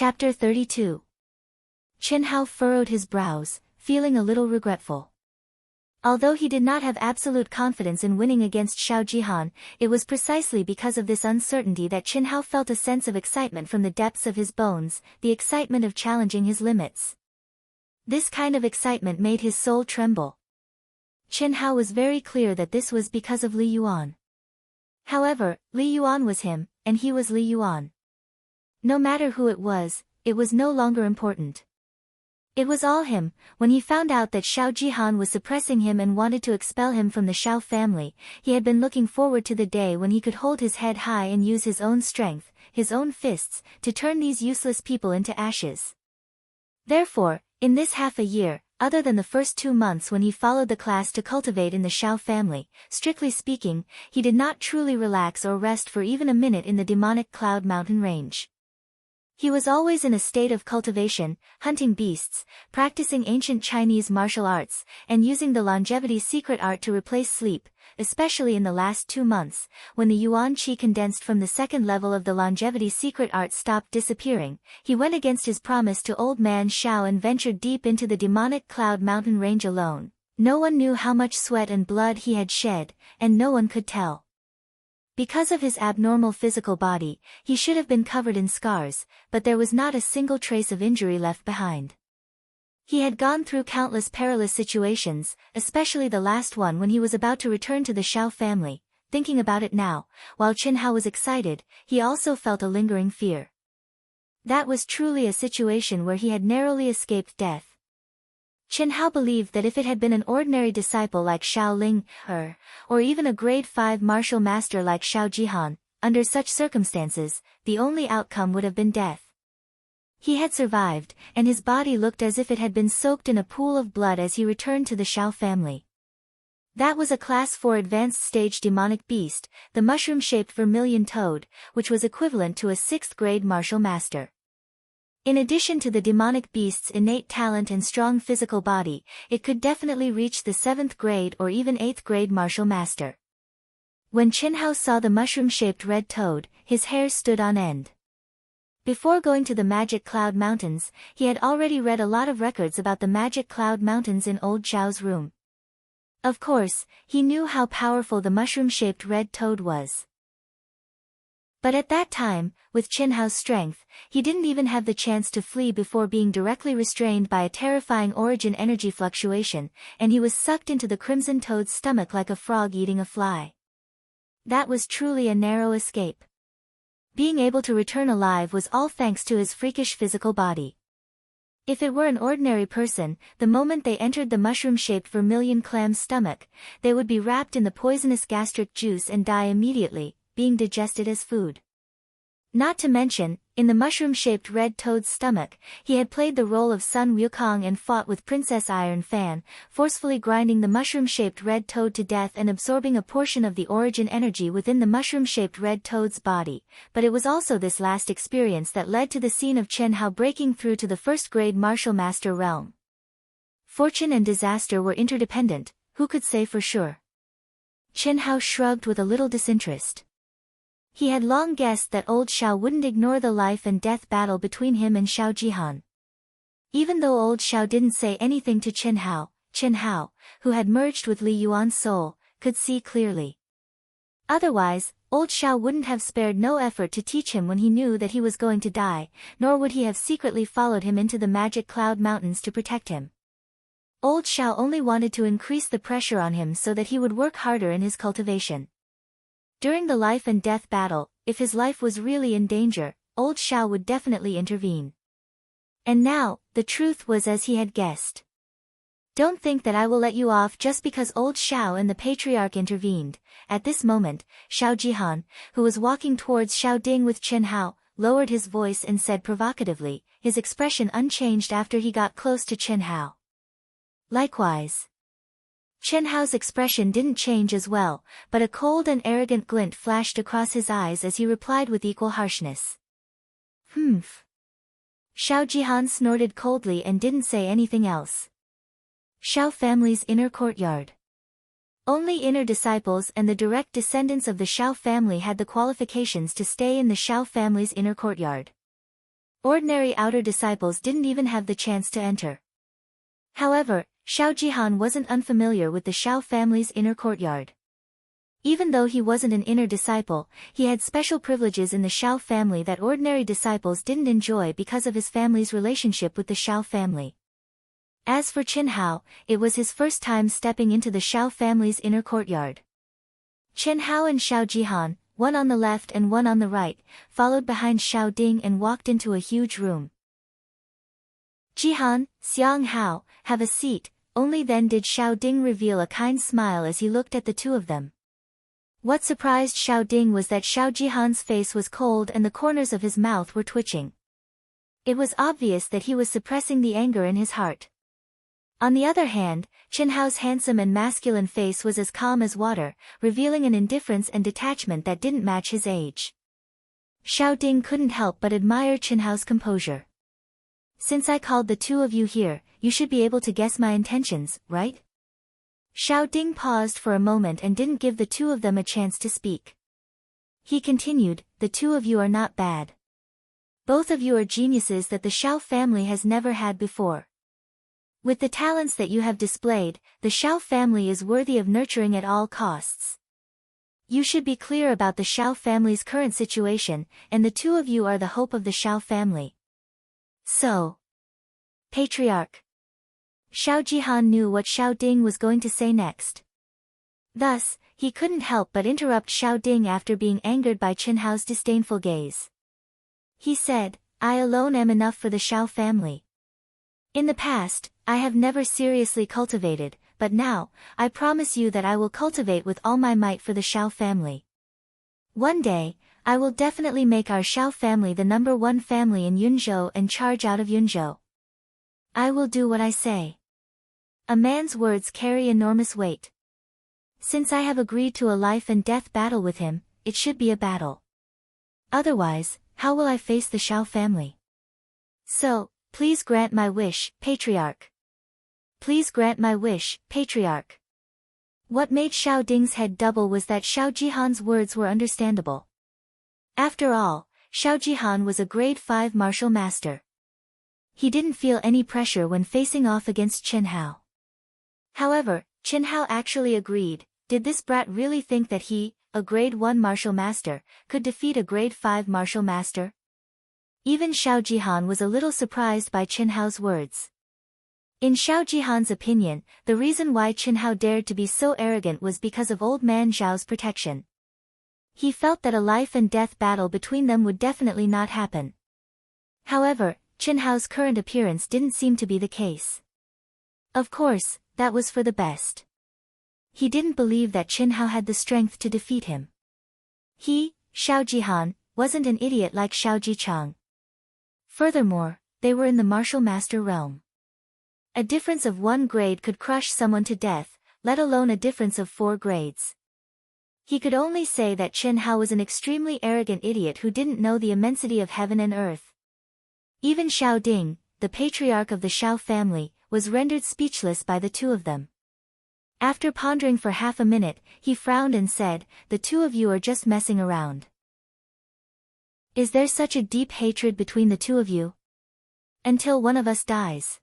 Chapter 32. Chen Hao furrowed his brows, feeling a little regretful. Although he did not have absolute confidence in winning against Xiao Jihan, it was precisely because of this uncertainty that Chen Hao felt a sense of excitement from the depths of his bones, the excitement of challenging his limits. This kind of excitement made his soul tremble. Chen Hao was very clear that this was because of Li Yuan. However, Li Yuan was him, and he was Li Yuan. No matter who it was no longer important. It was all him. When he found out that Xiao Jihan was suppressing him and wanted to expel him from the Xiao family, he had been looking forward to the day when he could hold his head high and use his own strength, his own fists, to turn these useless people into ashes. Therefore, in this half a year, other than the first 2 months when he followed the class to cultivate in the Xiao family, strictly speaking, he did not truly relax or rest for even a minute in the demonic Cloud Mountain range. He was always in a state of cultivation, hunting beasts, practicing ancient Chinese martial arts, and using the longevity secret art to replace sleep, especially in the last 2 months, when the Yuan Qi condensed from the second level of the longevity secret art stopped disappearing. He went against his promise to old man Xiao and ventured deep into the demonic Cloud Mountain range alone. No one knew how much sweat and blood he had shed, and no one could tell. Because of his abnormal physical body, he should have been covered in scars, but there was not a single trace of injury left behind. He had gone through countless perilous situations, especially the last one when he was about to return to the Xiao family. Thinking about it now, while Chen Hao was excited, he also felt a lingering fear. That was truly a situation where he had narrowly escaped death. Chen Hao believed that if it had been an ordinary disciple like Xiao Ling, or even a grade 5 martial master like Xiao Jihan, under such circumstances, the only outcome would have been death. He had survived, and his body looked as if it had been soaked in a pool of blood as he returned to the Xiao family. That was a Class 4 advanced stage demonic beast, the mushroom-shaped vermilion toad, which was equivalent to a 6th grade martial master. In addition to the demonic beast's innate talent and strong physical body, it could definitely reach the 7th grade or even 8th grade martial master. When Chen Hao saw the mushroom-shaped red toad, his hair stood on end. Before going to the Magic Cloud Mountains, he had already read a lot of records about the Magic Cloud Mountains in old Zhao's room. Of course, he knew how powerful the mushroom-shaped red toad was. But at that time, with Chen Hao's strength, he didn't even have the chance to flee before being directly restrained by a terrifying origin energy fluctuation, and he was sucked into the Crimson Toad's stomach like a frog eating a fly. That was truly a narrow escape. Being able to return alive was all thanks to his freakish physical body. If it were an ordinary person, the moment they entered the mushroom-shaped vermilion clam's stomach, they would be wrapped in the poisonous gastric juice and die immediately, being digested as food. Not to mention, in the mushroom-shaped red toad's stomach, he had played the role of Sun Wukong and fought with Princess Iron Fan, forcefully grinding the mushroom-shaped red toad to death and absorbing a portion of the origin energy within the mushroom-shaped red toad's body. But it was also this last experience that led to the scene of Chen Hao breaking through to the 1st grade martial master realm. Fortune and disaster were interdependent, who could say for sure? Chen Hao shrugged with a little disinterest. He had long guessed that old Xiao wouldn't ignore the life and death battle between him and Xiao Jihan. Even though old Xiao didn't say anything to Chen Hao, who had merged with Li Yuan's soul, could see clearly. Otherwise, old Xiao wouldn't have spared no effort to teach him when he knew that he was going to die, nor would he have secretly followed him into the Magic Cloud Mountains to protect him. Old Xiao only wanted to increase the pressure on him so that he would work harder in his cultivation. During the life and death battle, if his life was really in danger, old Xiao would definitely intervene. And now, the truth was as he had guessed. Don't think that I will let you off just because old Xiao and the patriarch intervened. At this moment, Xiao Jihan, who was walking towards Xiao Ding with Chen Hao, lowered his voice and said provocatively, his expression unchanged after he got close to Chen Hao. Likewise. Chen Hao's expression didn't change as well, but a cold and arrogant glint flashed across his eyes as he replied with equal harshness. Xiao Jihan snorted coldly and didn't say anything else. Xiao family's inner courtyard. Only inner disciples and the direct descendants of the Xiao family had the qualifications to stay in the Xiao family's inner courtyard. Ordinary outer disciples didn't even have the chance to enter. However, Xiao Jihan wasn't unfamiliar with the Xiao family's inner courtyard. Even though he wasn't an inner disciple, he had special privileges in the Xiao family that ordinary disciples didn't enjoy because of his family's relationship with the Xiao family. As for Qin Hao, it was his first time stepping into the Xiao family's inner courtyard. Qin Hao and Xiao Jihan, one on the left and one on the right, followed behind Xiao Ding and walked into a huge room. Jihan, Xiang Hao, have a seat. Only then did Xiao Ding reveal a kind smile as he looked at the two of them. What surprised Xiao Ding was that Xiao Jihan's face was cold and the corners of his mouth were twitching. It was obvious that he was suppressing the anger in his heart. On the other hand, Qin Hao's handsome and masculine face was as calm as water, revealing an indifference and detachment that didn't match his age. Xiao Ding couldn't help but admire Qin Hao's composure. Since I called the two of you here, you should be able to guess my intentions, right? Xiao Ding paused for a moment and didn't give the two of them a chance to speak. He continued, the two of you are not bad. Both of you are geniuses that the Xiao family has never had before. With the talents that you have displayed, the Xiao family is worthy of nurturing at all costs. You should be clear about the Xiao family's current situation, and the two of you are the hope of the Xiao family. So, Patriarch. Xiao Jihan knew what Xiao Ding was going to say next. Thus, he couldn't help but interrupt Xiao Ding after being angered by Qin Hao's disdainful gaze. He said, I alone am enough for the Xiao family. In the past, I have never seriously cultivated, but now, I promise you that I will cultivate with all my might for the Xiao family. One day, I will definitely make our Xiao family the #1 family in Yunzhou and charge out of Yunzhou. I will do what I say. A man's words carry enormous weight. Since I have agreed to a life and death battle with him, it should be a battle. Otherwise, how will I face the Xiao family? So, please grant my wish, Patriarch. Please grant my wish, Patriarch. What made Xiao Ding's head double was that Xiao Jihan's words were understandable. After all, Xiao Jihan was a grade 5 martial master. He didn't feel any pressure when facing off against Qin Hao. However, Qin Hao actually agreed. Did this brat really think that he, a grade 1 martial master, could defeat a grade 5 martial master? Even Xiao Jihan was a little surprised by Qin Hao's words. In Xiao Jihan's opinion, the reason why Qin Hao dared to be so arrogant was because of old man Zhao's protection. He felt that a life and death battle between them would definitely not happen. However, Qin Hao's current appearance didn't seem to be the case. Of course, that was for the best. He didn't believe that Qin Hao had the strength to defeat him. He, Xiao Jihan, wasn't an idiot like Xiao Jichang. Furthermore, they were in the martial master realm. A difference of 1 grade could crush someone to death, let alone a difference of 4 grades. He could only say that Qin Hao was an extremely arrogant idiot who didn't know the immensity of heaven and earth. Even Xiao Ding, the patriarch of the Xiao family, was rendered speechless by the two of them. After pondering for half a minute, he frowned and said, the two of you are just messing around. Is there such a deep hatred between the two of you? Until one of us dies.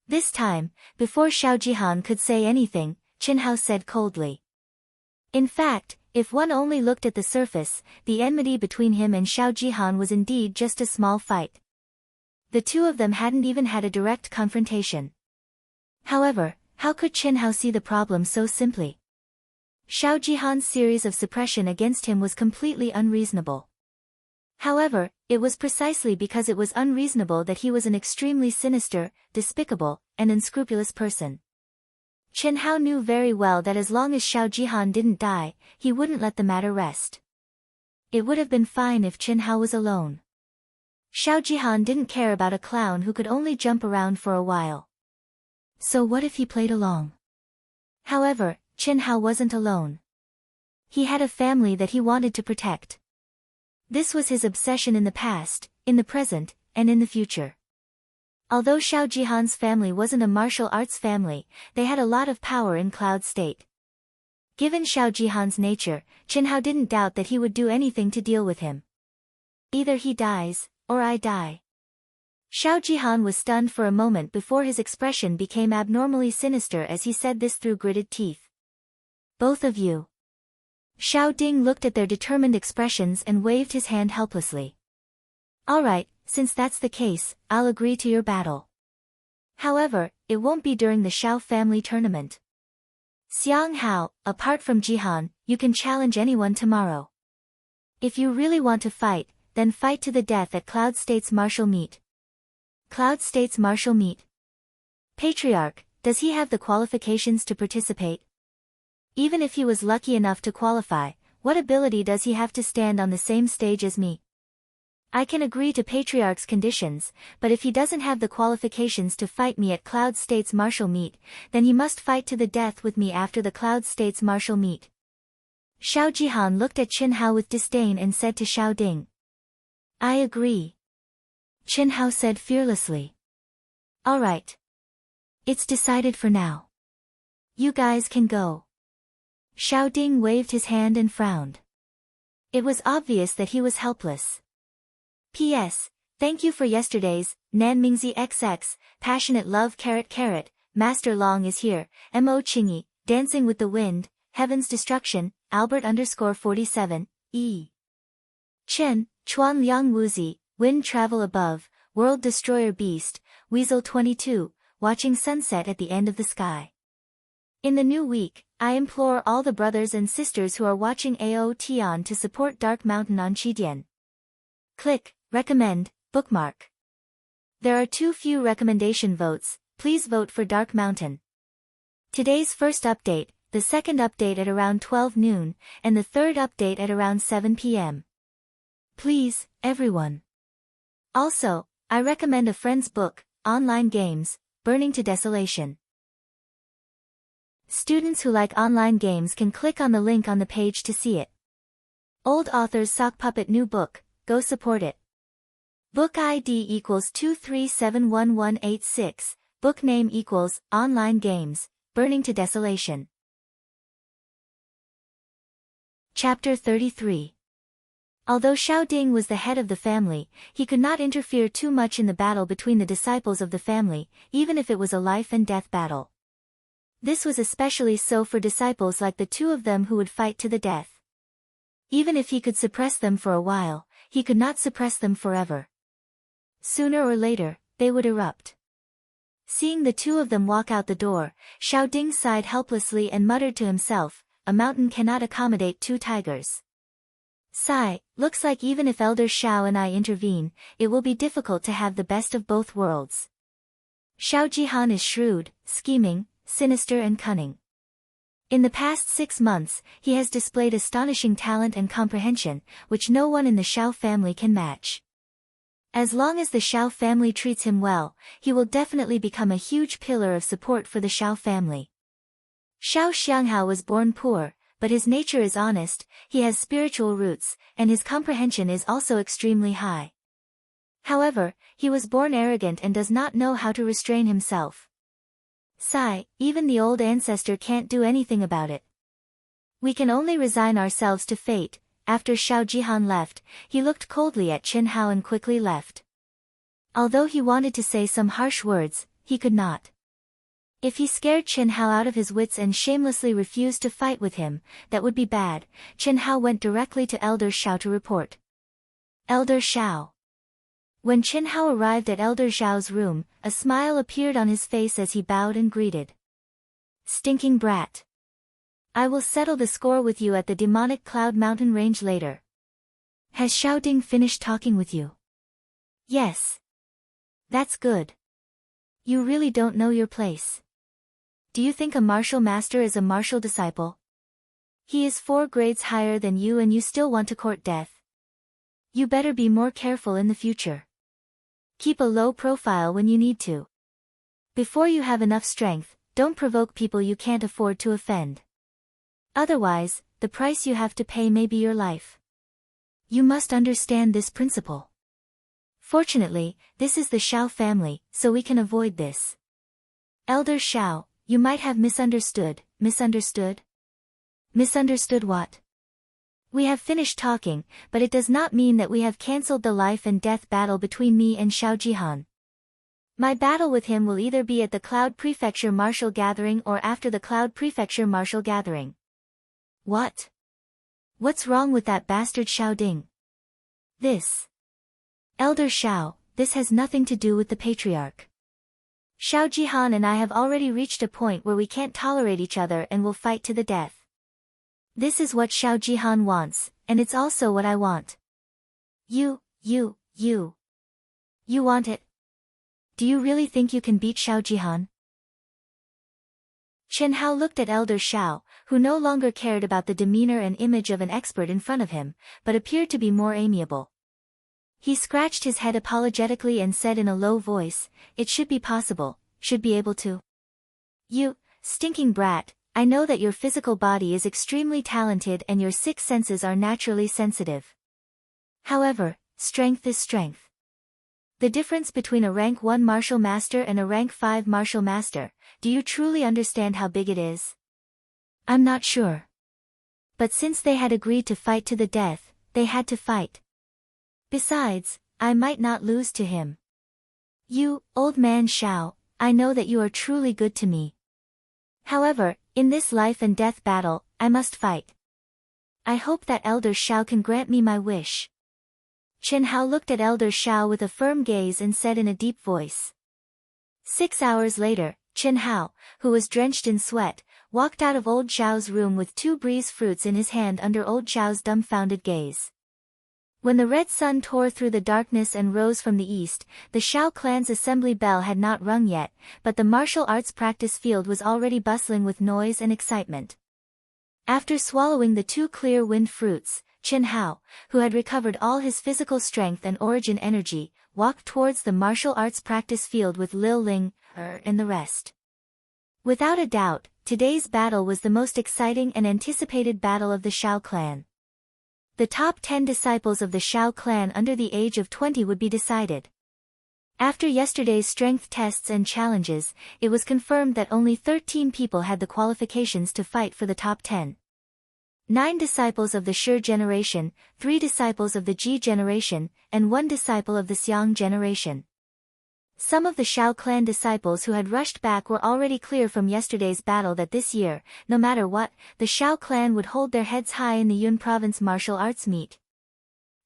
This time, before Xiao Jihan could say anything, Qin Hao said coldly. In fact, if one only looked at the surface, the enmity between him and Xiao Jihan was indeed just a small fight. The two of them hadn't even had a direct confrontation. However, how could Qin Hao see the problem so simply? Xiao Jihan's series of suppression against him was completely unreasonable. However, it was precisely because it was unreasonable that he was an extremely sinister, despicable, and unscrupulous person. Qin Hao knew very well that as long as Xiao Jihan didn't die, he wouldn't let the matter rest. It would have been fine if Qin Hao was alone. Xiao Jihan didn't care about a clown who could only jump around for a while. So what if he played along? However, Qin Hao wasn't alone. He had a family that he wanted to protect. This was his obsession in the past, in the present, and in the future. Although Xiao Jihan's family wasn't a martial arts family, they had a lot of power in Cloud State. Given Xiao Jihan's nature, Qin Hao didn't doubt that he would do anything to deal with him. Either he dies, or I die. Xiao Jihan was stunned for a moment before his expression became abnormally sinister as he said this through gritted teeth. Both of you. Xiao Ding looked at their determined expressions and waved his hand helplessly. All right, since that's the case, I'll agree to your battle. However, it won't be during the Xiao family tournament. Xiang Hao, apart from Jihan, you can challenge anyone tomorrow. If you really want to fight, then fight to the death at Cloud State's martial meet. Cloud State's martial meet. Patriarch, does he have the qualifications to participate? Even if he was lucky enough to qualify, what ability does he have to stand on the same stage as me? I can agree to Patriarch's conditions, but if he doesn't have the qualifications to fight me at Cloud State's martial meet, then he must fight to the death with me after the Cloud State's martial meet. Xiao Jihan looked at Qin Hao with disdain and said to Xiao Ding. I agree. Qin Hao said fearlessly. All right. It's decided for now. You guys can go. Xiao Ding waved his hand and frowned. It was obvious that he was helpless. P.S. Thank you for yesterday's, Nanmingzi XX, Passionate Love *, Master Long is here, M.O. Chingy, Dancing with the Wind, Heaven's Destruction, Albert_47, E. Chen, Chuan Liang Wuzi, Wind Travel Above, World Destroyer Beast, Weasel 22, Watching Sunset at the End of the Sky. In the new week, I implore all the brothers and sisters who are watching AO Tian to support Dark Mountain on Qidian. Click, recommend, bookmark. There are too few recommendation votes, please vote for Dark Mountain. Today's first update, the second update at around 12 noon, and the third update at around 7 p.m. Please, everyone. Also, I recommend a friend's book, Online Games, Burning to Desolation. Students who like online games can click on the link on the page to see it. Old author's sock puppet new book, go support it. Book ID equals 2371186, book name equals, Online Games, Burning to Desolation. Chapter 33. Although Xiao Ding was the head of the family, he could not interfere too much in the battle between the disciples of the family, even if it was a life and death battle. This was especially so for disciples like the two of them who would fight to the death. Even if he could suppress them for a while, he could not suppress them forever. Sooner or later, they would erupt. Seeing the two of them walk out the door, Xiao Ding sighed helplessly and muttered to himself, a mountain cannot accommodate two tigers. Sigh, looks like even if Elder Xiao and I intervene, it will be difficult to have the best of both worlds. Xiao Jihan is shrewd, scheming, sinister and cunning. In the past 6 months, he has displayed astonishing talent and comprehension, which no one in the Xiao family can match. As long as the Xiao family treats him well, he will definitely become a huge pillar of support for the Xiao family. Xiao Xianghao was born poor, but his nature is honest, he has spiritual roots, and his comprehension is also extremely high. However, he was born arrogant and does not know how to restrain himself. Sigh, even the old ancestor can't do anything about it. We can only resign ourselves to fate. After Xiao Jihan left, he looked coldly at Qin Hao and quickly left. Although he wanted to say some harsh words, he could not. If he scared Qin Hao out of his wits and shamelessly refused to fight with him, that would be bad. Qin Hao went directly to Elder Xiao to report. Elder Xiao. When Qin Hao arrived at Elder Xiao's room, a smile appeared on his face as he bowed and greeted. Stinking brat. I will settle the score with you at the demonic Cloud Mountain range later. Has Xiao Ding finished talking with you? Yes. That's good. You really don't know your place. Do you think a martial master is a martial disciple? He is 4 grades higher than you and you still want to court death. You better be more careful in the future. Keep a low profile when you need to. Before you have enough strength, don't provoke people you can't afford to offend. Otherwise, the price you have to pay may be your life. You must understand this principle. Fortunately, this is the Xiao family, so we can avoid this. Elder Xiao, you might have misunderstood. Misunderstood? Misunderstood what? We have finished talking, but it does not mean that we have cancelled the life and death battle between me and Xiao Jihan. My battle with him will either be at the Cloud Prefecture Martial Gathering or after the Cloud Prefecture Martial Gathering. What? What's wrong with that bastard Xiao Ding? This. Elder Xiao, this has nothing to do with the patriarch. Xiao Jihan and I have already reached a point where we can't tolerate each other and will fight to the death. This is what Xiao Jihan wants, and it's also what I want. You want it? Do you really think you can beat Xiao Jihan? Chen Hao looked at Elder Xiao, who no longer cared about the demeanor and image of an expert in front of him, but appeared to be more amiable. He scratched his head apologetically and said in a low voice, "It should be possible, should be able to." You, stinking brat, I know that your physical body is extremely talented and your six senses are naturally sensitive. However, strength is strength. The difference between a rank 1 martial master and a rank 5 martial master, do you truly understand how big it is? I'm not sure. But since they had agreed to fight to the death, they had to fight. Besides, I might not lose to him. You, old man Xiao, I know that you are truly good to me. However, in this life and death battle, I must fight. I hope that Elder Xiao can grant me my wish. Chen Hao looked at Elder Xiao with a firm gaze and said in a deep voice. 6 hours later, Chen Hao, who was drenched in sweat, walked out of old Xiao's room with 2 breeze fruits in his hand under old Xiao's dumbfounded gaze. When the red sun tore through the darkness and rose from the east, the Xiao clan's assembly bell had not rung yet, but the martial arts practice field was already bustling with noise and excitement. After swallowing the 2 clear wind fruits, Chen Hao, who had recovered all his physical strength and origin energy, walked towards the martial arts practice field with Lil Ling, and the rest. Without a doubt, today's battle was the most exciting and anticipated battle of the Xiao clan. The top 10 disciples of the Xiao clan under the age of 20 would be decided. After yesterday's strength tests and challenges, it was confirmed that only 13 people had the qualifications to fight for the top 10. 9 disciples of the Shi generation, 3 disciples of the Ji generation, and 1 disciple of the Xiang generation. Some of the Xiao clan disciples who had rushed back were already clear from yesterday's battle that this year, no matter what, the Xiao clan would hold their heads high in the Yun province martial arts meet.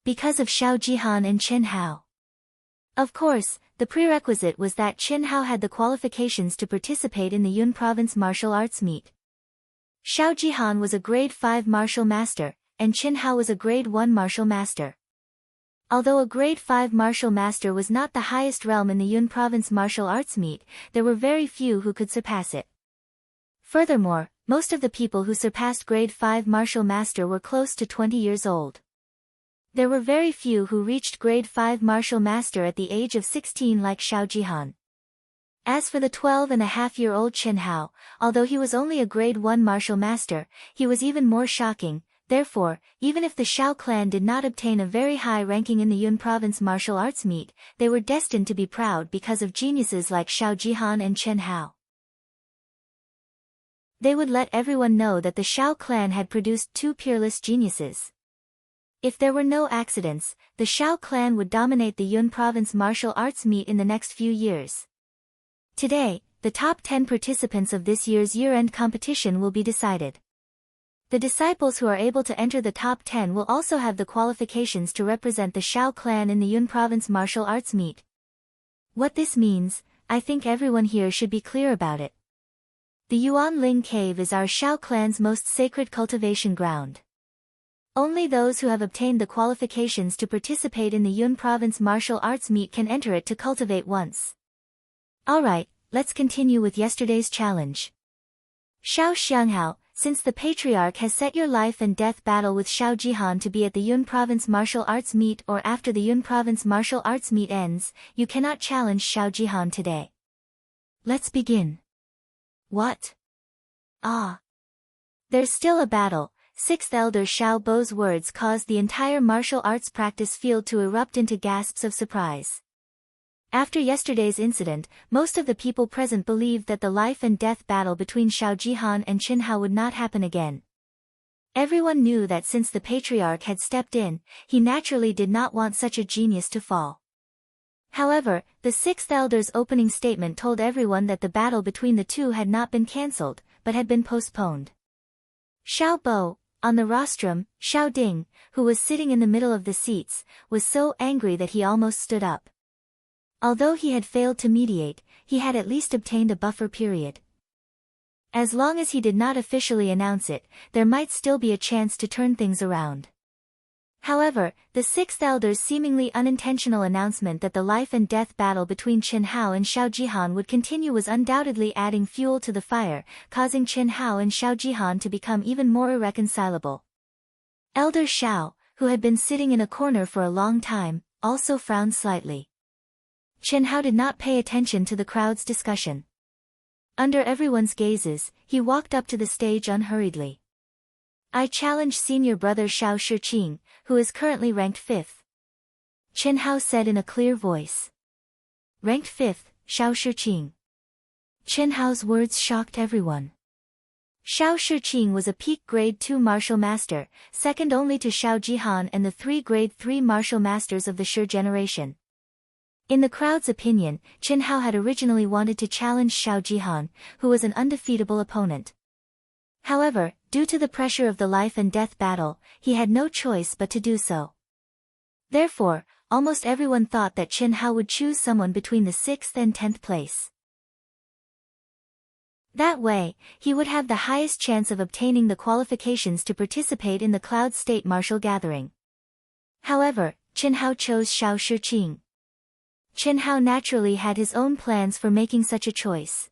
Because of Xiao Jihan and Chen Hao. Of course, the prerequisite was that Chen Hao had the qualifications to participate in the Yun province martial arts meet. Xiao Jihan was a grade 5 martial master, and Chen Hao was a grade 1 martial master. Although a grade 5 martial master was not the highest realm in the Yun province martial arts meet, there were very few who could surpass it. Furthermore, most of the people who surpassed grade 5 martial master were close to 20 years old. There were very few who reached grade 5 martial master at the age of 16 like Xiao Jihan. As for the 12-and-a-half-year-old Chen Hao, although he was only a grade 1 martial master, he was even more shocking. Therefore, even if the Xiao clan did not obtain a very high ranking in the Yun province martial arts meet, they were destined to be proud because of geniuses like Xiao Jihan and Chen Hao. They would let everyone know that the Xiao clan had produced 2 peerless geniuses. If there were no accidents, the Xiao clan would dominate the Yun province martial arts meet in the next few years. Today, the top 10 participants of this year's year-end competition will be decided. The disciples who are able to enter the top 10 will also have the qualifications to represent the Xiao clan in the Yun province martial arts meet. What this means, I think everyone here should be clear about it. The Yuan Ling Cave is our Xiao clan's most sacred cultivation ground. Only those who have obtained the qualifications to participate in the Yun province martial arts meet can enter it to cultivate once. Alright, let's continue with yesterday's challenge. Xiao Xianghao, since the patriarch has set your life and death battle with Xiao Jihan to be at the Yun province martial arts meet or after the Yun province martial arts meet ends, you cannot challenge Xiao Jihan today. Let's begin. What? Ah. There's still a battle. 6th Elder Xiao Bo's words caused the entire martial arts practice field to erupt into gasps of surprise. After yesterday's incident, most of the people present believed that the life and death battle between Xiao Jihan and Chen Hao would not happen again. Everyone knew that since the patriarch had stepped in, he naturally did not want such a genius to fall. However, the sixth elder's opening statement told everyone that the battle between the two had not been cancelled, but had been postponed. Xiao Bo, on the rostrum, Xiao Ding, who was sitting in the middle of the seats, was so angry that he almost stood up. Although he had failed to mediate, he had at least obtained a buffer period. As long as he did not officially announce it, there might still be a chance to turn things around. However, the sixth elder's seemingly unintentional announcement that the life and death battle between Chen Hao and Xiao Jihan would continue was undoubtedly adding fuel to the fire, causing Chen Hao and Xiao Jihan to become even more irreconcilable. Elder Xiao, who had been sitting in a corner for a long time, also frowned slightly. Chen Hao did not pay attention to the crowd's discussion. Under everyone's gazes, he walked up to the stage unhurriedly. I challenge senior brother Xiao Shiqing, who is currently ranked 5th. Chen Hao said in a clear voice. Ranked 5th, Xiao Shiqing. Chen Hao's words shocked everyone. Xiao Shiqing was a peak grade 2 martial master, second only to Xiao Jihan and the 3 grade 3 martial masters of the Shi generation. In the crowd's opinion, Chen Hao had originally wanted to challenge Xiao Jihan, who was an undefeatable opponent. However, due to the pressure of the life and death battle, he had no choice but to do so. Therefore, almost everyone thought that Chen Hao would choose someone between the 6th and 10th place. That way, he would have the highest chance of obtaining the qualifications to participate in the Cloud State Martial Gathering. However, Chen Hao chose Xiao Shiqing. Chen Hao naturally had his own plans for making such a choice.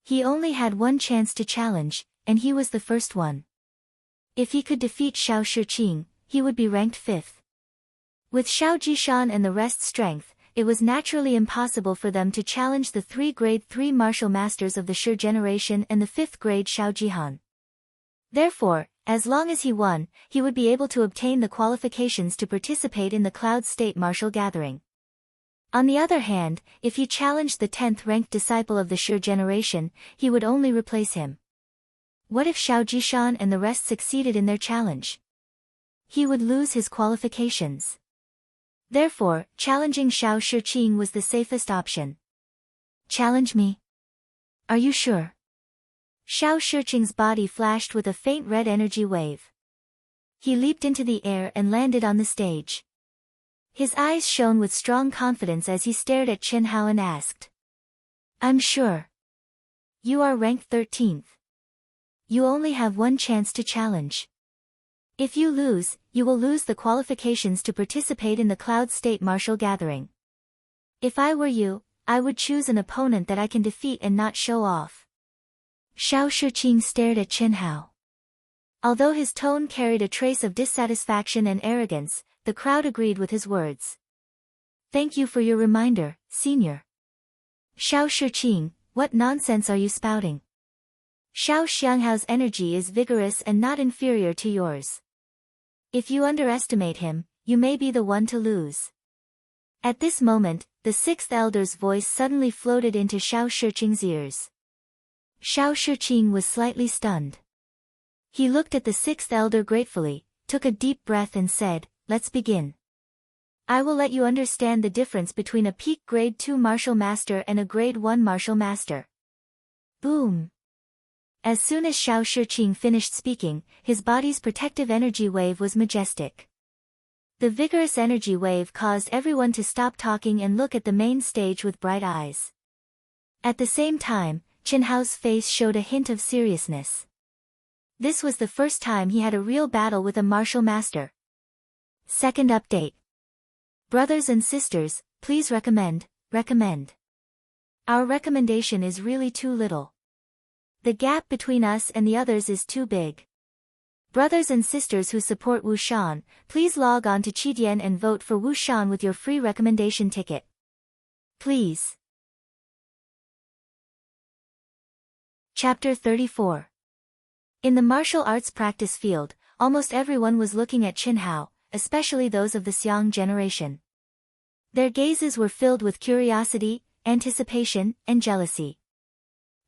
He only had one chance to challenge, and he was the first one. If he could defeat Xiao Shiqing, he would be ranked 5th. With Xiao Jishan and the rest's strength, it was naturally impossible for them to challenge the 3 grade 3 martial masters of the Shi generation and the 5th grade Xiao Jihan. Therefore, as long as he won, he would be able to obtain the qualifications to participate in the Cloud State Martial Gathering. On the other hand, if he challenged the 10th ranked disciple of the Shi generation, he would only replace him. What if Xiao Jishan and the rest succeeded in their challenge? He would lose his qualifications. Therefore, challenging Xiao Shiqing was the safest option. Challenge me? Are you sure? Xiao Shiqing's body flashed with a faint red energy wave. He leaped into the air and landed on the stage. His eyes shone with strong confidence as he stared at Chen Hao and asked. I'm sure. You are ranked 13th. You only have one chance to challenge. If you lose, you will lose the qualifications to participate in the Cloud State Martial Gathering. If I were you, I would choose an opponent that I can defeat and not show off. Xiao Shiqing stared at Chen Hao. Although his tone carried a trace of dissatisfaction and arrogance, the crowd agreed with his words. Thank you for your reminder, senior. Xiao Shiqing, what nonsense are you spouting? Xiao Xianghao's energy is vigorous and not inferior to yours. If you underestimate him, you may be the one to lose. At this moment, the 6th elder's voice suddenly floated into Xiao Shiqing's ears. Xiao Shiqing was slightly stunned. He looked at the 6th elder gratefully, took a deep breath and said, let's begin. I will let you understand the difference between a peak grade 2 martial master and a grade 1 martial master. Boom! As soon as Xiao Shiqing finished speaking, his body's protective energy wave was majestic. The vigorous energy wave caused everyone to stop talking and look at the main stage with bright eyes. At the same time, Chen Hao's face showed a hint of seriousness. This was the first time he had a real battle with a martial master. Second update. Brothers and sisters, please recommend. Our recommendation is really too little. The gap between us and the others is too big. Brothers and sisters who support Wu Shan, please log on to Qidian and vote for Wu Shan with your free recommendation ticket. Please. Chapter 34. In the martial arts practice field, almost everyone was looking at Chen Hao, especially those of the Xiang generation. Their gazes were filled with curiosity, anticipation, and jealousy.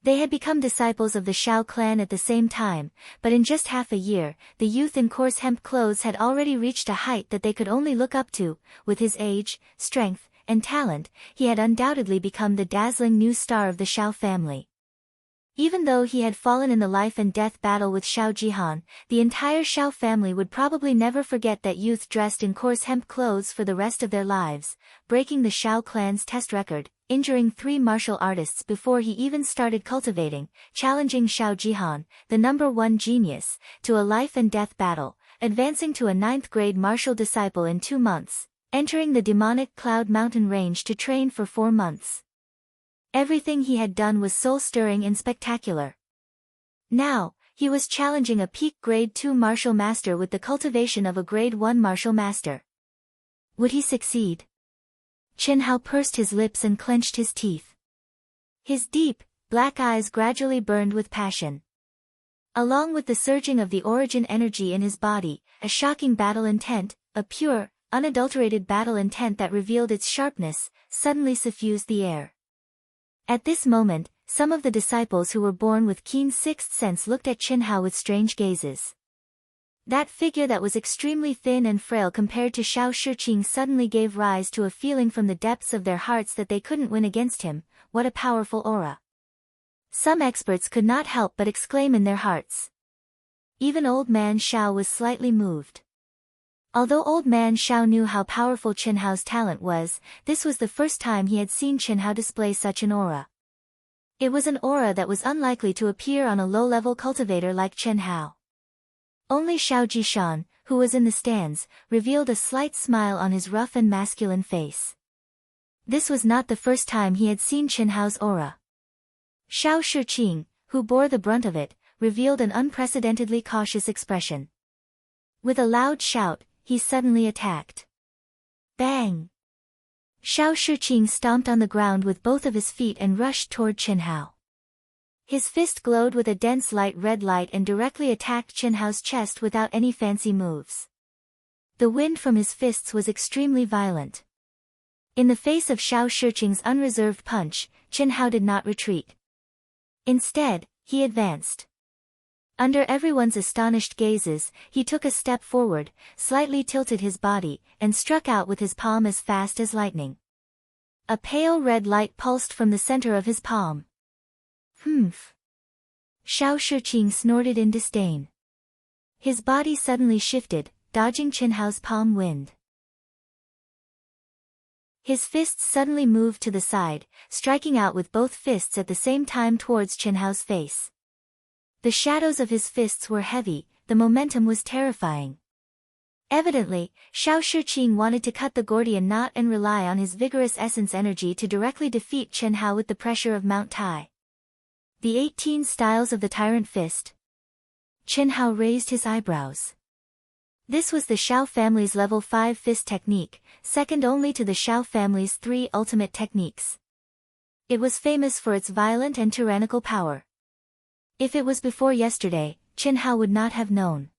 They had become disciples of the Shao clan at the same time, but in just half a year, the youth in coarse hemp clothes had already reached a height that they could only look up to, with his age, strength, and talent, he had undoubtedly become the dazzling new star of the Xiao family. Even though he had fallen in the life and death battle with Xiao Jihan, the entire Xiao family would probably never forget that youth dressed in coarse hemp clothes for the rest of their lives, breaking the Xiao clan's test record, injuring 3 martial artists before he even started cultivating, challenging Xiao Jihan, the #1 genius, to a life and death battle, advancing to a 9th grade martial disciple in 2 months, entering the demonic Cloud Mountain range to train for 4 months. Everything he had done was soul-stirring and spectacular. Now, he was challenging a peak Grade 2 martial master with the cultivation of a Grade 1 martial master. Would he succeed? Chen Hao pursed his lips and clenched his teeth. His deep, black eyes gradually burned with passion. Along with the surging of the origin energy in his body, a shocking battle intent, a pure, unadulterated battle intent that revealed its sharpness, suddenly suffused the air. At this moment, some of the disciples who were born with keen sixth sense looked at Chen Hao with strange gazes. That figure that was extremely thin and frail compared to Xiao Shiqing suddenly gave rise to a feeling from the depths of their hearts that they couldn't win against him. What a powerful aura. Some experts could not help but exclaim in their hearts. Even old man Xiao was slightly moved. Although old man Xiao knew how powerful Chen Hao's talent was, this was the first time he had seen Chen Hao display such an aura. It was an aura that was unlikely to appear on a low-level cultivator like Chen Hao. Only Xiao Jishan, who was in the stands, revealed a slight smile on his rough and masculine face. This was not the first time he had seen Chen Hao's aura. Xiao Shiqing, who bore the brunt of it, revealed an unprecedentedly cautious expression. With a loud shout, he suddenly attacked. Bang! Xiao Shiqing stomped on the ground with both of his feet and rushed toward Chen Hao. His fist glowed with a dense light red light and directly attacked Chen Hao's chest without any fancy moves. The wind from his fists was extremely violent. In the face of Xiao Shiqing's unreserved punch, Chen Hao did not retreat. Instead, he advanced. Under everyone's astonished gazes, he took a step forward, slightly tilted his body, and struck out with his palm as fast as lightning. A pale red light pulsed from the center of his palm. Humph! Xiao Shiqing snorted in disdain. His body suddenly shifted, dodging Chen Hao's palm wind. His fists suddenly moved to the side, striking out with both fists at the same time towards Chen Hao's face. The shadows of his fists were heavy, the momentum was terrifying. Evidently, Xiao Shiqing wanted to cut the Gordian knot and rely on his vigorous essence energy to directly defeat Chen Hao with the pressure of Mount Tai. The 18 styles of the Tyrant Fist. Chen Hao raised his eyebrows. This was the Xiao family's level 5 fist technique, second only to the Xiao family's 3 ultimate techniques. It was famous for its violent and tyrannical power. If it was before yesterday, Chen Hao would not have known.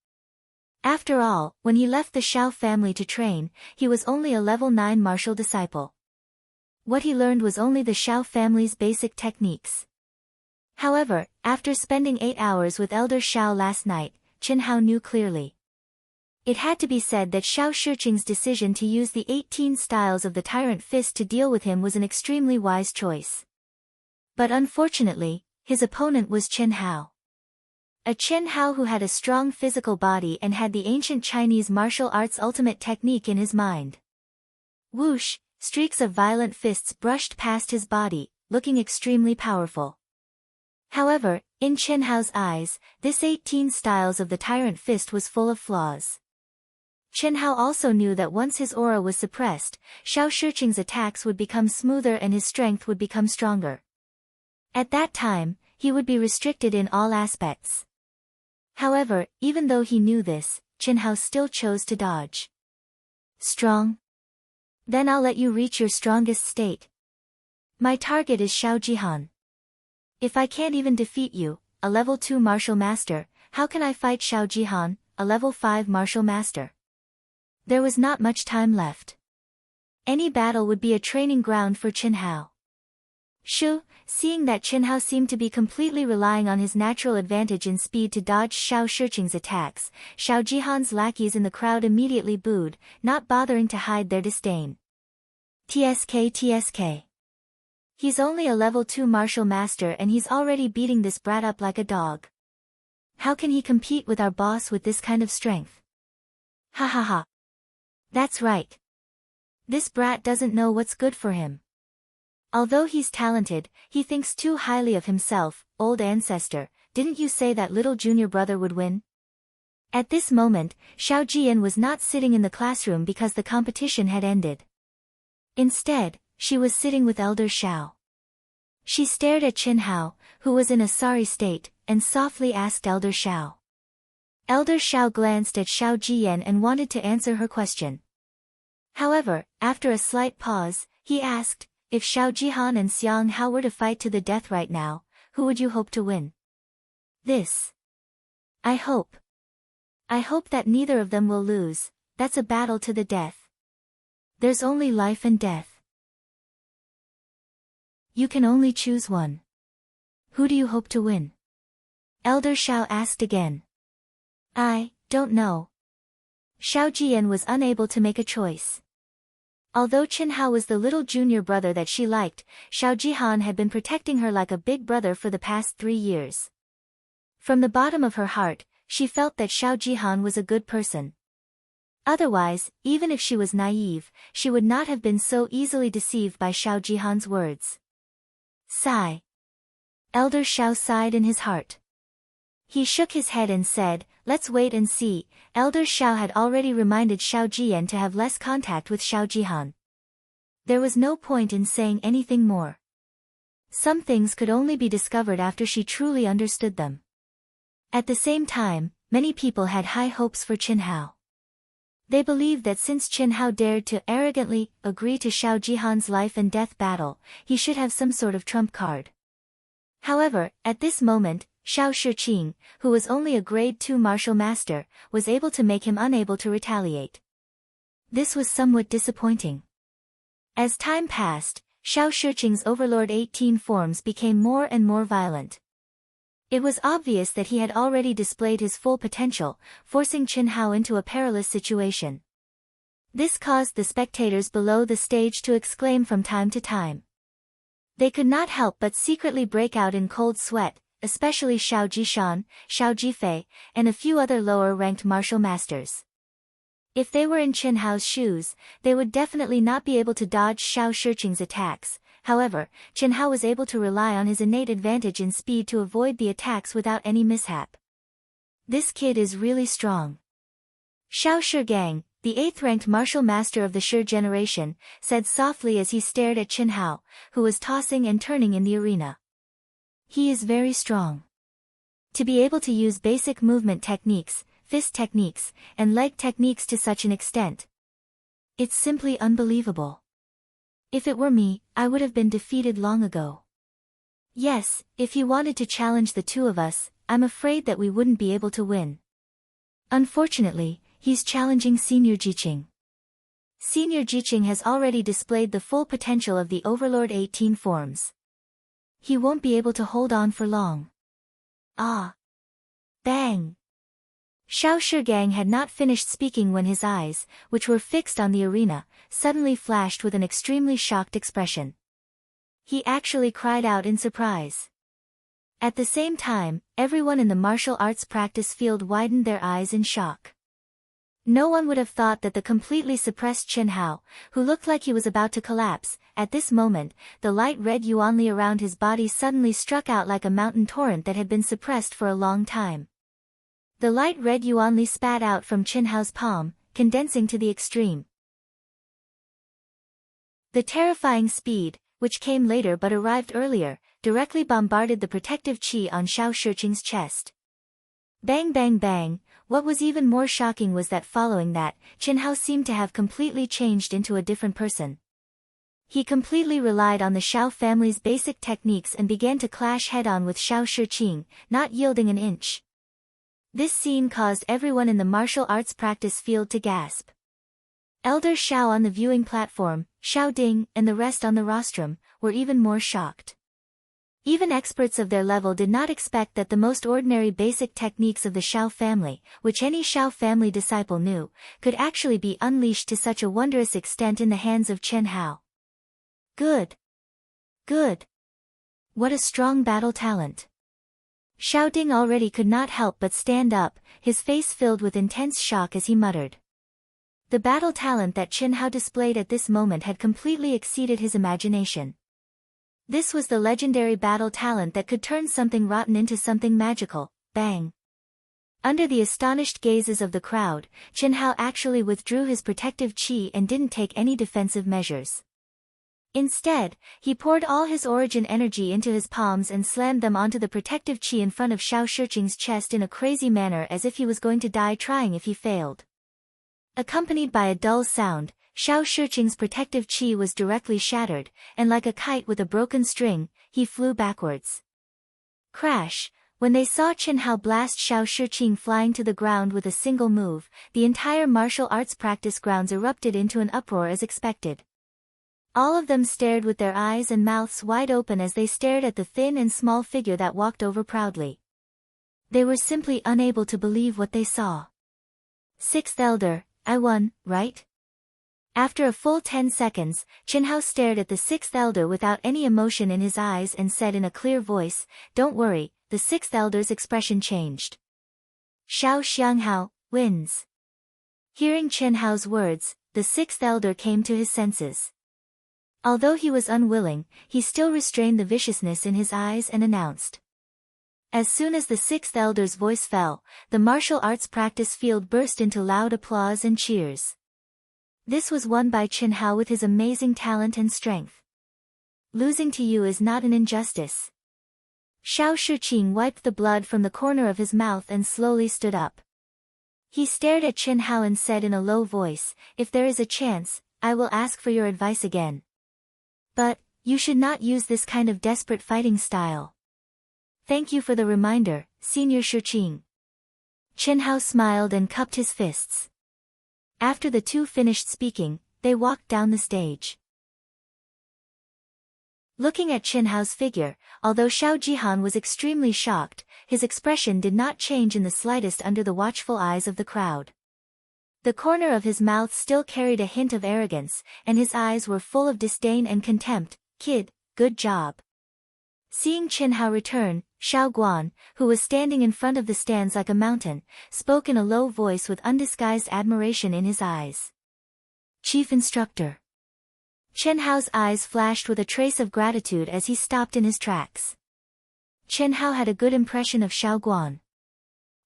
After all, when he left the Xiao family to train, he was only a level 9 martial disciple. What he learned was only the Xiao family's basic techniques. However, after spending 8 hours with Elder Xiao last night, Chen Hao knew clearly. It had to be said that Xiao Shiqing's decision to use the 18 styles of the Tyrant Fist to deal with him was an extremely wise choice. But unfortunately, his opponent was Chen Hao. A Chen Hao who had a strong physical body and had the ancient Chinese martial arts ultimate technique in his mind. Whoosh, streaks of violent fists brushed past his body, looking extremely powerful. However, in Chen Hao's eyes, this 18 styles of the Tyrant Fist was full of flaws. Chen Hao also knew that once his aura was suppressed, Xiao Shiqing's attacks would become smoother and his strength would become stronger. At that time, he would be restricted in all aspects. However, even though he knew this, Chen Hao still chose to dodge. Strong? Then I'll let you reach your strongest state. My target is Xiao Jihan. If I can't even defeat you, a level 2 martial master, how can I fight Xiao Jihan, a level 5 martial master? There was not much time left. Any battle would be a training ground for Chen Hao. Shu, seeing that Chen Hao seemed to be completely relying on his natural advantage in speed to dodge Xiao Shiqing's attacks, Xiao Jihan's lackeys in the crowd immediately booed, not bothering to hide their disdain. TSK TSK. He's only a level 2 martial master and he's already beating this brat up like a dog. How can he compete with our boss with this kind of strength? Ha ha ha. That's right. This brat doesn't know what's good for him. Although he's talented, he thinks too highly of himself. Old ancestor, didn't you say that little junior brother would win? At this moment, Xiao Jian was not sitting in the classroom because the competition had ended. Instead, she was sitting with Elder Xiao. She stared at Qin Hao, who was in a sorry state, and softly asked Elder Xiao. Elder Xiao glanced at Xiao Jian and wanted to answer her question. However, after a slight pause, he asked, if Xiao Jihan and Xiang Hao were to fight to the death right now, who would you hope to win? This. I hope that neither of them will lose. That's a battle to the death. There's only life and death. You can only choose one. Who do you hope to win? Elder Xiao asked again. I don't know. Xiao Jian was unable to make a choice. Although Qin Hao was the little junior brother that she liked, Xiao Jihan had been protecting her like a big brother for the past 3 years. From the bottom of her heart, she felt that Xiao Jihan was a good person. Otherwise, even if she was naive, she would not have been so easily deceived by Xiao Jihan's words. Sigh. Elder Xiao sighed in his heart. He shook his head and said, let's wait and see. Elder Xiao had already reminded Xiao Jian to have less contact with Xiao Jihan. There was no point in saying anything more. Some things could only be discovered after she truly understood them. At the same time, many people had high hopes for Qin Hao. They believed that since Qin Hao dared to arrogantly agree to Xiao Jihan's life and death battle, he should have some sort of trump card. However, at this moment, Xiao Shiqing, who was only a grade 2 martial master, was able to make him unable to retaliate. This was somewhat disappointing. As time passed, Xiao Shiqing's Overlord 18 forms became more and more violent. It was obvious that he had already displayed his full potential, forcing Qin Hao into a perilous situation. This caused the spectators below the stage to exclaim from time to time. They could not help but secretly break out in cold sweat, especially Xiao Jishan, Xiao Jifei, and a few other lower-ranked martial masters. If they were in Qin Hao's shoes, they would definitely not be able to dodge Xiao Shiqing's attacks. However, Qin Hao was able to rely on his innate advantage in speed to avoid the attacks without any mishap. This kid is really strong. Xiao Shigang, the 8th-ranked martial master of the Shi generation, said softly as he stared at Qin Hao, who was tossing and turning in the arena. He is very strong. To be able to use basic movement techniques, fist techniques, and leg techniques to such an extent. It's simply unbelievable. If it were me, I would have been defeated long ago. Yes, if he wanted to challenge the two of us, I'm afraid that we wouldn't be able to win. Unfortunately, he's challenging Senior Jiqing. Senior Jiqing has already displayed the full potential of the Overlord 18 forms. He won't be able to hold on for long. Ah! Bang! Xiao Shigang had not finished speaking when his eyes, which were fixed on the arena, suddenly flashed with an extremely shocked expression. He actually cried out in surprise. At the same time, everyone in the martial arts practice field widened their eyes in shock. No one would have thought that the completely suppressed Qin Hao, who looked like he was about to collapse, at this moment, the light red yuanli around his body suddenly struck out like a mountain torrent that had been suppressed for a long time. The light red yuanli spat out from Qin Hao's palm, condensing to the extreme. The terrifying speed, which came later but arrived earlier, directly bombarded the protective qi on Xiao Shiqing's chest. Bang bang bang! What was even more shocking was that following that, Qin Hao seemed to have completely changed into a different person. He completely relied on the Xiao family's basic techniques and began to clash head-on with Xiao Shiqing, not yielding an inch. This scene caused everyone in the martial arts practice field to gasp. Elder Xiao on the viewing platform, Xiao Ding, and the rest on the rostrum, were even more shocked. Even experts of their level did not expect that the most ordinary basic techniques of the Xiao family, which any Xiao family disciple knew, could actually be unleashed to such a wondrous extent in the hands of Qin Hao. Good. Good. What a strong battle talent. Xiao Ding already could not help but stand up, his face filled with intense shock as he muttered. The battle talent that Qin Hao displayed at this moment had completely exceeded his imagination. This was the legendary battle talent that could turn something rotten into something magical. Bang! Under the astonished gazes of the crowd, Qin Hao actually withdrew his protective qi and didn't take any defensive measures. Instead, he poured all his origin energy into his palms and slammed them onto the protective qi in front of Xiao Shiqing's chest in a crazy manner as if he was going to die trying if he failed. Accompanied by a dull sound, Xiao Shiqing's protective qi was directly shattered, and like a kite with a broken string, he flew backwards. Crash! When they saw Qin Hao blast Xiao Shiqing flying to the ground with a single move, the entire martial arts practice grounds erupted into an uproar as expected. All of them stared with their eyes and mouths wide open as they stared at the thin and small figure that walked over proudly. They were simply unable to believe what they saw. Sixth Elder, I won, right? After a full 10 seconds, Qin Hao stared at the Sixth Elder without any emotion in his eyes and said in a clear voice, "Don't worry." The Sixth Elder's expression changed. Xiao Xianghao wins. Hearing Qin Hao's words, the Sixth Elder came to his senses. Although he was unwilling, he still restrained the viciousness in his eyes and announced. As soon as the Sixth Elder's voice fell, the martial arts practice field burst into loud applause and cheers. This was won by Qin Hao with his amazing talent and strength. Losing to you is not an injustice. Xiao Shiqing wiped the blood from the corner of his mouth and slowly stood up. He stared at Qin Hao and said in a low voice, "If there is a chance, I will ask for your advice again. But, you should not use this kind of desperate fighting style." "Thank you for the reminder, Senior Shiqing." Qin Hao smiled and cupped his fists. After the two finished speaking, they walked down the stage. Looking at Qin Hao's figure, although Xiao Jihan was extremely shocked, his expression did not change in the slightest under the watchful eyes of the crowd. The corner of his mouth still carried a hint of arrogance, and his eyes were full of disdain and contempt. "Kid, good job." Seeing Qin Hao return, Xiao Guan, who was standing in front of the stands like a mountain, spoke in a low voice with undisguised admiration in his eyes. "Chief Instructor." Qin Hao's eyes flashed with a trace of gratitude as he stopped in his tracks. Qin Hao had a good impression of Xiao Guan.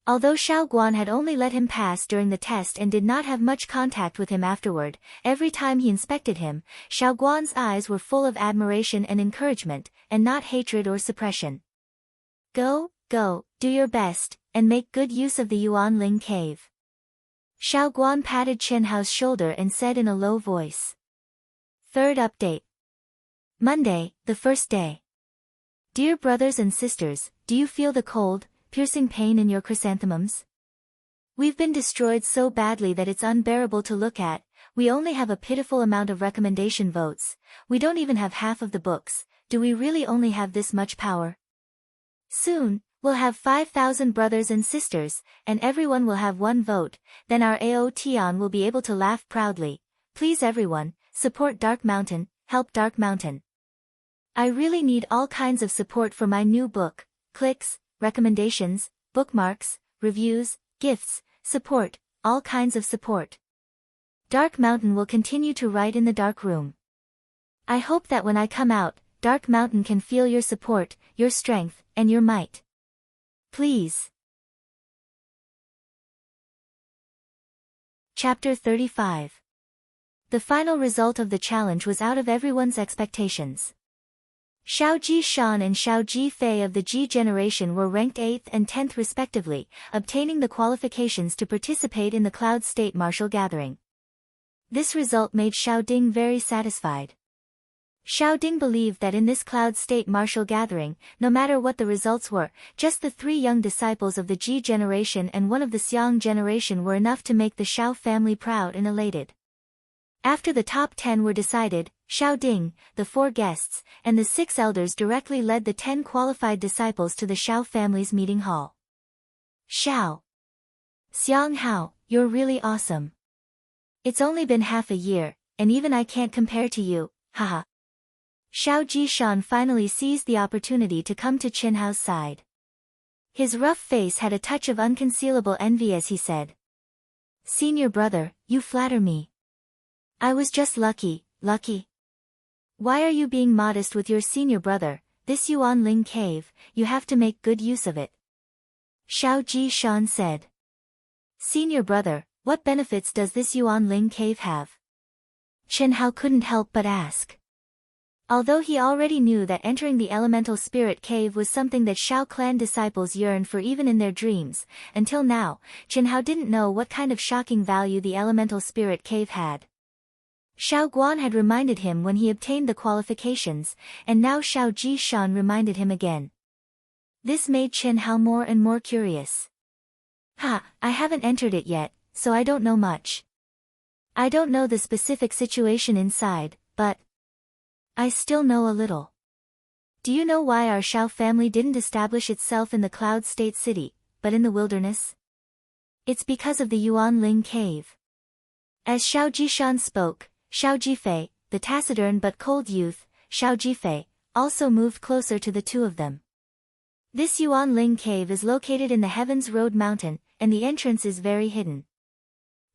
Although Xiao Guan had only let him pass during the test and did not have much contact with him afterward, every time he inspected him, Xiao Guan's eyes were full of admiration and encouragement, and not hatred or suppression. Go, do your best, and make good use of the Yuanling cave." Xiao Guan patted Qin Hao's shoulder and said in a low voice. Third update. Monday, the first day. Dear brothers and sisters, do you feel the cold, piercing pain in your chrysanthemums? We've been destroyed so badly that it's unbearable to look at. We only have a pitiful amount of recommendation votes. We don't even have half of the books. Do we really only have this much power? Soon, we'll have 5,000 brothers and sisters, and everyone will have one vote. Then our Ao Tian will be able to laugh proudly. Please everyone, support Dark Mountain, help Dark Mountain. I really need all kinds of support for my new book. Clicks, recommendations, bookmarks, reviews, gifts, support, all kinds of support. Dark Mountain will continue to write in the dark room. I hope that when I come out, Dark Mountain can feel your support, your strength, and your might. Please. Chapter 35. The final result of the challenge was out of everyone's expectations. Xiao Ji Shan and Xiao Ji Fei of the Ji generation were ranked 8th and 10th respectively, obtaining the qualifications to participate in the Cloud State Martial Gathering. This result made Xiao Ding very satisfied. Xiao Ding believed that in this Cloud State Martial Gathering, no matter what the results were, just the 3 young disciples of the Ji generation and one of the Xiang generation were enough to make the Xiao family proud and elated. After the top 10 were decided, Xiao Ding, the 4 guests, and the 6 elders directly led the 10 qualified disciples to the Xiao family's meeting hall. Xiao Xianghao, you're really awesome. It's only been half a year, and even I can't compare to you, haha. Xiao Jishan finally seized the opportunity to come to Qin Hao's side. His rough face had a touch of unconcealable envy as he said, "Senior brother, you flatter me. I was just lucky. Why are you being modest with your senior brother? This Yuan Ling cave, you have to make good use of it." Xiao Jishan said. "Senior brother, what benefits does this Yuan Ling cave have?" Qin Hao couldn't help but ask. Although he already knew that entering the elemental spirit cave was something that Shao clan disciples yearned for even in their dreams, until now, Qin Hao didn't know what kind of shocking value the elemental spirit cave had. Shao Guan had reminded him when he obtained the qualifications, and now Xiao Jishan reminded him again. This made Qin Hao more and more curious. I haven't entered it yet, so I don't know much. I don't know the specific situation inside, but I still know a little. Do you know why our Shao family didn't establish itself in the Cloud State City, but in the wilderness? It's because of the Yuan Ling cave. As Xiao Jishan spoke, Xiao Jifei, the taciturn but cold youth, Xiao Jifei, also moved closer to the two of them. This Yuan Ling cave is located in the Heavens Road Mountain, and the entrance is very hidden.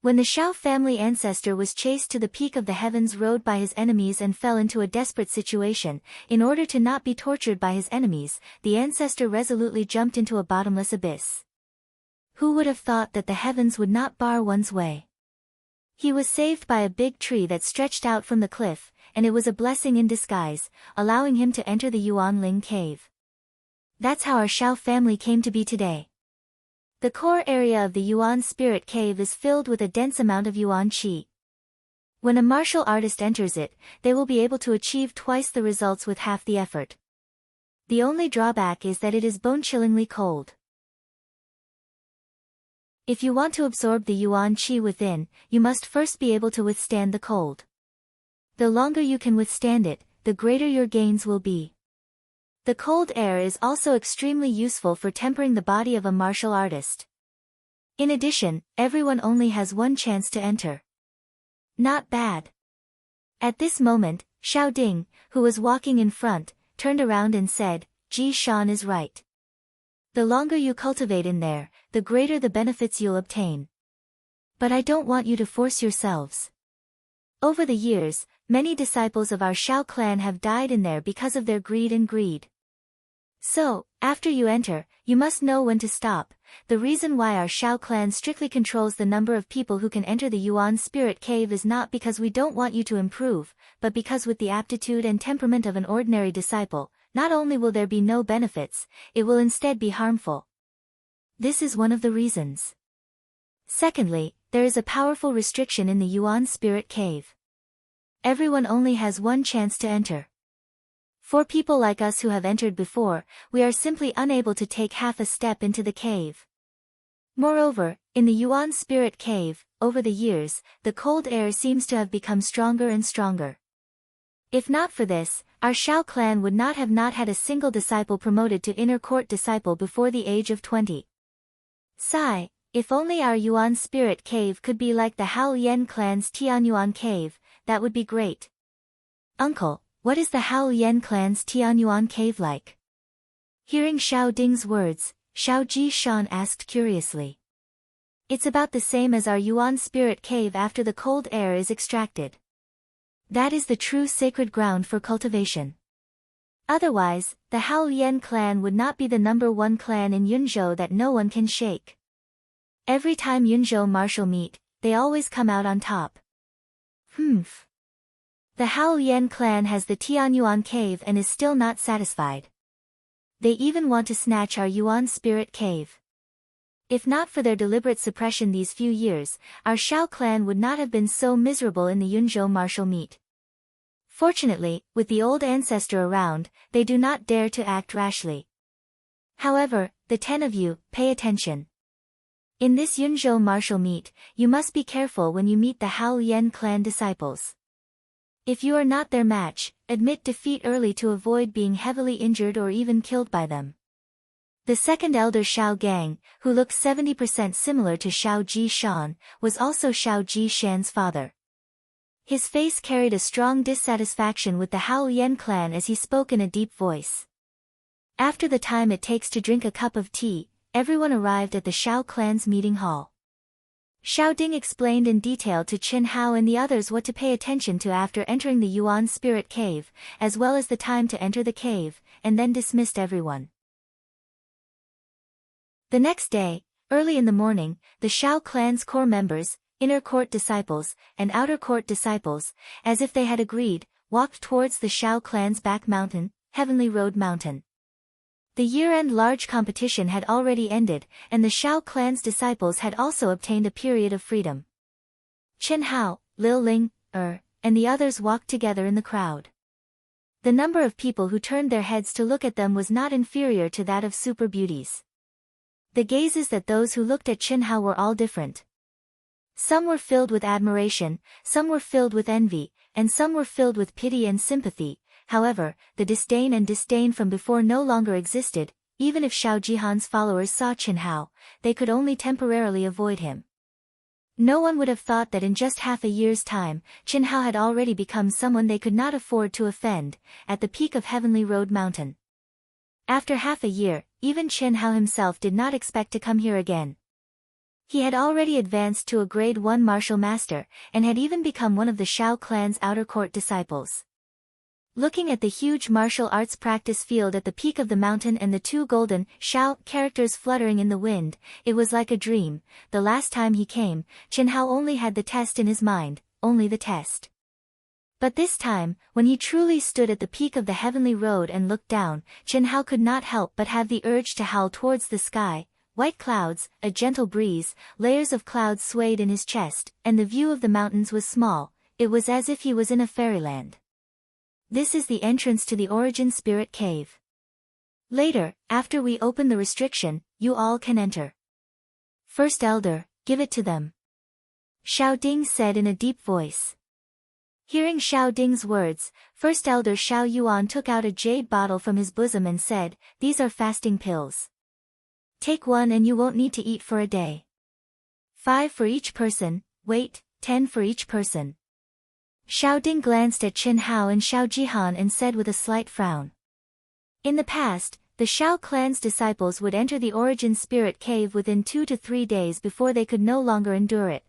When the Shao family ancestor was chased to the peak of the Heavens Road by his enemies and fell into a desperate situation, in order to not be tortured by his enemies, the ancestor resolutely jumped into a bottomless abyss. Who would have thought that the heavens would not bar one's way? He was saved by a big tree that stretched out from the cliff, and it was a blessing in disguise, allowing him to enter the Yuan Ling cave. That's how our Shao family came to be today. The core area of the Yuan Spirit Cave is filled with a dense amount of Yuan Qi. When a martial artist enters it, they will be able to achieve twice the results with half the effort. The only drawback is that it is bone-chillingly cold. If you want to absorb the Yuan Qi within, you must first be able to withstand the cold. The longer you can withstand it, the greater your gains will be. The cold air is also extremely useful for tempering the body of a martial artist. In addition, everyone only has one chance to enter. Not bad. At this moment, Xiao Ding, who was walking in front, turned around and said, "Ji Shan is right. The longer you cultivate in there, the greater the benefits you'll obtain. But I don't want you to force yourselves. Over the years, many disciples of our Shao clan have died in there because of their greed. So, after you enter, you must know when to stop." The reason why our Shao clan strictly controls the number of people who can enter the Yuan Spirit Cave is not because we don't want you to improve, but because with the aptitude and temperament of an ordinary disciple, not only will there be no benefits, it will instead be harmful. This is one of the reasons. Secondly, there is a powerful restriction in the Yuan Spirit Cave. Everyone only has one chance to enter. For people like us who have entered before, we are simply unable to take half a step into the cave. Moreover, in the Yuan Spirit Cave, over the years, the cold air seems to have become stronger and stronger. If not for this, our Shao clan would not have had a single disciple promoted to inner court disciple before the age of 20. Sigh, if only our Yuan Spirit Cave could be like the Hao Yen clan's Tianyuan Cave, that would be great. Uncle, what is the Hao Yen clan's Tianyuan Cave like? Hearing Xiao Ding's words, Xiao Jishan asked curiously. It's about the same as our Yuan Spirit Cave after the cold air is extracted. That is the true sacred ground for cultivation. Otherwise, the Hao Yen clan would not be the #1 clan in Yunzhou that no one can shake. Every time Yunzhou martial meet, they always come out on top. The Hao Yen clan has the Tianyuan Cave and is still not satisfied. They even want to snatch our Yuan Spirit Cave. If not for their deliberate suppression these few years, our Shao clan would not have been so miserable in the Yunzhou martial meet. Fortunately, with the old ancestor around, they do not dare to act rashly. However, the 10 of you, pay attention. In this Yunzhou martial meet, you must be careful when you meet the Hao Yen clan disciples. If you are not their match, admit defeat early to avoid being heavily injured or even killed by them. The second elder Shao Gang, who looked 70% similar to Xiao Jishan, was also Xiao Jishan's father. His face carried a strong dissatisfaction with the Hao Yen clan as he spoke in a deep voice. After the time it takes to drink a cup of tea, everyone arrived at the Shao clan's meeting hall. Shao Ding explained in detail to Qin Hao and the others what to pay attention to after entering the Yuan Spirit Cave, as well as the time to enter the cave, and then dismissed everyone. The next day, early in the morning, the Shao clan's core members, inner court disciples, and outer court disciples, as if they had agreed, walked towards the Shao clan's back mountain, Heavenly Road Mountain. The year-end large competition had already ended, and the Shao clan's disciples had also obtained a period of freedom. Qin Hao, Lil Ling, and the others walked together in the crowd. The number of people who turned their heads to look at them was not inferior to that of super beauties. The gazes that those who looked at Qin Hao were all different. Some were filled with admiration, some were filled with envy, and some were filled with pity and sympathy. However, the disdain from before no longer existed. Even if Shao Jihan's followers saw Qin Hao, they could only temporarily avoid him. No one would have thought that in just half a year's time, Qin Hao had already become someone they could not afford to offend, at the peak of Heavenly Road Mountain. After half a year, even Qin Hao himself did not expect to come here again. He had already advanced to a grade 1 martial master, and had even become one of the Shao clan's outer court disciples. Looking at the huge martial arts practice field at the peak of the mountain and the two golden Shao characters fluttering in the wind, it was like a dream. The last time he came, Qin Hao only had the test in his mind, only the test. But this time, when he truly stood at the peak of the heavenly road and looked down, Qin Hao could not help but have the urge to howl towards the sky. White clouds, a gentle breeze, layers of clouds swayed in his chest, and the view of the mountains was small. It was as if he was in a fairyland. This is the entrance to the Origin Spirit Cave. Later, after we open the restriction, you all can enter. First Elder, give it to them. Shao Ding said in a deep voice. Hearing Shao Ding's words, First Elder Shao Yuan took out a jade bottle from his bosom and said, "These are fasting pills. Take one and you won't need to eat for a day. 5 for each person, wait, 10 for each person." Shao Ding glanced at Qin Hao and Shao Jihan and said with a slight frown. In the past, the Shao clan's disciples would enter the Origin Spirit Cave within 2 to 3 days before they could no longer endure it.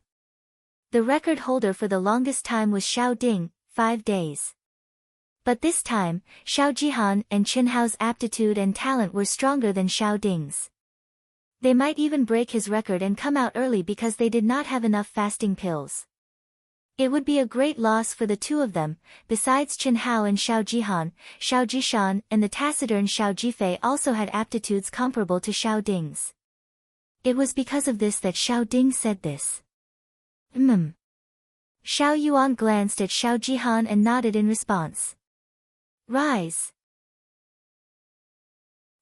The record holder for the longest time was Shao Ding, 5 days. But this time, Shao Jihan and Qin Hao's aptitude and talent were stronger than Shao Ding's. They might even break his record and come out early because they did not have enough fasting pills. It would be a great loss for the two of them. Besides Qin Hao and Shao Jihan, Shao Jishan and the taciturn Shao Jifei also had aptitudes comparable to Shao Ding's. It was because of this that Shao Ding said this. Shao Yuan glanced at Shao Jihan and nodded in response. Rise.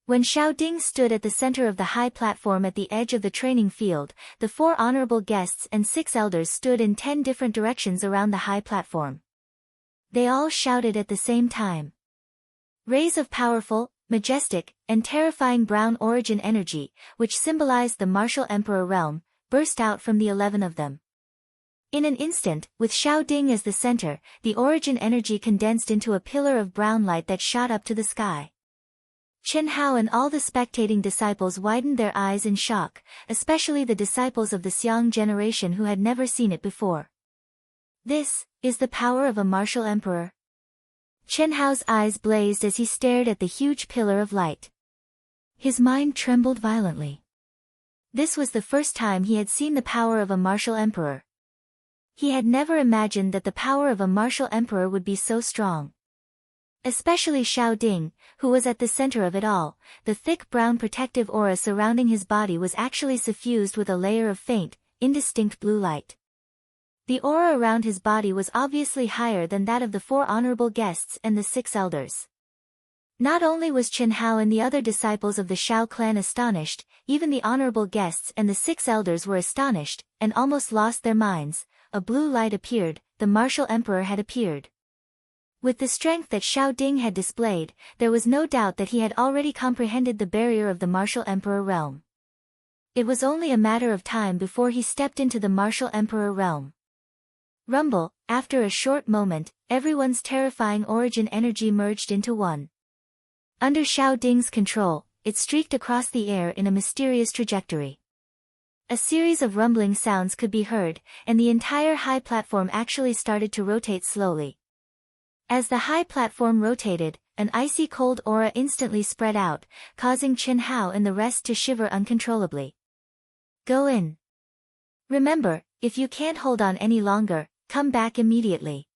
When Shao Ding stood at the center of the high platform at the edge of the training field, the 4 honorable guests and 6 elders stood in 10 different directions around the high platform. They all shouted at the same time. Rays of powerful, majestic, and terrifying brown origin energy, which symbolized the martial emperor realm, burst out from the 11 of them. In an instant, with Shao Ding as the center, the origin energy condensed into a pillar of brown light that shot up to the sky. Qin Hao and all the spectating disciples widened their eyes in shock, especially the disciples of the Xiang generation who had never seen it before. This is the power of a martial emperor. Qin Hao's eyes blazed as he stared at the huge pillar of light. His mind trembled violently. This was the first time he had seen the power of a martial emperor. He had never imagined that the power of a martial emperor would be so strong. Especially Shao Ding, who was at the center of it all. The thick brown protective aura surrounding his body was actually suffused with a layer of faint, indistinct blue light. The aura around his body was obviously higher than that of the 4 honorable guests and the 6 elders. Not only was Qin Hao and the other disciples of the Shao clan astonished, even the honorable guests and the 6 elders were astonished, and almost lost their minds. A blue light appeared, the martial emperor had appeared. With the strength that Shao Ding had displayed, there was no doubt that he had already comprehended the barrier of the martial emperor realm. It was only a matter of time before he stepped into the martial emperor realm. Rumble, after a short moment, everyone's terrifying origin energy merged into one. Under Xiao Ding's control, it streaked across the air in a mysterious trajectory. A series of rumbling sounds could be heard, and the entire high platform actually started to rotate slowly. As the high platform rotated, an icy cold aura instantly spread out, causing Chen Hao and the rest to shiver uncontrollably. Go in. Remember, if you can't hold on any longer, come back immediately.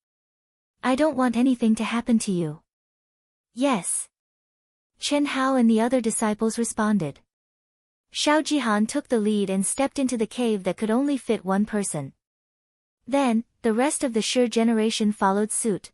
I don't want anything to happen to you. Yes. Chen Hao and the other disciples responded. Xiao Jihan took the lead and stepped into the cave that could only fit one person. Then, the rest of the Shi generation followed suit.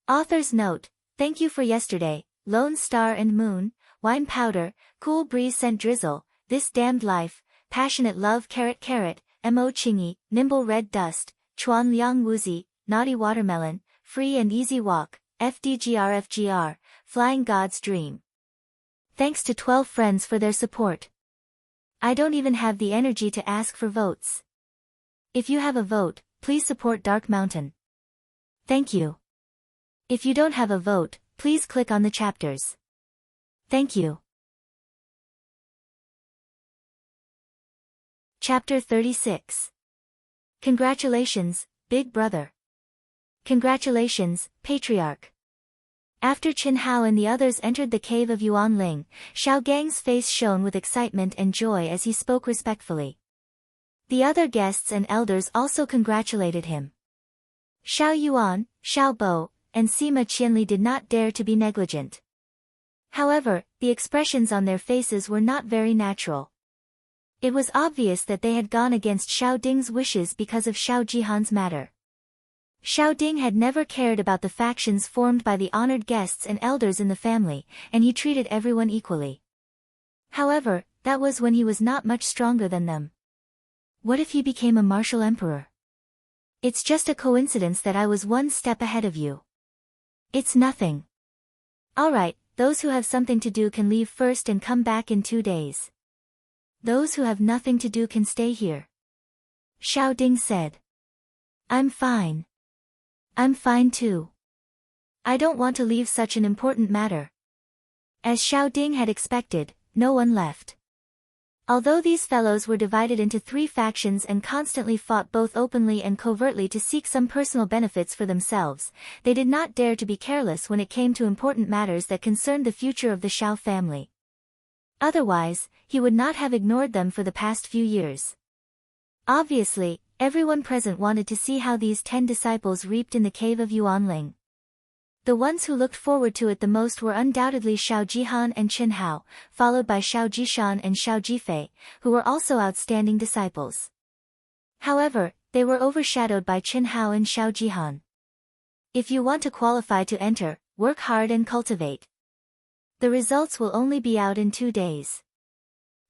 Author's note: thank you for yesterday, Lone Star and Moon, Wine Powder, Cool Breeze Scent Drizzle, This Damned Life, Passionate Love Carrot Carrot, Mo Chingy, Nimble Red Dust, Chuan Liang Wuzi, Naughty Watermelon, Free and Easy Walk, FDGR, Flying God's Dream. Thanks to 12 friends for their support. I don't even have the energy to ask for votes. If you have a vote, please support Dark Mountain. Thank you. If you don't have a vote, please click on the chapters. Thank you. Chapter 36. Congratulations, Big Brother. Congratulations, Patriarch. After Chen Hao and the others entered the cave of Yuanling, Xiao Gang's face shone with excitement and joy as he spoke respectfully. The other guests and elders also congratulated him. Xiao Yuan, Xiao Bo, and Sima Qianli did not dare to be negligent. However, the expressions on their faces were not very natural. It was obvious that they had gone against Xiao Ding's wishes because of Xiao Jihan's matter. Xiao Ding had never cared about the factions formed by the honored guests and elders in the family, and he treated everyone equally. However, that was when he was not much stronger than them. What if he became a martial emperor? It's just a coincidence that I was one step ahead of you. It's nothing. Alright, those who have something to do can leave first and come back in 2 days. Those who have nothing to do can stay here. Xiao Ding said. I'm fine. I'm fine too. I don't want to leave such an important matter. As Xiao Ding had expected, no one left. Although these fellows were divided into 3 factions and constantly fought both openly and covertly to seek some personal benefits for themselves, they did not dare to be careless when it came to important matters that concerned the future of the Xiao family. Otherwise, he would not have ignored them for the past few years. Obviously, everyone present wanted to see how these 10 disciples reaped in the cave of Yuanling. The ones who looked forward to it the most were undoubtedly Xiao Jihan and Chen Hao, followed by Xiao Jishan and Xiao Jifei, who were also outstanding disciples. However, they were overshadowed by Chen Hao and Xiao Jihan. If you want to qualify to enter, work hard and cultivate. The results will only be out in 2 days.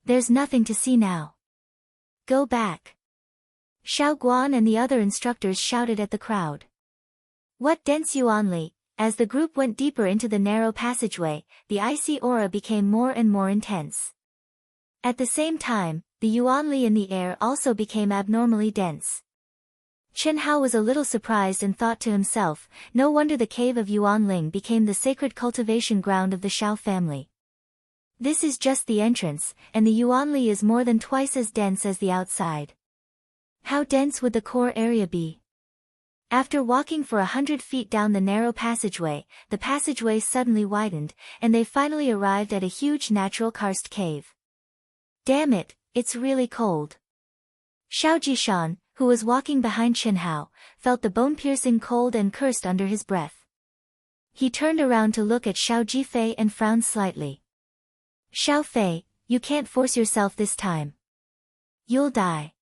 There's nothing to see now. Go back. Xiao Guan and the other instructors shouted at the crowd. What dense Yuanli! As the group went deeper into the narrow passageway, the icy aura became more and more intense. At the same time, the Yuanli in the air also became abnormally dense. Chen Hao was a little surprised and thought to himself, no wonder the cave of Yuanling became the sacred cultivation ground of the Xiao family. This is just the entrance, and the Yuanli is more than twice as dense as the outside. How dense would the core area be? After walking for 100 feet down the narrow passageway, the passageway suddenly widened, and they finally arrived at a huge natural karst cave. Damn it, it's really cold. Xiao Jishan, who was walking behind Chen Hao, felt the bone-piercing cold and cursed under his breath. He turned around to look at Xiao Jifei and frowned slightly. Xiao Fei, you can't force yourself this time. You'll die.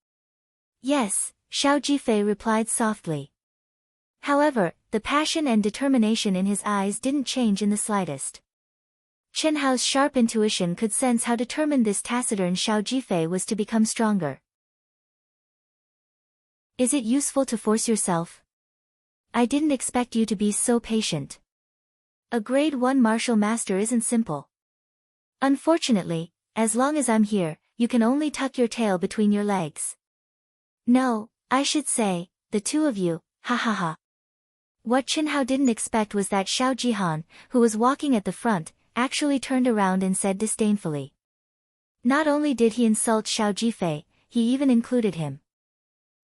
Yes, Xiao Jifei replied softly. However, the passion and determination in his eyes didn't change in the slightest. Chen Hao's sharp intuition could sense how determined this taciturn Xiao Jifei was to become stronger. Is it useful to force yourself? I didn't expect you to be so patient. A grade 1 martial master isn't simple. Unfortunately, as long as I'm here, you can only tuck your tail between your legs. No, I should say, the two of you, ha ha ha. What Chen Hao didn't expect was that Xiao Jihan, who was walking at the front, actually turned around and said disdainfully. Not only did he insult Xiao Jifei, he even included him.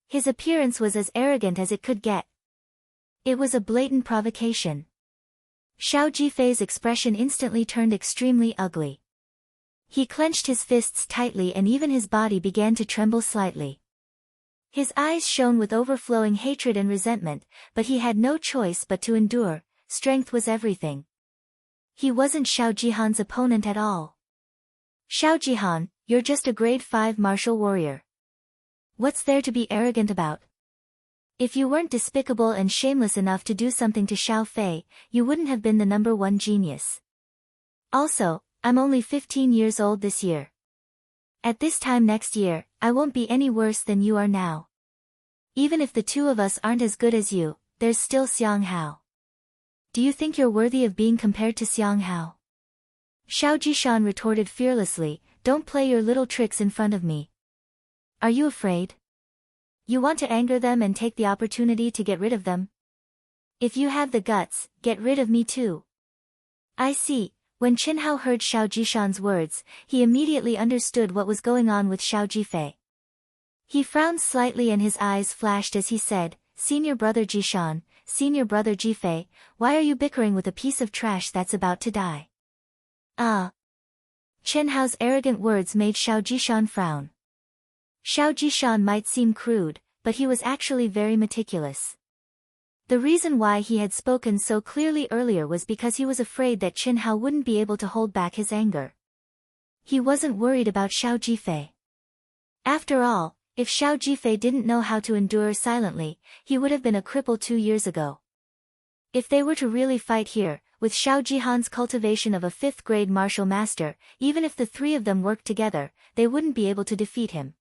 His appearance was as arrogant as it could get. It was a blatant provocation. Xiao Jifei's expression instantly turned extremely ugly. He clenched his fists tightly and even his body began to tremble slightly. His eyes shone with overflowing hatred and resentment, but he had no choice but to endure. Strength was everything. He wasn't Xiao Jihan's opponent at all. Xiao Jihan, you're just a grade 5 martial warrior. What's there to be arrogant about? If you weren't despicable and shameless enough to do something to Xiao Fei, you wouldn't have been the #1 genius. Also, I'm only 15 years old this year. At this time next year, I won't be any worse than you are now. Even if the two of us aren't as good as you, there's still Xiang Hao. Do you think you're worthy of being compared to Xiang Hao? Xiao Jishan retorted fearlessly, don't play your little tricks in front of me. Are you afraid? You want to anger them and take the opportunity to get rid of them? If you have the guts, get rid of me too. I see. When Chen Hao heard Xiao Jishan's words, he immediately understood what was going on with Xiao Jifei. He frowned slightly and his eyes flashed as he said, Senior brother Jishan, Senior brother Jifei, why are you bickering with a piece of trash that's about to die? Ah. Chen Hao's arrogant words made Xiao Jishan frown. Xiao Jishan might seem crude, but he was actually very meticulous. The reason why he had spoken so clearly earlier was because he was afraid that Chen Hao wouldn't be able to hold back his anger. He wasn't worried about Xiao Jifei. After all, if Xiao Jifei didn't know how to endure silently, he would have been a cripple 2 years ago. If they were to really fight here, with Xiao Jihan's cultivation of a 5th-grade martial master, even if the three of them worked together, they wouldn't be able to defeat him.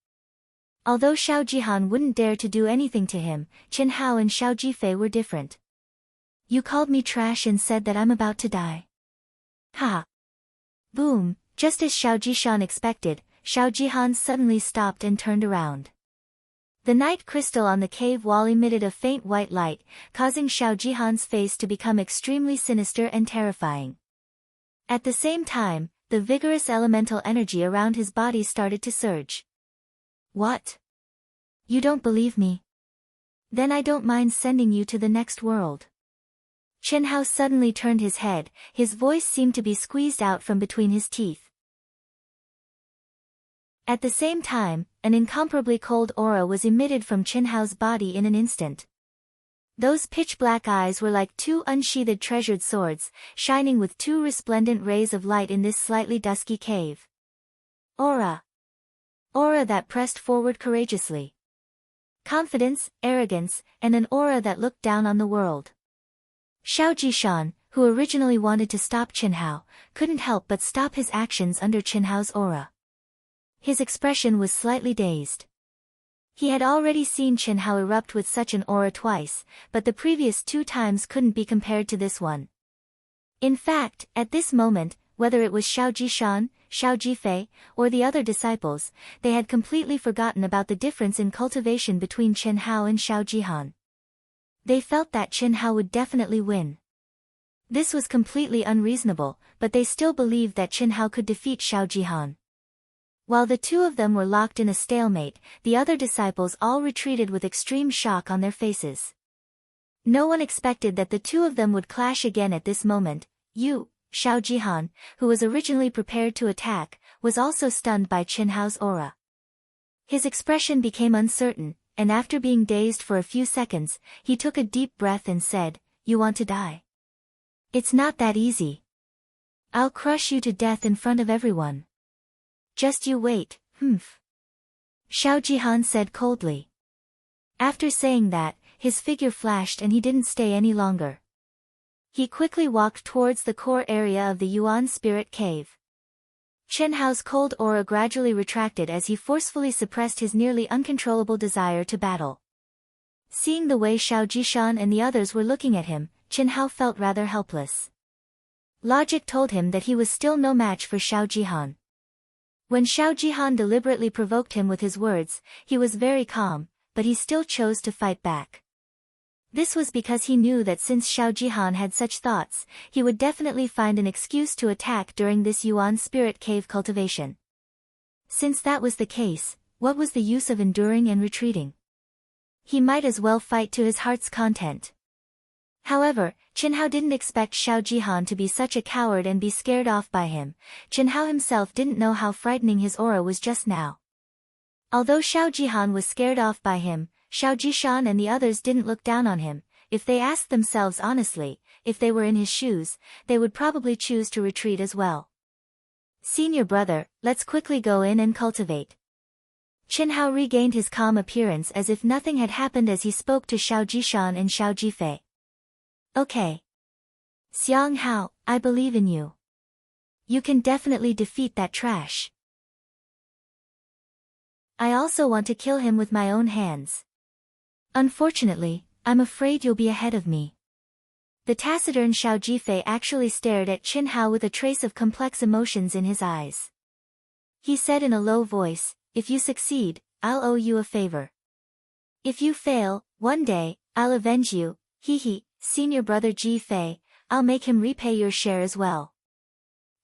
Although Xiao Jihan wouldn't dare to do anything to him, Chen Hao and Xiao Jifei were different. You called me trash and said that I'm about to die. Ha! Boom! Just as Xiao Jishan expected, Xiao Jihan suddenly stopped and turned around. The night crystal on the cave wall emitted a faint white light, causing Xiao Jihan's face to become extremely sinister and terrifying. At the same time, the vigorous elemental energy around his body started to surge. What? You don't believe me? Then I don't mind sending you to the next world. Chen Hao suddenly turned his head, his voice seemed to be squeezed out from between his teeth. At the same time, an incomparably cold aura was emitted from Chen Hao's body in an instant. Those pitch-black eyes were like two unsheathed treasured swords, shining with two resplendent rays of light in this slightly dusky cave. Aura. Aura that pressed forward courageously. Confidence, arrogance, and an aura that looked down on the world. Xiao Jishan, who originally wanted to stop Chen Hao, couldn't help but stop his actions under Chen Hao's aura. His expression was slightly dazed. He had already seen Chen Hao erupt with such an aura twice, but the previous 2 times couldn't be compared to this one. In fact, at this moment, whether it was Xiao Jishan, Xiao Jifei, or the other disciples, they had completely forgotten about the difference in cultivation between Chen Hao and Xiao Jihan. They felt that Chen Hao would definitely win. This was completely unreasonable, but they still believed that Chen Hao could defeat Xiao Jihan. While the two of them were locked in a stalemate, the other disciples all retreated with extreme shock on their faces. No one expected that the two of them would clash again at this moment. Xiao Jihan, who was originally prepared to attack, was also stunned by Chen Hao's aura. His expression became uncertain, and after being dazed for a few seconds, he took a deep breath and said, "You want to die? It's not that easy. I'll crush you to death in front of everyone. Just you wait, Xiao Jihan said coldly. After saying that, his figure flashed and he didn't stay any longer. He quickly walked towards the core area of the Yuan Spirit Cave. Chen Hao's cold aura gradually retracted as he forcefully suppressed his nearly uncontrollable desire to battle. Seeing the way Xiao Jishan and the others were looking at him, Chen Hao felt rather helpless. Logic told him that he was still no match for Xiao Jihan. When Xiao Jihan deliberately provoked him with his words, he was very calm, but he still chose to fight back. This was because he knew that since Xiao Jihan had such thoughts, he would definitely find an excuse to attack during this Yuan spirit cave cultivation. Since that was the case, what was the use of enduring and retreating? He might as well fight to his heart's content. However, Qinhao didn't expect Xiao Jihan to be such a coward and be scared off by him. Qinhao himself didn't know how frightening his aura was just now. Although Xiao Jihan was scared off by him, Xiao Jishan and the others didn't look down on him. If they asked themselves honestly, if they were in his shoes, they would probably choose to retreat as well. Senior brother, let's quickly go in and cultivate. Qinhao regained his calm appearance as if nothing had happened as he spoke to Xiao Jishan and Xiao Jifei. Okay. Xiang Hao, I believe in you. You can definitely defeat that trash. I also want to kill him with my own hands. Unfortunately, I'm afraid you'll be ahead of me. The taciturn Xiao Jifei actually stared at Qinhao with a trace of complex emotions in his eyes. He said in a low voice, if you succeed, I'll owe you a favor. If you fail, one day, I'll avenge you, hee, senior brother Jifei, I'll make him repay your share as well.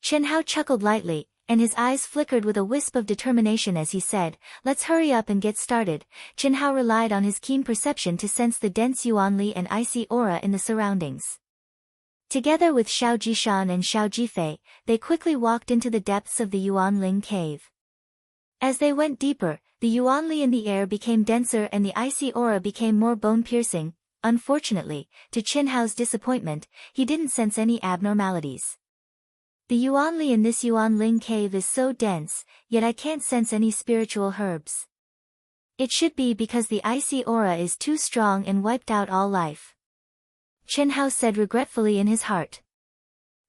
Qinhao chuckled lightly, and his eyes flickered with a wisp of determination as he said, let's hurry up and get started. Qinhao relied on his keen perception to sense the dense yuanli and icy aura in the surroundings. Together with Xiao Jishan and Xiao Jifei, they quickly walked into the depths of the Yuanling cave. As they went deeper, the yuanli in the air became denser and the icy aura became more bone-piercing. Unfortunately, to Qinhao's disappointment, he didn't sense any abnormalities. The yuanli in this Yuanling cave is so dense, yet I can't sense any spiritual herbs. It should be because the icy aura is too strong and wiped out all life. Qinhao said regretfully in his heart.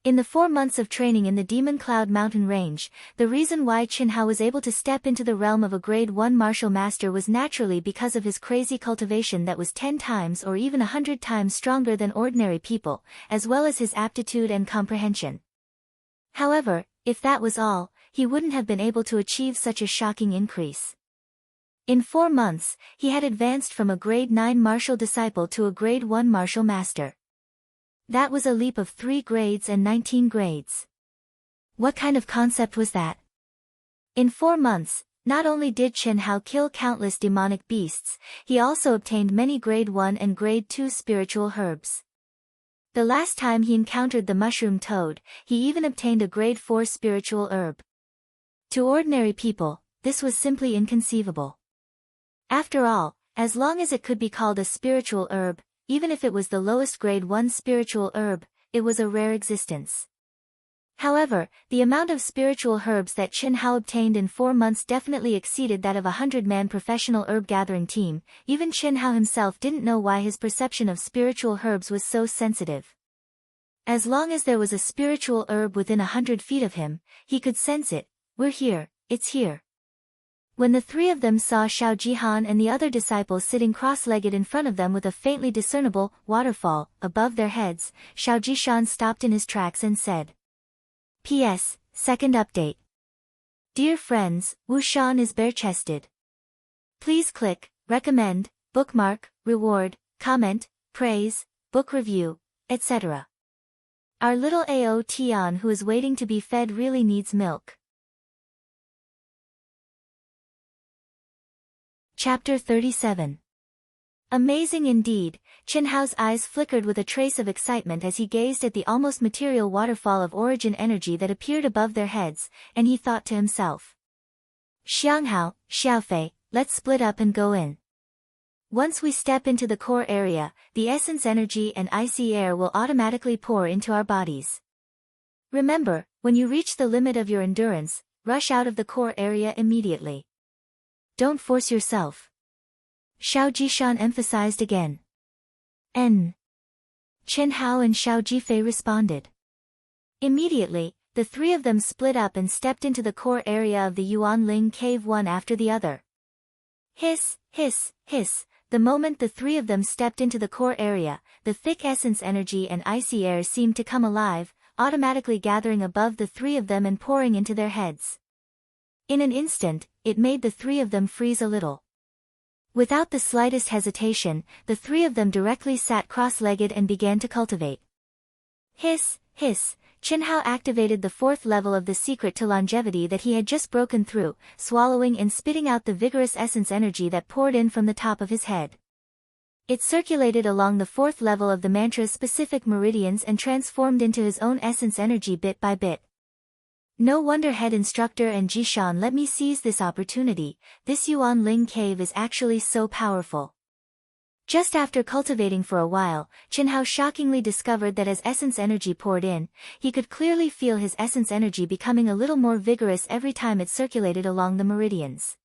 In the 4 months of training in the Demon Cloud Mountain Range, the reason why Qinhao was able to step into the realm of a Grade 1 martial master was naturally because of his crazy cultivation that was 10 times or even 100 times stronger than ordinary people, as well as his aptitude and comprehension. However, if that was all, he wouldn't have been able to achieve such a shocking increase. In 4 months, he had advanced from a Grade 9 martial disciple to a Grade 1 martial master. That was a leap of 3 grades and 19 grades. What kind of concept was that? In 4 months, not only did Qinhao kill countless demonic beasts, he also obtained many Grade 1 and Grade 2 spiritual herbs. The last time he encountered the mushroom toad, he even obtained a Grade 4 spiritual herb. To ordinary people, this was simply inconceivable. After all, as long as it could be called a spiritual herb, even if it was the lowest Grade 1 spiritual herb, it was a rare existence. However, the amount of spiritual herbs that Qinhao obtained in 4 months definitely exceeded that of a 100-man professional herb-gathering team. Even Qinhao himself didn't know why his perception of spiritual herbs was so sensitive. As long as there was a spiritual herb within 100 feet of him, he could sense it. We're here, it's here. When the 3 of them saw Xiao Jihan and the other disciples sitting cross-legged in front of them with a faintly discernible waterfall above their heads, Xiao Jishan stopped in his tracks and said, P.S. Second update. Dear friends, Wu Shan is bare-chested. Please click, recommend, bookmark, reward, comment, praise, book review, etc. Our little Ao Tian who is waiting to be fed really needs milk. Chapter 37. Amazing indeed, Qinhao's eyes flickered with a trace of excitement as he gazed at the almost material waterfall of origin energy that appeared above their heads, and he thought to himself. Xianghao, Xiaofei, let's split up and go in. Once we step into the core area, the essence energy and icy air will automatically pour into our bodies. Remember, when you reach the limit of your endurance, rush out of the core area immediately. Don't force yourself. Xiao Jishan emphasized again. Qinhao and Xiao Jifei responded. Immediately, the 3 of them split up and stepped into the core area of the Yuanling cave one after the other. Hiss, hiss, hiss. The moment the 3 of them stepped into the core area, the thick essence energy and icy air seemed to come alive, automatically gathering above the 3 of them and pouring into their heads. In an instant, it made the 3 of them freeze a little. Without the slightest hesitation, the three of them directly sat cross-legged and began to cultivate. Hiss, hiss, Chinhao activated the fourth level of the secret to longevity that he had just broken through, swallowing and spitting out the vigorous essence energy that poured in from the top of his head. It circulated along the fourth level of the mantra's specific meridians and transformed into his own essence energy bit by bit. No wonder head instructor and Jishan let me seize this opportunity. This Yuan Ling cave is actually so powerful. Just after cultivating for a while, Chinhao shockingly discovered that as essence energy poured in, he could clearly feel his essence energy becoming a little more vigorous every time it circulated along the meridians.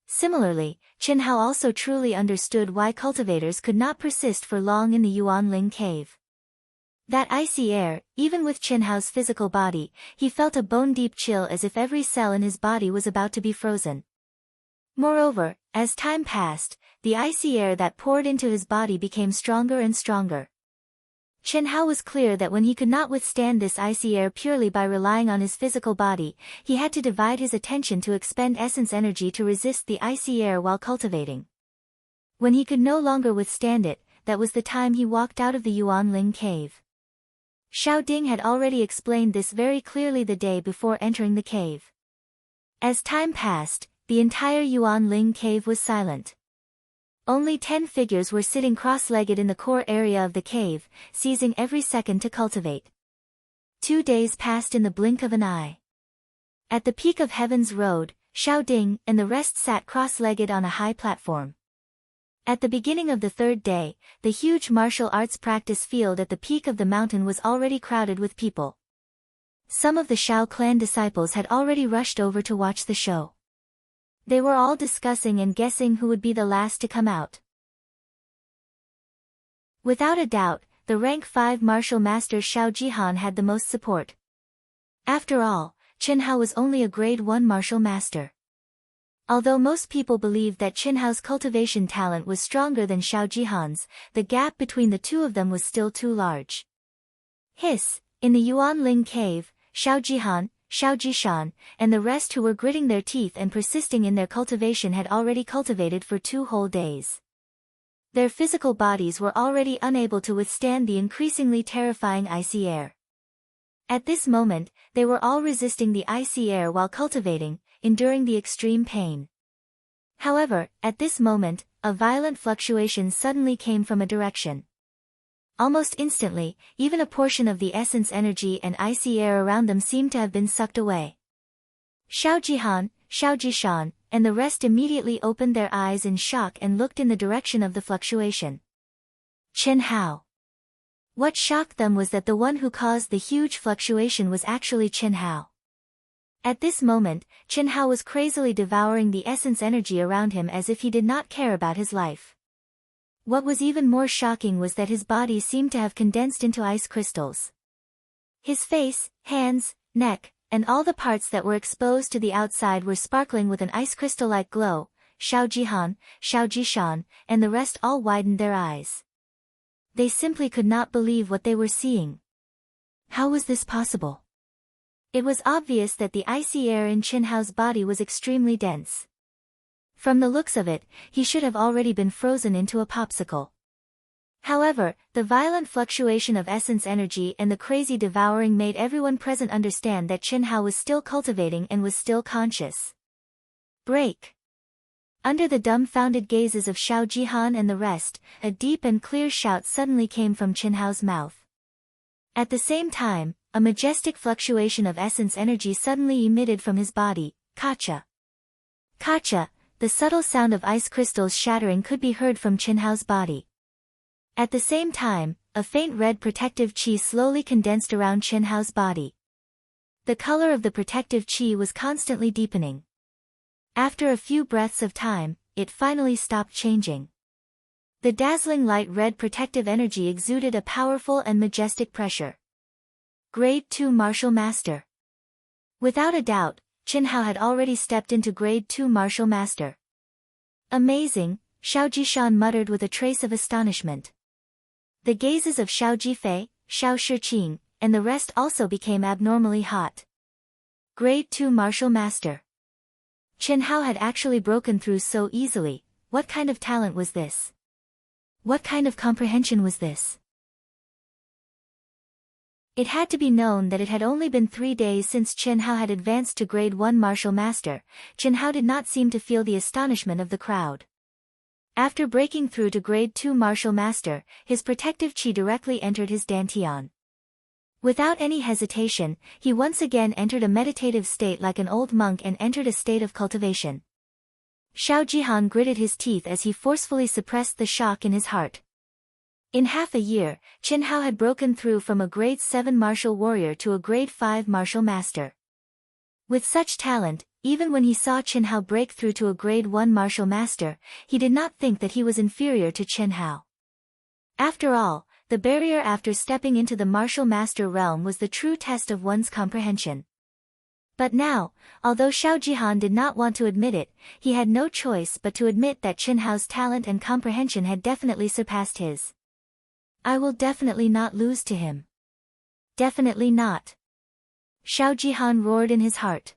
Similarly, Chinhao also truly understood why cultivators could not persist for long in the Yuan Ling cave. That icy air, even with Chinhao's physical body, he felt a bone-deep chill as if every cell in his body was about to be frozen. Moreover, as time passed, the icy air that poured into his body became stronger and stronger. Chinhao was clear that when he could not withstand this icy air purely by relying on his physical body, he had to divide his attention to expend essence energy to resist the icy air while cultivating. When he could no longer withstand it, that was the time he walked out of the Yuan Ling cave. Xiao Ding had already explained this very clearly the day before entering the cave. As time passed, the entire Yuan Ling cave was silent. Only 10 figures were sitting cross-legged in the core area of the cave, seizing every second to cultivate. 2 days passed in the blink of an eye. At the peak of Heaven's Road, Xiao Ding and the rest sat cross-legged on a high platform. At the beginning of the third day, the huge martial arts practice field at the peak of the mountain was already crowded with people. Some of the Shao clan disciples had already rushed over to watch the show. They were all discussing and guessing who would be the last to come out. Without a doubt, the rank 5 martial master Xiao Jihan had the most support. After all, Chinhao was only a grade 1 martial master. Although most people believed that Chinhao's cultivation talent was stronger than Xiao Jihan's, the gap between the two of them was still too large. Hiss, in the Yuan Ling cave, Xiao Jihan, Xiao Jishan, and the rest who were gritting their teeth and persisting in their cultivation had already cultivated for 2 whole days. Their physical bodies were already unable to withstand the increasingly terrifying icy air. At this moment, they were all resisting the icy air while cultivating, enduring the extreme pain. However, at this moment, a violent fluctuation suddenly came from a direction. Almost instantly, even a portion of the essence energy and icy air around them seemed to have been sucked away. Xiao Jihan, Xiao Jishan, and the rest immediately opened their eyes in shock and looked in the direction of the fluctuation. Chinhao. What shocked them was that the one who caused the huge fluctuation was actually Chinhao. At this moment, Chinhao was crazily devouring the essence energy around him as if he did not care about his life. What was even more shocking was that his body seemed to have condensed into ice crystals. His face, hands, neck, and all the parts that were exposed to the outside were sparkling with an ice crystal-like glow. Xiao Jihan, Xiao Jishan, and the rest all widened their eyes. They simply could not believe what they were seeing. How was this possible? It was obvious that the icy air in Chinhao's body was extremely dense. From the looks of it, he should have already been frozen into a popsicle. However, the violent fluctuation of essence energy and the crazy devouring made everyone present understand that Chinhao was still cultivating and was still conscious. Break. Under the dumbfounded gazes of Xiao Jihan and the rest, a deep and clear shout suddenly came from Chinhao's mouth. At the same time, a majestic fluctuation of essence energy suddenly emitted from his body. Kacha. Kacha, the subtle sound of ice crystals shattering could be heard from Chinhao's body. At the same time, a faint red protective chi slowly condensed around Chinhao's body. The color of the protective chi was constantly deepening. After a few breaths of time, it finally stopped changing. The dazzling light red protective energy exuded a powerful and majestic pressure. Grade 2 Martial Master. Without a doubt, Chinhao had already stepped into Grade 2 Martial Master. Amazing, Xiao Jishan muttered with a trace of astonishment. The gazes of Xiao Jifei, Xiao Shiqing, and the rest also became abnormally hot. Grade 2 Martial Master. Chinhao had actually broken through so easily. what kind of talent was this? What kind of comprehension was this? It had to be known that it had only been 3 days since Chen Hao had advanced to grade 1 martial master. Chen Hao did not seem to feel the astonishment of the crowd. After breaking through to grade 2 martial master, his protective chi directly entered his dantian. Without any hesitation, he once again entered a meditative state like an old monk and entered a state of cultivation. Xiao Jihan gritted his teeth as he forcefully suppressed the shock in his heart. In half a year, Chen Hao had broken through from a grade 7 martial warrior to a grade 5 martial master. With such talent, even when he saw Chen Hao break through to a grade 1 martial master, he did not think that he was inferior to Chen Hao. After all, the barrier after stepping into the martial master realm was the true test of one's comprehension. But now, although Xiao Jihan did not want to admit it, he had no choice but to admit that Chen Hao's talent and comprehension had definitely surpassed his. I will definitely not lose to him. Definitely not. Xiao Jihan roared in his heart.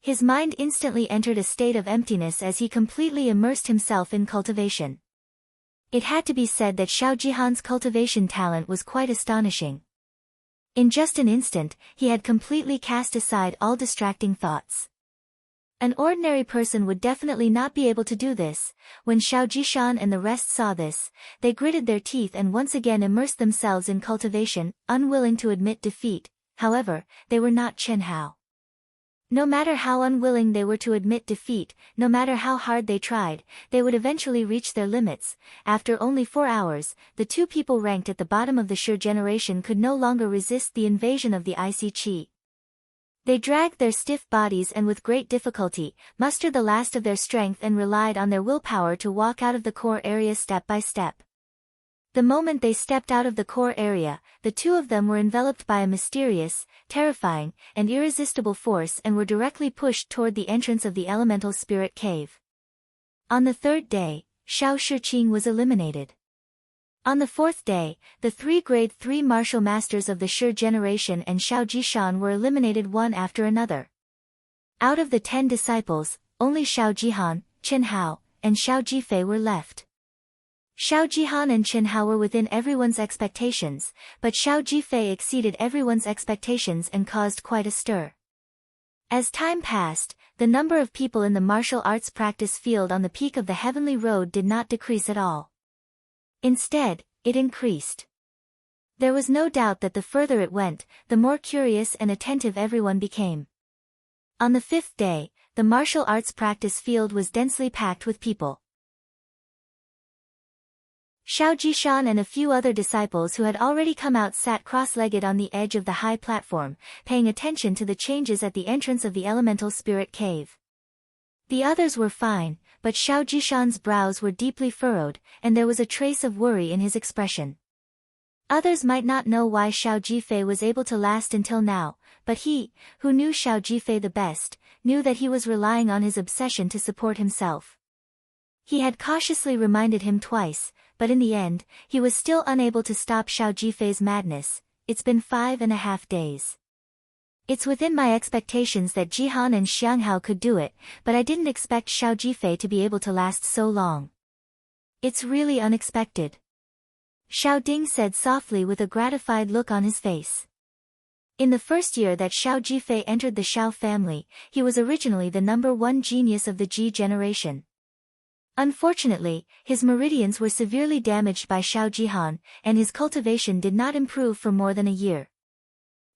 His mind instantly entered a state of emptiness as he completely immersed himself in cultivation. It had to be said that Xiao Jihan's cultivation talent was quite astonishing. In just an instant, he had completely cast aside all distracting thoughts. An ordinary person would definitely not be able to do this. When Xiao Jishan and the rest saw this, they gritted their teeth and once again immersed themselves in cultivation, unwilling to admit defeat. However, they were not Chen Hao. No matter how unwilling they were to admit defeat, no matter how hard they tried, they would eventually reach their limits. After only 4 hours, the 2 people ranked at the bottom of the Shi generation could no longer resist the invasion of the icy qi. They dragged their stiff bodies and with great difficulty, mustered the last of their strength and relied on their willpower to walk out of the core area step by step. The moment they stepped out of the core area, the 2 of them were enveloped by a mysterious, terrifying, and irresistible force and were directly pushed toward the entrance of the elemental spirit cave. On the 3rd day, Xiao Shiqing was eliminated. On the 4th day, the 3 grade 3 martial masters of the Shi generation and Xiao Jishan were eliminated one after another. Out of the 10 disciples, only Xiao Jihan, Chen Hao, and Xiao Jifei were left. Xiao Jihan and Chen Hao were within everyone's expectations, but Xiao Jifei exceeded everyone's expectations and caused quite a stir. As time passed, the number of people in the martial arts practice field on the peak of the heavenly road did not decrease at all. Instead, it increased. There was no doubt that the further it went, the more curious and attentive everyone became. On the 5th day, the martial arts practice field was densely packed with people. Xiao Jishan and a few other disciples who had already come out sat cross-legged on the edge of the high platform, paying attention to the changes at the entrance of the elemental spirit cave. The others were fine, but Xiao Jishan's brows were deeply furrowed, and there was a trace of worry in his expression. Others might not know why Xiao Jifei was able to last until now, but he, who knew Xiao Jifei the best, knew that he was relying on his obsession to support himself. He had cautiously reminded him twice, but in the end, he was still unable to stop Xiao Jifei's madness. It's been 5.5 days. It's within my expectations that Jihan and Xianghao could do it, but I didn't expect Xiao Jifei to be able to last so long. It's really unexpected. Xiao Ding said softly with a gratified look on his face. In the first year that Xiao Jifei entered the Xiao family, he was originally the number 1 genius of the Ji generation. Unfortunately, his meridians were severely damaged by Xiao Jihan, and his cultivation did not improve for more than a year.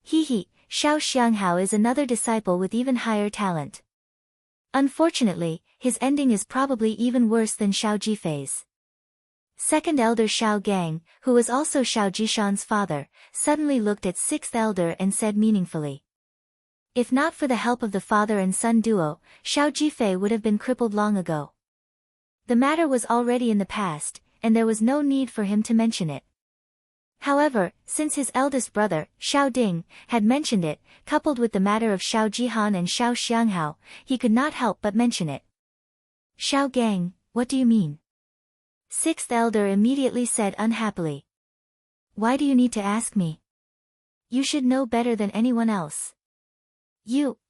Xiao Xianghao is another disciple with even higher talent. Unfortunately, his ending is probably even worse than Xiao Jifei's. Second elder Xiao Gang, who was also Xiao Jishan's father, suddenly looked at 6th elder and said meaningfully. If not for the help of the father and son duo, Xiao Jifei would have been crippled long ago. The matter was already in the past, and there was no need for him to mention it. However, since his eldest brother, Xiao Ding, had mentioned it, coupled with the matter of Xiao Jihan and Xiao Xianghao, he could not help but mention it. Xiao Gang, what do you mean? 6th elder immediately said unhappily. Why do you need to ask me? You should know better than anyone else.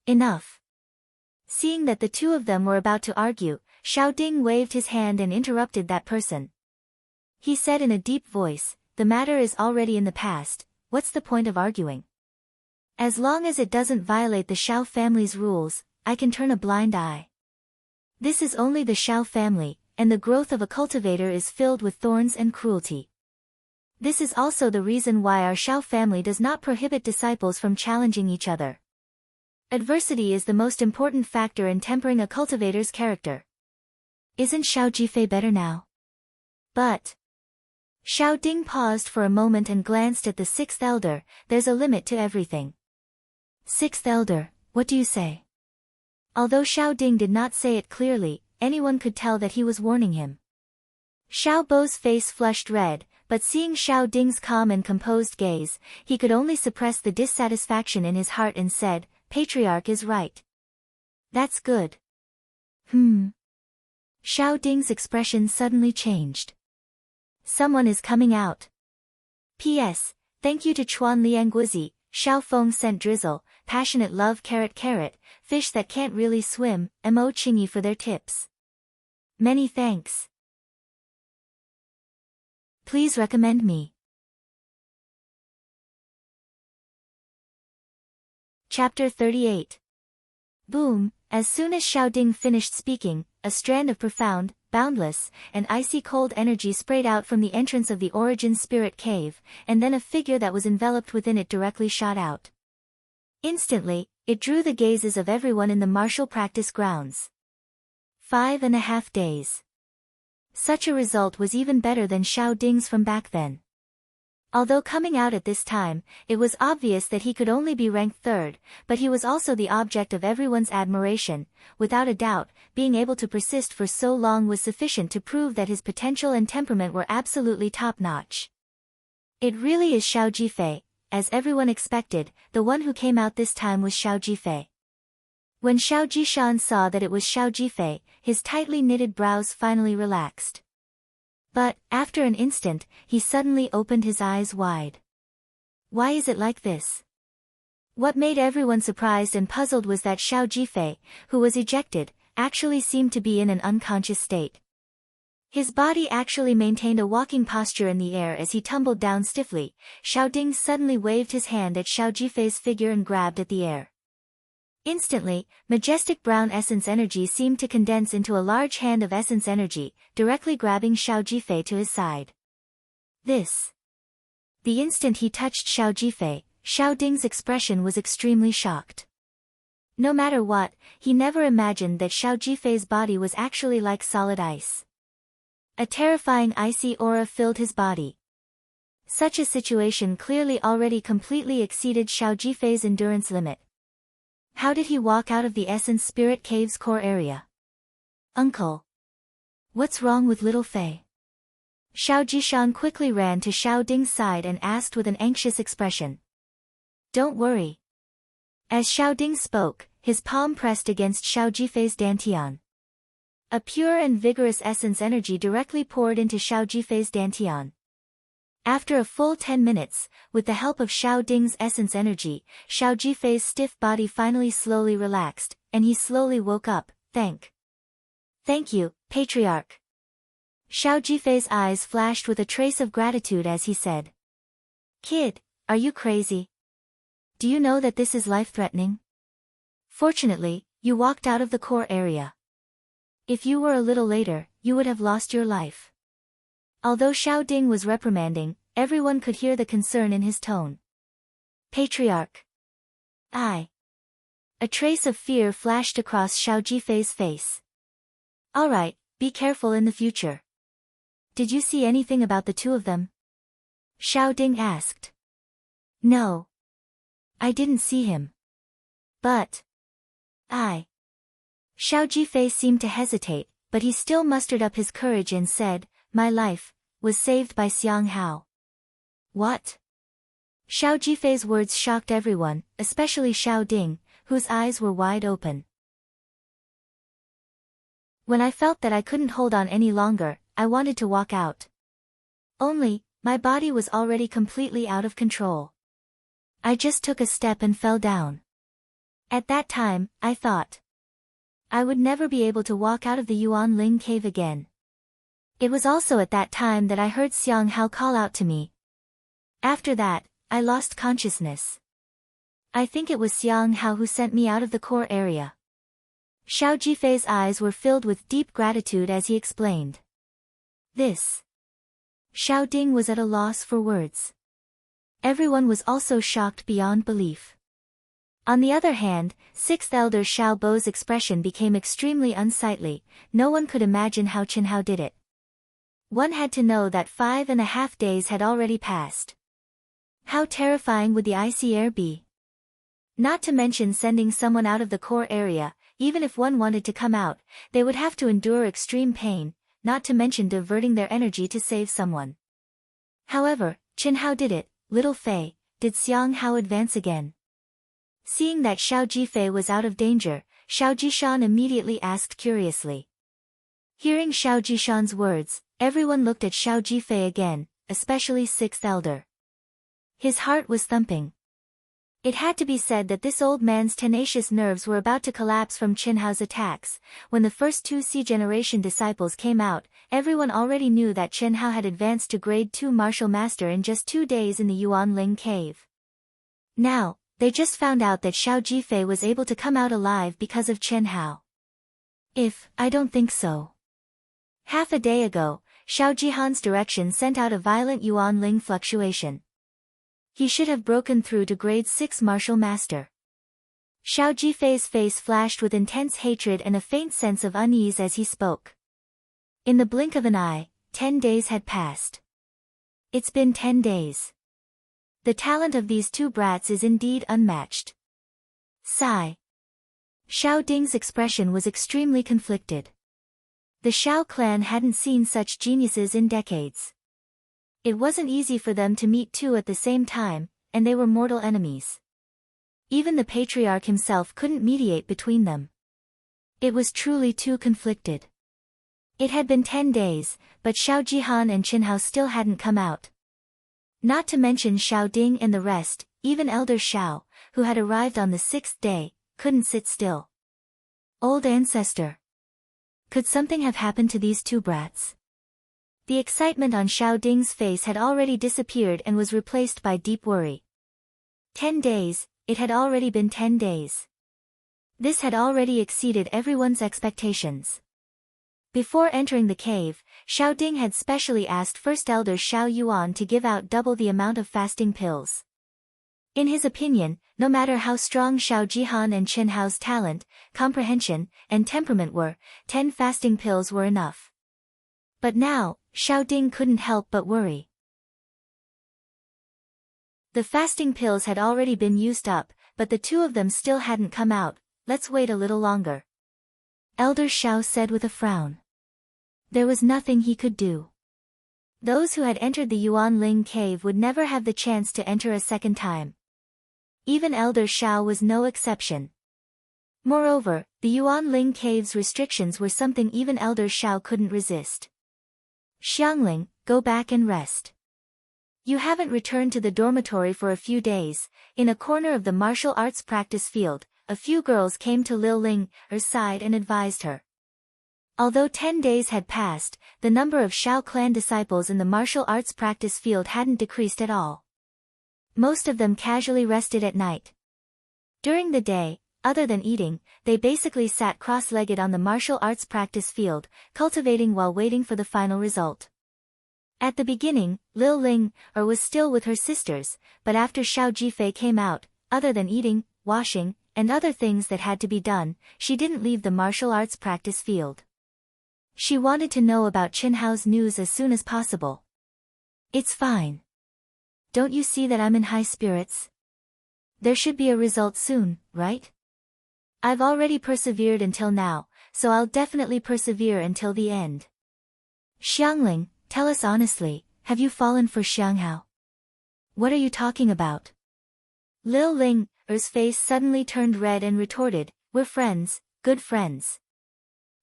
Enough. Seeing that the 2 of them were about to argue, Xiao Ding waved his hand and interrupted that person. He said in a deep voice, "The matter is already in the past, what's the point of arguing? As long as it doesn't violate the Xiao family's rules, I can turn a blind eye. This is only the Xiao family, and the growth of a cultivator is filled with thorns and cruelty. This is also the reason why our Xiao family does not prohibit disciples from challenging each other. Adversity is the most important factor in tempering a cultivator's character. Isn't Xiao Jifei better now?" But Xiao Ding paused for a moment and glanced at the sixth elder. "There's a limit to everything." "Sixth elder, what do you say?" Although Xiao Ding did not say it clearly, anyone could tell that he was warning him. Xiao Bo's face flushed red, but seeing Xiao Ding's calm and composed gaze, he could only suppress the dissatisfaction in his heart and said, "Patriarch is right. That's good." Xiao Ding's expression suddenly changed. "Someone is coming out. P.S. Thank you to Chuan Liangguzi, Xiao Feng sent drizzle, passionate love carrot, fish that can't really swim, Mo Qingyi for their tips. Many thanks. Please recommend me." Chapter 38. Boom! As soon as Xiao Ding finished speaking, a strand of profound, boundless, and icy cold energy sprayed out from the entrance of the Origin Spirit Cave, and then a figure that was enveloped within it directly shot out. Instantly, it drew the gazes of everyone in the martial practice grounds. 5.5 days. Such a result was even better than Xiao Ding's from back then. Although coming out at this time, it was obvious that he could only be ranked third, but he was also the object of everyone's admiration. Without a doubt, being able to persist for so long was sufficient to prove that his potential and temperament were absolutely top-notch. It really is Xiao Jifei, as everyone expected. The one who came out this time was Xiao Jifei. When Xiao Jishan saw that it was Xiao Jifei, his tightly knitted brows finally relaxed. But, after an instant, he suddenly opened his eyes wide. Why is it like this? What made everyone surprised and puzzled was that Xiao Jifei, who was ejected, actually seemed to be in an unconscious state. His body actually maintained a walking posture in the air as he tumbled down stiffly. Xiao Ding suddenly waved his hand at Xiao Jifei's figure and grabbed at the air. Instantly, majestic brown essence energy seemed to condense into a large hand of essence energy, directly grabbing Xiao Jifei to his side. The instant he touched Xiao Jifei, Xiao Ding's expression was extremely shocked. No matter what, he never imagined that Xiao Jifei's body was actually like solid ice. A terrifying icy aura filled his body. Such a situation clearly already completely exceeded Xiao Jifei's endurance limit. How did he walk out of the Essence Spirit Cave's core area? "Uncle. What's wrong with little Fei?" Xiao Jishan quickly ran to Xiao Ding's side and asked with an anxious expression. "Don't worry." As Xiao Ding spoke, his palm pressed against Xiao Jifei's dantian. A pure and vigorous essence energy directly poured into Xiao Jifei's dantian. After a full 10 minutes, with the help of Xiao Ding's essence energy, Xiao Jifei's stiff body finally slowly relaxed, and he slowly woke up. Thank you, Patriarch." Xiao Jifei's eyes flashed with a trace of gratitude as he said. "Kid, are you crazy? Do you know that this is life-threatening? Fortunately, you walked out of the core area. If you were a little later, you would have lost your life." Although Xiao Ding was reprimanding, everyone could hear the concern in his tone. "Patriarch. A trace of fear flashed across Xiao Jifei's face. "Alright, be careful in the future. Did you see anything about the two of them?" Xiao Ding asked. "No. I didn't see him. But Xiao Jifei seemed to hesitate, but he still mustered up his courage and said, "My life was saved by Xiang Hao." "What?" Xiao Jifei's words shocked everyone, especially Xiao Ding, whose eyes were wide open. "When I felt that I couldn't hold on any longer, I wanted to walk out. Only, my body was already completely out of control. I just took a step and fell down. At that time, I thought I would never be able to walk out of the Yuan Ling cave again. It was also at that time that I heard Xiang Hao call out to me. After that, I lost consciousness. I think it was Xiang Hao who sent me out of the core area. Xiao Jifei's eyes were filled with deep gratitude as he explained this. Xiao Ding was at a loss for words. Everyone was also shocked beyond belief. On the other hand, 6th Elder Xiao Bo's expression became extremely unsightly. No one could imagine how Qin Hao did it. One had to know that 5.5 days had already passed. How terrifying would the icy air be? Not to mention sending someone out of the core area. Even if one wanted to come out, they would have to endure extreme pain, not to mention diverting their energy to save someone. However, Qin Hao did it. Little Fei, did Xiang Hao advance again? Seeing that Xiao Jifei was out of danger, Xiao Jishan immediately asked curiously. Hearing Xiao Jishan's words, everyone looked at Xiao Jifei again, especially 6th Elder. His heart was thumping. It had to be said that this old man's tenacious nerves were about to collapse from Qin Hao's attacks. When the first 2 C-generation disciples came out, everyone already knew that Qin Hao had advanced to grade 2 martial master in just 2 days in the Yuan Ling cave. Now, they just found out that Xiao Jifei was able to come out alive because of Qin Hao. I don't think so. Half a day ago, Xiao Jihan's direction sent out a violent Yuan Ling fluctuation. He should have broken through to grade 6 martial master. Xiao Jifei's face flashed with intense hatred and a faint sense of unease as he spoke. In the blink of an eye, 10 days had passed. It's been 10 days. The talent of these 2 brats is indeed unmatched. Sigh. Xiao Ding's expression was extremely conflicted. The Xiao clan hadn't seen such geniuses in decades. It wasn't easy for them to meet 2 at the same time, and they were mortal enemies. Even the patriarch himself couldn't mediate between them. It was truly too conflicted. It had been 10 days, but Xiao Jihan and Qin Hao still hadn't come out. Not to mention Xiao Ding and the rest, even Elder Xiao, who had arrived on the 6th day, couldn't sit still. Old ancestor. Could something have happened to these 2 brats? The excitement on Xiao Ding's face had already disappeared and was replaced by deep worry. 10 days, it had already been 10 days. This had already exceeded everyone's expectations. Before entering the cave, Xiao Ding had specially asked First Elder Xiao Yuan to give out double the amount of fasting pills. In his opinion, no matter how strong Xiao Jihan and Qin Hao's talent, comprehension, and temperament were, 10 fasting pills were enough. But now, Xiao Ding couldn't help but worry. The fasting pills had already been used up, but the 2 of them still hadn't come out. Let's wait a little longer. Elder Xiao said with a frown. There was nothing he could do. Those who had entered the Yuan Ling cave would never have the chance to enter a second time. Even Elder Xiao was no exception. Moreover, the Yuan Ling cave's restrictions were something even Elder Xiao couldn't resist. Xiangling, go back and rest. You haven't returned to the dormitory for a few days. In a corner of the martial arts practice field, a few girls came to Lil Ling's side and advised her. Although 10 days had passed, the number of Xiao clan disciples in the martial arts practice field hadn't decreased at all. Most of them casually rested at night. During the day, other than eating, they basically sat cross-legged on the martial arts practice field, cultivating while waiting for the final result. At the beginning, Lil Ling was still with her sisters, but after Xiao Jifei came out, other than eating, washing, and other things that had to be done, she didn't leave the martial arts practice field. She wanted to know about Qin Hao's news as soon as possible. It's fine. Don't you see that I'm in high spirits? There should be a result soon, right? I've already persevered until now, so I'll definitely persevere until the end. Xiangling, tell us honestly, have you fallen for Xiang Hao? What are you talking about? Lil Ling's face suddenly turned red and retorted, we're friends, good friends.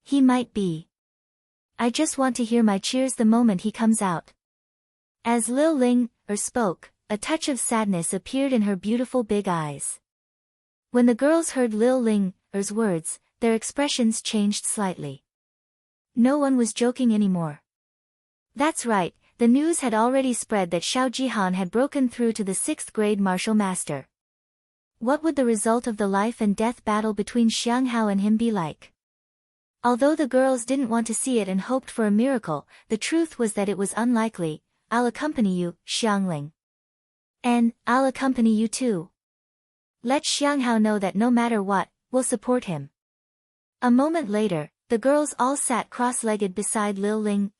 He might be. I just want to hear my cheers the moment he comes out. As Lil Ling spoke, a touch of sadness appeared in her beautiful big eyes. When the girls heard Lil Ling's words, their expressions changed slightly. No one was joking anymore. That's right, the news had already spread that Xiao Jihan had broken through to the 6th grade martial master. What would the result of the life and death battle between Xiang Hao and him be like? Although the girls didn't want to see it and hoped for a miracle, the truth was that it was unlikely. I'll accompany you, Xiangling. And, I'll accompany you too. Let Xiang Hao know that no matter what, we'll support him. A moment later, the girls all sat cross-legged beside Lil Ling.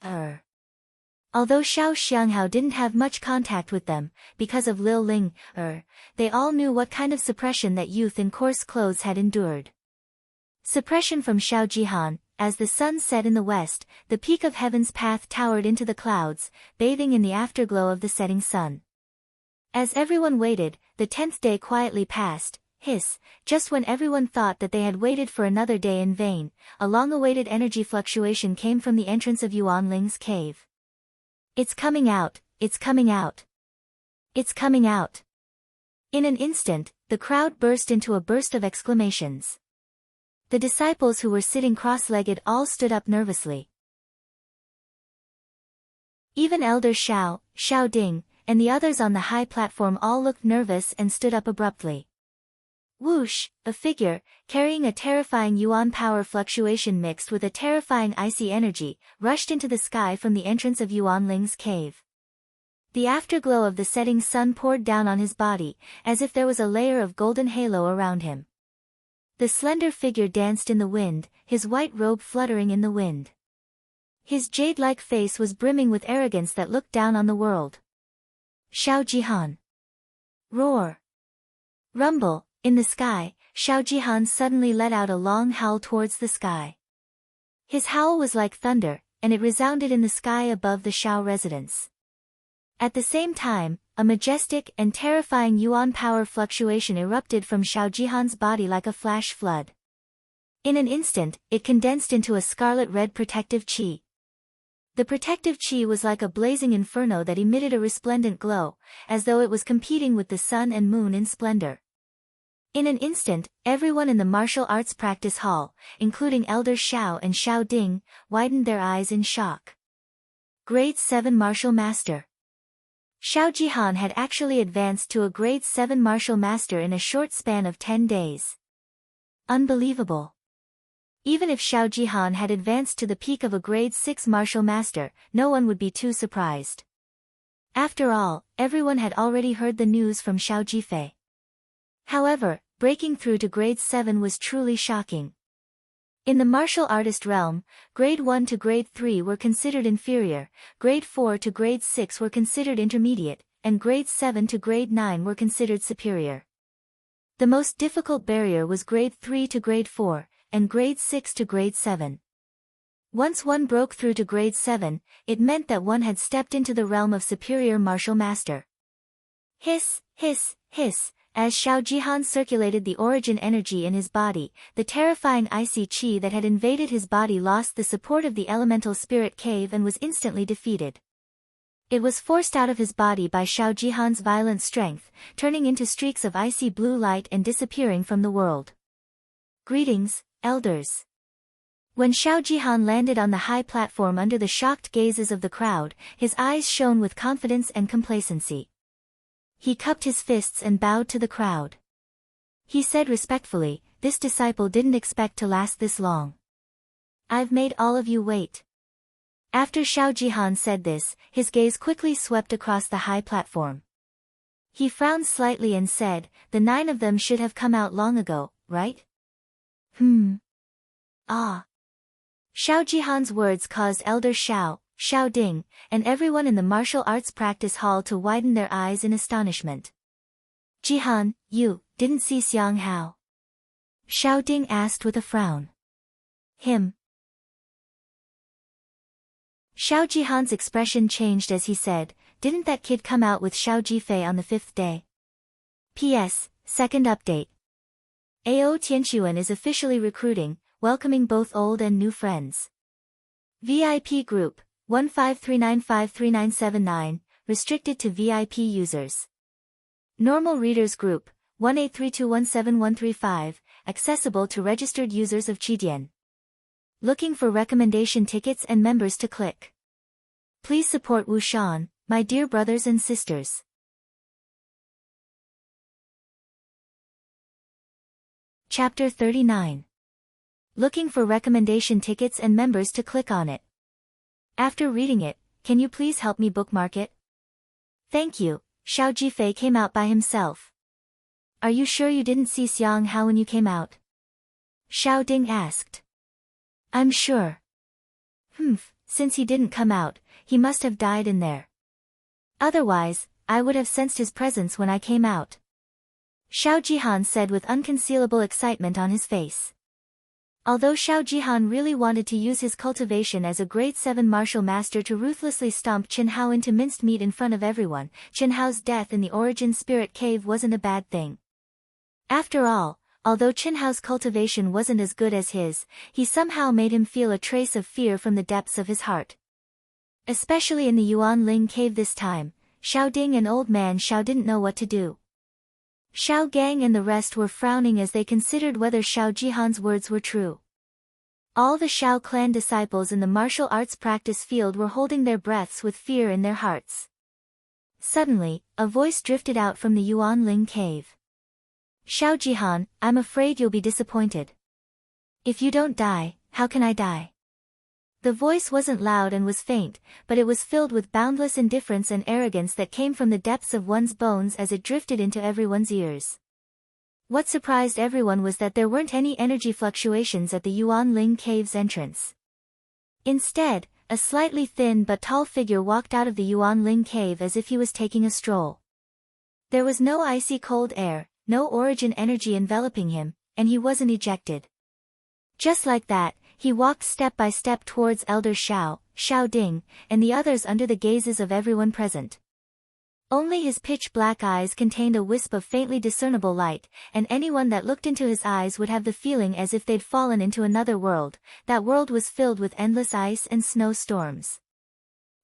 Although Xiao Xianghao didn't have much contact with them, because of Lil Ling, they all knew what kind of suppression that youth in coarse clothes had endured. Suppression from Xiao Jihan. As the sun set in the west, the peak of heaven's path towered into the clouds, bathing in the afterglow of the setting sun. As everyone waited, the 10th day quietly passed. Just when everyone thought that they had waited for another day in vain, a long-awaited energy fluctuation came from the entrance of Yuan Ling's cave. It's coming out, it's coming out. It's coming out. In an instant, the crowd burst into a burst of exclamations. The disciples who were sitting cross-legged all stood up nervously. Even Elder Xiao, Xiao Ding, and the others on the high platform all looked nervous and stood up abruptly. Whoosh, a figure, carrying a terrifying yuan power fluctuation mixed with a terrifying icy energy, rushed into the sky from the entrance of Yuan Ling's cave. The afterglow of the setting sun poured down on his body, as if there was a layer of golden halo around him. The slender figure danced in the wind, his white robe fluttering in the wind. His jade-like face was brimming with arrogance that looked down on the world. Xiao Jihan. Roar. Rumble. In the sky, Xiao Jihan suddenly let out a long howl towards the sky. His howl was like thunder, and it resounded in the sky above the Xiao residence. At the same time, a majestic and terrifying yuan power fluctuation erupted from Xiao Jihan's body like a flash flood. In an instant, it condensed into a scarlet-red protective qi. The protective qi was like a blazing inferno that emitted a resplendent glow, as though it was competing with the sun and moon in splendor. In an instant, everyone in the martial arts practice hall, including Elder Xiao and Xiao Ding, widened their eyes in shock. Grade 7 Martial Master. Xiao Jihan had actually advanced to a Grade 7 Martial Master in a short span of 10 days. Unbelievable. Even if Xiao Jihan had advanced to the peak of a Grade 6 Martial Master, no one would be too surprised. After all, everyone had already heard the news from Xiao Jifei. However, breaking through to Grade 7 was truly shocking. In the martial artist realm, Grade 1 to Grade 3 were considered inferior, Grade 4 to Grade 6 were considered intermediate, and Grade 7 to Grade 9 were considered superior. The most difficult barrier was Grade 3 to Grade 4, and Grade 6 to Grade 7. Once one broke through to Grade 7, it meant that one had stepped into the realm of superior martial master. Hiss, hiss, hiss. As Xiao Jihan circulated the origin energy in his body, the terrifying icy qi that had invaded his body lost the support of the elemental spirit cave and was instantly defeated. It was forced out of his body by Xiao Jihan's violent strength, turning into streaks of icy blue light and disappearing from the world. Greetings, elders. When Xiao Jihan landed on the high platform under the shocked gazes of the crowd, his eyes shone with confidence and complacency. He cupped his fists and bowed to the crowd. He said respectfully, "This disciple didn't expect to last this long. I've made all of you wait." After Xiao Jihan said this, his gaze quickly swept across the high platform. He frowned slightly and said, "The 9 of them should have come out long ago, right?" Ah. Xiao Jihan's words caused Elder Xiao, Xiao Ding, and everyone in the martial arts practice hall to widen their eyes in astonishment. "Jihan, you didn't see Xiang Hao?" Xiao Ding asked with a frown. "Him." Xiao Jihan's expression changed as he said, "Didn't that kid come out with Xiao Jifei on the 5th day? P.S. Second update. AO Tianquan is officially recruiting, welcoming both old and new friends. VIP Group 153953979, restricted to VIP users. Normal Readers Group 183217135, accessible to registered users of Qidian. Looking for recommendation tickets and members to click. Please support Wuxian, my dear brothers and sisters. Chapter 39. Looking for recommendation tickets and members to click on it. After reading it, can you please help me bookmark it? Thank you. Xiao Jifei came out by himself. Are you sure you didn't see Xiang Hao when you came out? Xiao Ding asked. I'm sure. Since he didn't come out, he must have died in there. Otherwise, I would have sensed his presence when I came out. Xiao Jihan said with unconcealable excitement on his face. Although Xiao Jihan really wanted to use his cultivation as a grade 7 martial master to ruthlessly stomp Qin Hao into minced meat in front of everyone, Qin Hao's death in the Origin Spirit Cave wasn't a bad thing. After all, although Qin Hao's cultivation wasn't as good as his, he somehow made him feel a trace of fear from the depths of his heart. Especially in the Yuan Ling Cave this time, Xiao Ding and Old Man Xiao didn't know what to do. Xiao Gang and the rest were frowning as they considered whether Xiao Jihan's words were true. All the Xiao clan disciples in the martial arts practice field were holding their breaths with fear in their hearts. Suddenly, a voice drifted out from the Yuan Ling Cave. Xiao Jihan, I'm afraid you'll be disappointed. If you don't die, how can I die? The voice wasn't loud and was faint, but it was filled with boundless indifference and arrogance that came from the depths of one's bones as it drifted into everyone's ears. What surprised everyone was that there weren't any energy fluctuations at the Yuan Ling Cave's entrance. Instead, a slightly thin but tall figure walked out of the Yuan Ling Cave as if he was taking a stroll. There was no icy cold air, no origin energy enveloping him, and he wasn't ejected. Just like that, he walked step by step towards Elder Xiao, Xiao Ding, and the others under the gazes of everyone present. Only his pitch-black eyes contained a wisp of faintly discernible light, and anyone that looked into his eyes would have the feeling as if they'd fallen into another world. That world was filled with endless ice and snowstorms.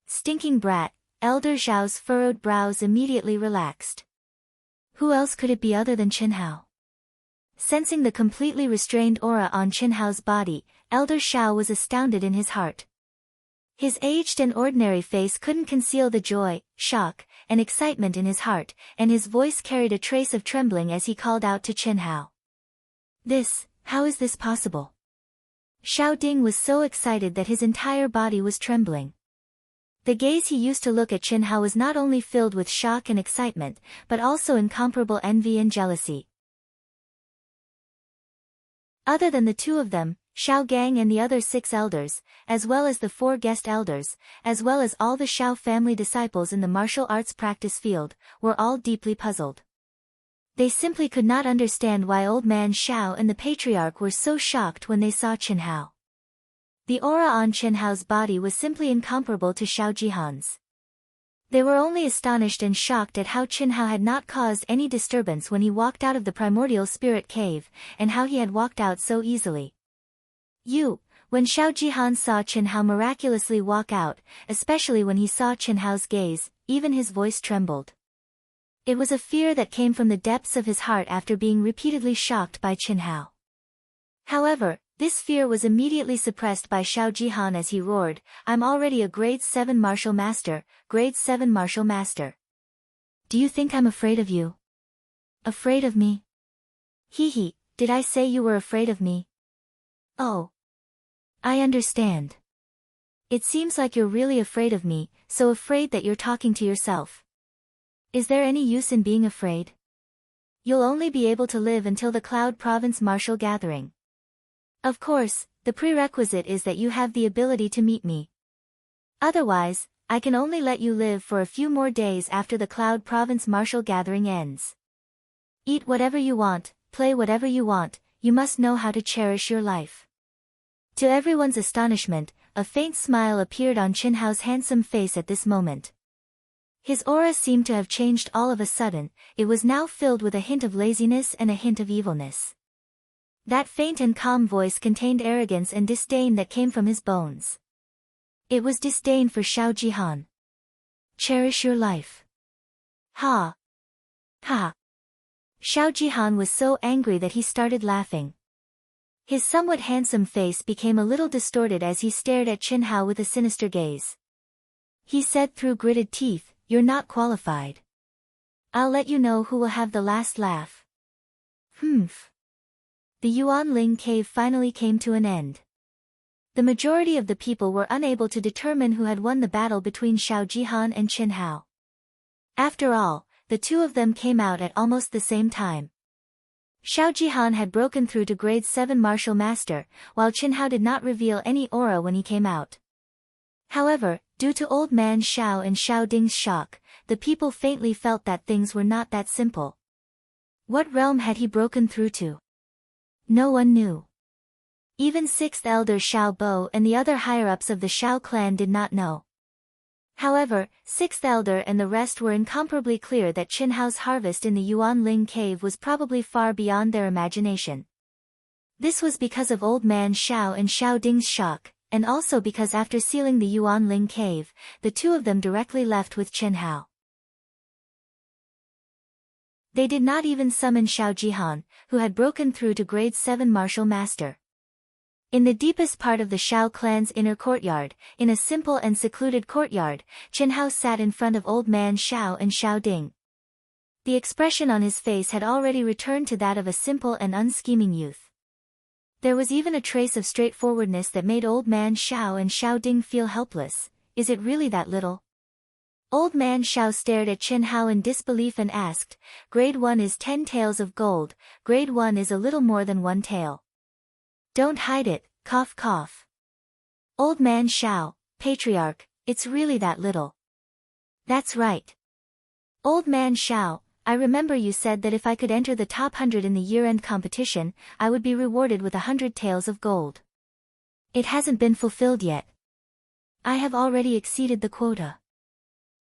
Stinking brat, Elder Xiao's furrowed brows immediately relaxed. Who else could it be other than Qin Hao? Sensing the completely restrained aura on Qin Hao's body, Elder Xiao was astounded in his heart. His aged and ordinary face couldn't conceal the joy, shock, and excitement in his heart, and his voice carried a trace of trembling as he called out to Qin Hao. How is this possible? Xiao Ding was so excited that his entire body was trembling. The gaze he used to look at Qin Hao was not only filled with shock and excitement, but also incomparable envy and jealousy. Other than the two of them, Xiao Gang and the other 6 elders, as well as the 4 guest elders, as well as all the Xiao family disciples in the martial arts practice field, were all deeply puzzled. They simply could not understand why Old Man Xiao and the Patriarch were so shocked when they saw Qin Hao. The aura on Qin Hao's body was simply incomparable to Xiao Jihan's. They were only astonished and shocked at how Qin Hao had not caused any disturbance when he walked out of the primordial spirit cave, and how he had walked out so easily. When Xiao Jihan saw Qin Hao miraculously walk out, especially when he saw Qin Hao's gaze, even his voice trembled. It was a fear that came from the depths of his heart after being repeatedly shocked by Qin Hao. However, this fear was immediately suppressed by Xiao Jihan as he roared, I'm already a grade 7 martial master, grade 7 martial master. Do you think I'm afraid of you? Afraid of me? Did I say you were afraid of me? Oh. I understand. It seems like you're really afraid of me, so afraid that you're talking to yourself. Is there any use in being afraid? You'll only be able to live until the Cloud Province Martial Gathering. Of course, the prerequisite is that you have the ability to meet me. Otherwise, I can only let you live for a few more days after the Cloud Province Martial Gathering ends. Eat whatever you want, play whatever you want, you must know how to cherish your life. To everyone's astonishment, a faint smile appeared on Qin Hao's handsome face at this moment. His aura seemed to have changed all of a sudden, it was now filled with a hint of laziness and a hint of evilness. That faint and calm voice contained arrogance and disdain that came from his bones. It was disdain for Xiao Jihan. Cherish your life. Ha! Ha! Xiao Jihan was so angry that he started laughing. His somewhat handsome face became a little distorted as he stared at Qin Hao with a sinister gaze. He said through gritted teeth, "You're not qualified. I'll let you know who will have the last laugh." Humph. The Yuanling cave finally came to an end. The majority of the people were unable to determine who had won the battle between Xiao Jihan and Qin Hao. After all, the two of them came out at almost the same time. Xiao Jihan had broken through to grade 7 martial master, while Qin Hao did not reveal any aura when he came out. However, due to old man Xiao and Xiao Ding's shock, the people faintly felt that things were not that simple. What realm had he broken through to? No one knew. Even 6th elder Xiao Bo and the other higher-ups of the Xiao clan did not know. However, 6th elder and the rest were incomparably clear that Qin Hao's harvest in the Yuanling cave was probably far beyond their imagination. This was because of old man Xiao and Xiao Ding's shock, and also because after sealing the Yuanling cave, the two of them directly left with Qin Hao. They did not even summon Xiao Jihan, who had broken through to grade 7 martial master. In the deepest part of the Xiao clan's inner courtyard, in a simple and secluded courtyard, Qin Hao sat in front of old man Xiao and Xiao Ding. The expression on his face had already returned to that of a simple and unscheming youth. There was even a trace of straightforwardness that made old man Xiao and Xiao Ding feel helpless. Is it really that little? Old man Xiao stared at Qin Hao in disbelief and asked, "Grade 1 is 10 taels of gold, grade 1 is a little more than 1 tael. Don't hide it, cough cough." Old man Xiao, patriarch, it's really that little. That's right. Old man Xiao, I remember you said that if I could enter the top 100 in the year-end competition, I would be rewarded with 100 taels of gold. It hasn't been fulfilled yet. I have already exceeded the quota.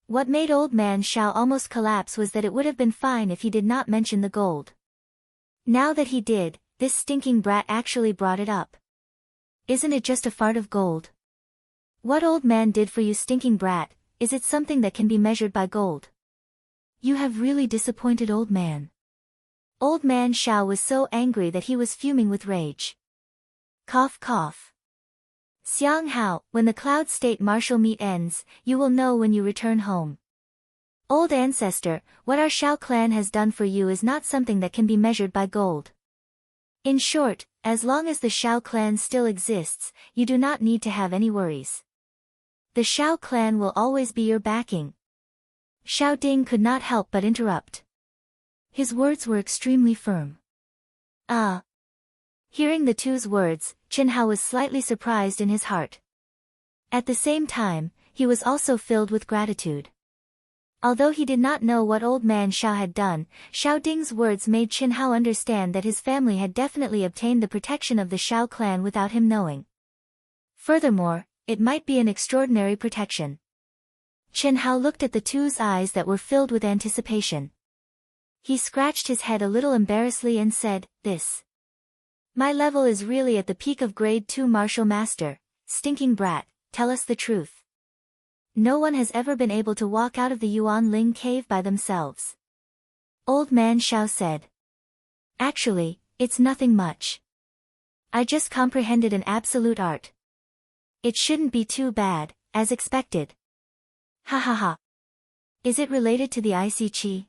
What made old man Xiao almost collapse was that it would have been fine if he did not mention the gold. Now that he did, this stinking brat actually brought it up. Isn't it just a fart of gold? What old man did for you, stinking brat? Is it something that can be measured by gold? You have really disappointed old man. Old man Xiao was so angry that he was fuming with rage. Cough cough. Xiang Hao, when the Cloud State martial meet ends, you will know when you return home. Old ancestor, what our Xiao clan has done for you is not something that can be measured by gold. In short, as long as the Xiao clan still exists, you do not need to have any worries. The Xiao clan will always be your backing. Xiao Ding could not help but interrupt. His words were extremely firm. Ah. Hearing the two's words, Qin Hao was slightly surprised in his heart. At the same time, he was also filled with gratitude. Although he did not know what old man Xiao had done, Xiao Ding's words made Qin Hao understand that his family had definitely obtained the protection of the Xiao clan without him knowing. Furthermore, it might be an extraordinary protection. Qin Hao looked at the two's eyes that were filled with anticipation. He scratched his head a little embarrassedly and said, My level is really at the peak of grade 2 martial master, stinking brat, tell us the truth. No one has ever been able to walk out of the Yuanling cave by themselves. Old man Xiao said. Actually, it's nothing much. I just comprehended an absolute art. It shouldn't be too bad, as expected. Ha ha ha. Is it related to the icy chi?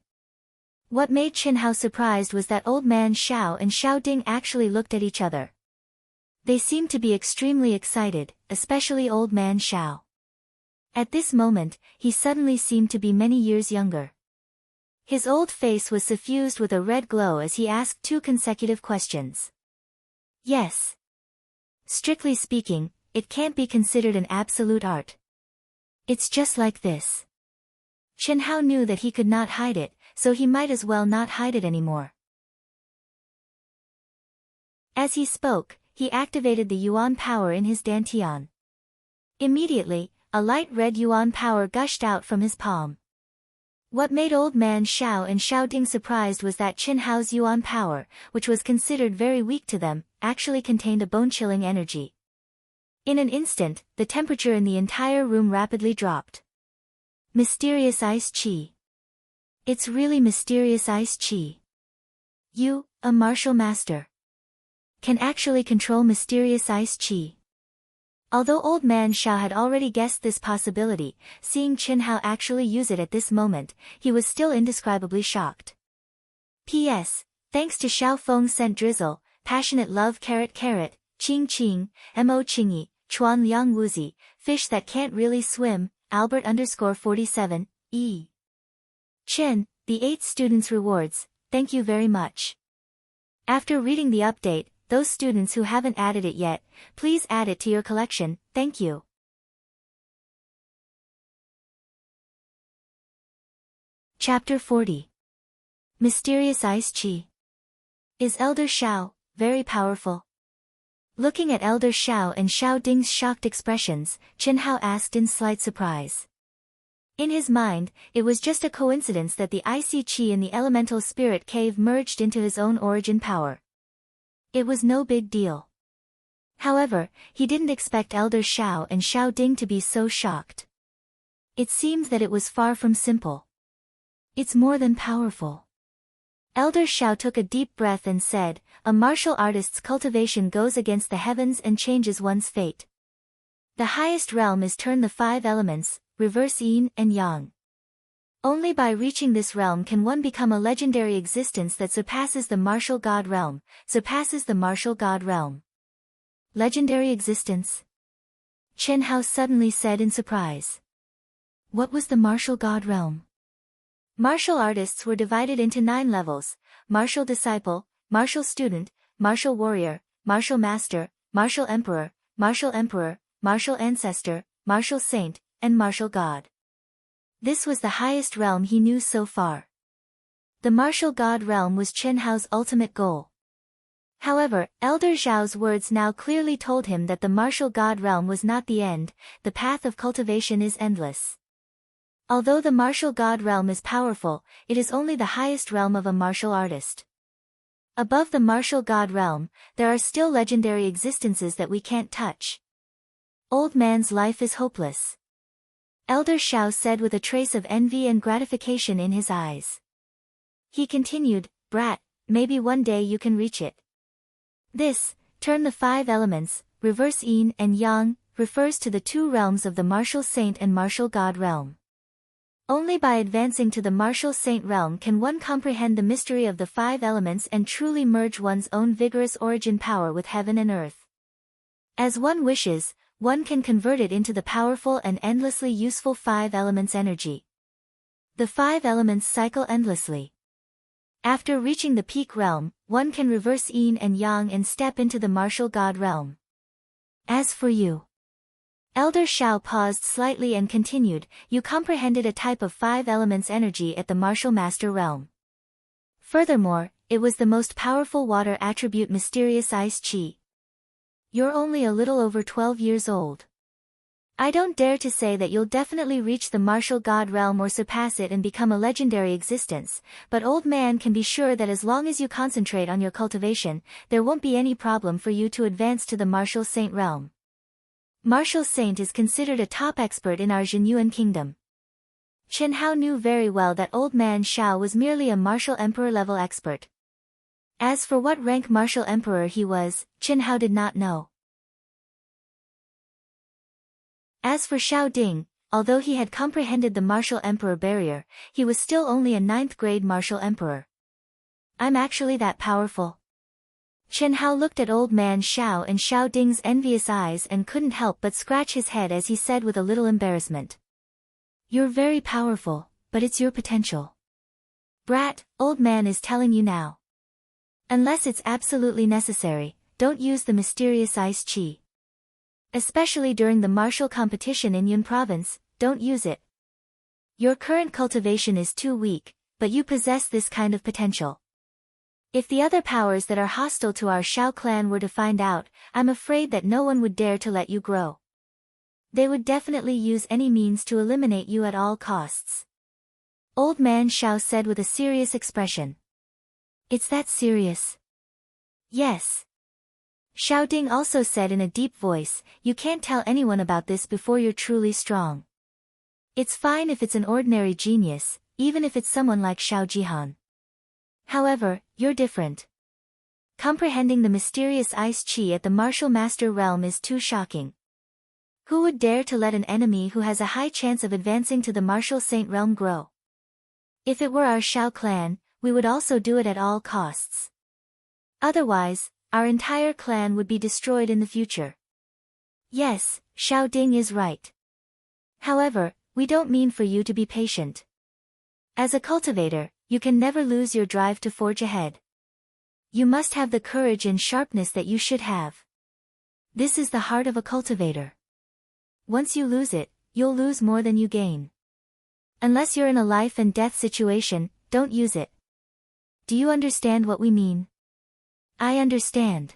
What made Qin Hao surprised was that old man Xiao and Xiao Ding actually looked at each other. They seemed to be extremely excited, especially old man Xiao. At this moment, he suddenly seemed to be many years younger. His old face was suffused with a red glow as he asked 2 consecutive questions. Yes. Strictly speaking, it can't be considered an absolute art. It's just like this. Qin Hao knew that he could not hide it, so he might as well not hide it anymore. As he spoke, he activated the Yuan power in his dantian. Immediately, a light red Yuan power gushed out from his palm. What made old man Xiao and Xiao Ding surprised was that Qin Hao's Yuan power, which was considered very weak to them, actually contained a bone-chilling energy. In an instant, the temperature in the entire room rapidly dropped. Mysterious ice chi. It's really mysterious ice chi. You, a martial master, can actually control mysterious ice chi. Although Old Man Xiao had already guessed this possibility, seeing Chen Hao actually use it at this moment, he was still indescribably shocked. P.S. Thanks to Xiao Feng sent drizzle, passionate love caret, Qing Qing, Mo Qingyi, Chuan Liang Wuzi, fish that can't really swim, Albert_47, E. Chen, the 8 students' rewards, thank you very much. After reading the update, those students who haven't added it yet, please add it to your collection, thank you. Chapter 40. Mysterious Ice Chi. Is Elder Xiao very powerful? Looking at Elder Xiao and Xiao Ding's shocked expressions, Chen Hao asked in slight surprise. In his mind, it was just a coincidence that the icy chi in the elemental spirit cave merged into his own origin power. It was no big deal. However, he didn't expect Elder Xiao and Xiao Ding to be so shocked. It seems that it was far from simple. It's more than powerful. Elder Xiao took a deep breath and said, a martial artist's cultivation goes against the heavens and changes one's fate. The highest realm is turn the 5 elements, reverse yin and yang. Only by reaching this realm can one become a legendary existence that surpasses the martial god realm, Legendary existence? Chen Hao suddenly said in surprise. What was the martial god realm? Martial artists were divided into 9 levels: martial disciple, martial student, martial warrior, martial master, martial emperor, martial ancestor, martial saint, and martial god. This was the highest realm he knew so far. The martial god realm was Chen Hao's ultimate goal. However, Elder Zhao's words now clearly told him that the martial god realm was not the end, the path of cultivation is endless. Although the martial god realm is powerful, it is only the highest realm of a martial artist. Above the martial god realm, there are still legendary existences that we can't touch. Old man's life is hopeless. Elder Xiao said with a trace of envy and gratification in his eyes. He continued, brat, maybe one day you can reach it. This, turn the 5 elements, reverse yin and yang, refers to the 2 realms of the martial saint and martial god realm. Only by advancing to the martial saint realm can one comprehend the mystery of the 5 elements and truly merge one's own vigorous origin power with heaven and earth. As one wishes, one can convert it into the powerful and endlessly useful 5 elements energy. The 5 elements cycle endlessly. After reaching the peak realm, one can reverse yin and yang and step into the martial god realm. As for you. Elder Xiao paused slightly and continued, you comprehended a type of 5 elements energy at the martial master realm. Furthermore, it was the most powerful water attribute mysterious ice chi. You're only a little over 12 years old. I don't dare to say that you'll definitely reach the martial god realm or surpass it and become a legendary existence, but old man can be sure that as long as you concentrate on your cultivation, there won't be any problem for you to advance to the martial saint realm. Martial saint is considered a top expert in our Zhenyuan kingdom. Chen Hao knew very well that old man Xiao was merely a martial emperor level expert. As for what rank martial emperor he was, Chen Hao did not know. As for Xiao Ding, although he had comprehended the martial emperor barrier, he was still only a 9th grade martial emperor. I'm actually that powerful. Chen Hao looked at old man Xiao and Xiao Ding's envious eyes and couldn't help but scratch his head as he said with a little embarrassment. You're very powerful, but it's your potential. Brat, old man is telling you now. Unless it's absolutely necessary, don't use the mysterious ice chi. Especially during the martial competition in Yun province, don't use it. Your current cultivation is too weak, but you possess this kind of potential. If the other powers that are hostile to our Xiao clan were to find out, I'm afraid that no one would dare to let you grow. They would definitely use any means to eliminate you at all costs. Old man Xiao said with a serious expression. It's that serious? Yes. Xiao Ding also said in a deep voice, you can't tell anyone about this before you're truly strong. It's fine if it's an ordinary genius, even if it's someone like Xiao Jihan. However, you're different. Comprehending the mysterious ice chi at the martial master realm is too shocking. Who would dare to let an enemy who has a high chance of advancing to the martial saint realm grow? If it were our Shao clan, we would also do it at all costs. Otherwise, our entire clan would be destroyed in the future. Yes, Shao Ding is right. However, we don't mean for you to be patient. As a cultivator, you can never lose your drive to forge ahead. You must have the courage and sharpness that you should have. This is the heart of a cultivator. Once you lose it, you'll lose more than you gain. Unless you're in a life and death situation, don't use it. Do you understand what we mean? I understand.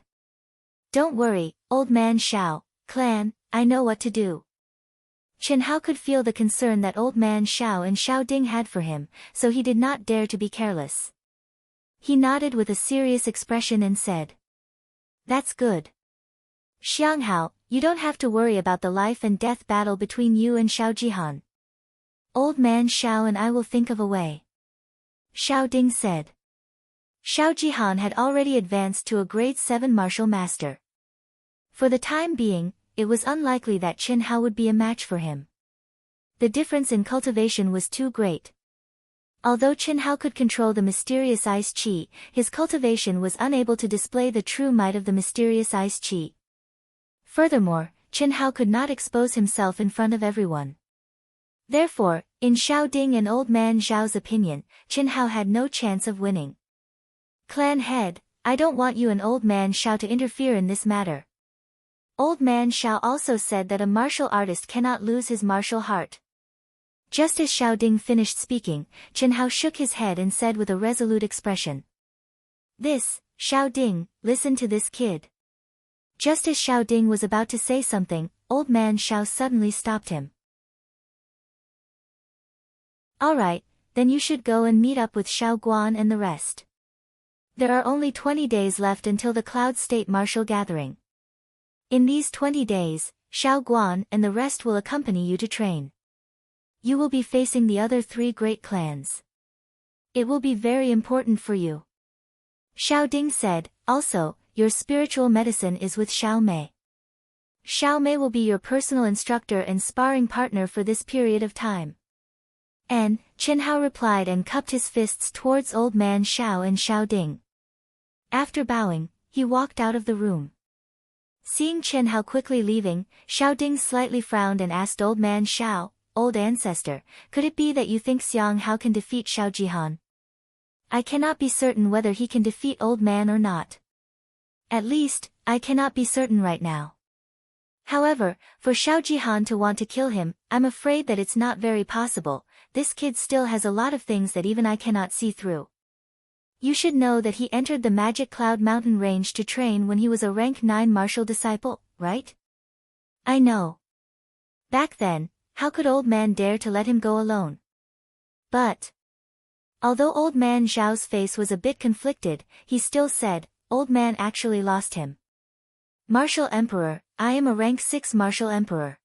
Don't worry, old man Shao, clan, I know what to do. Chen Hao could feel the concern that old man Shao and Shao Ding had for him, so he did not dare to be careless. He nodded with a serious expression and said, "That's good. Xiang Hao, you don't have to worry about the life and death battle between you and Shao Jihan. Old man Shao and I will think of a way." Shao Ding said. Shao Jihan had already advanced to a grade 7 martial master. For the time being, it was unlikely that Chen Hao would be a match for him. The difference in cultivation was too great. Although Chen Hao could control the mysterious ice chi, his cultivation was unable to display the true might of the mysterious ice chi. Furthermore, Chen Hao could not expose himself in front of everyone. Therefore, in Shao Ding and old man Zhao's opinion, Chen Hao had no chance of winning. Clan head, I don't want you and old man Shao to interfere in this matter. Old man Shao also said that a martial artist cannot lose his martial heart. Just as Shao Ding finished speaking, Chen Hao shook his head and said with a resolute expression. "This, Shao Ding, listen to this kid." Just as Shao Ding was about to say something, old man Shao suddenly stopped him. "Alright, then you should go and meet up with Shao Guan and the rest. There are only 20 days left until the Cloud State Martial Gathering. In these 20 days, Shao Guan and the rest will accompany you to train. You will be facing the other 3 great clans. It will be very important for you." Shao Ding said, "Also, your spiritual medicine is with Shao Mei. Shao Mei will be your personal instructor and sparring partner for this period of time." And Chen Hao replied and cupped his fists towards old man Shao and Shao Ding. After bowing, he walked out of the room. Seeing Chen Hao quickly leaving, Shao Ding slightly frowned and asked old man Shao, "Old ancestor, could it be that you think Xiang Hao can defeat Shao Jihan? I cannot be certain whether he can defeat old man or not. At least, I cannot be certain right now. However, for Shao Jihan to want to kill him, I'm afraid that it's not very possible. This kid still has a lot of things that even I cannot see through. You should know that he entered the Magic Cloud Mountain range to train when he was a rank 9 martial disciple, right? I know. Back then, how could old man dare to let him go alone? But although old man Zhao's face was a bit conflicted, he still said, old man actually lost him. Martial Emperor, I am a rank 6 martial emperor.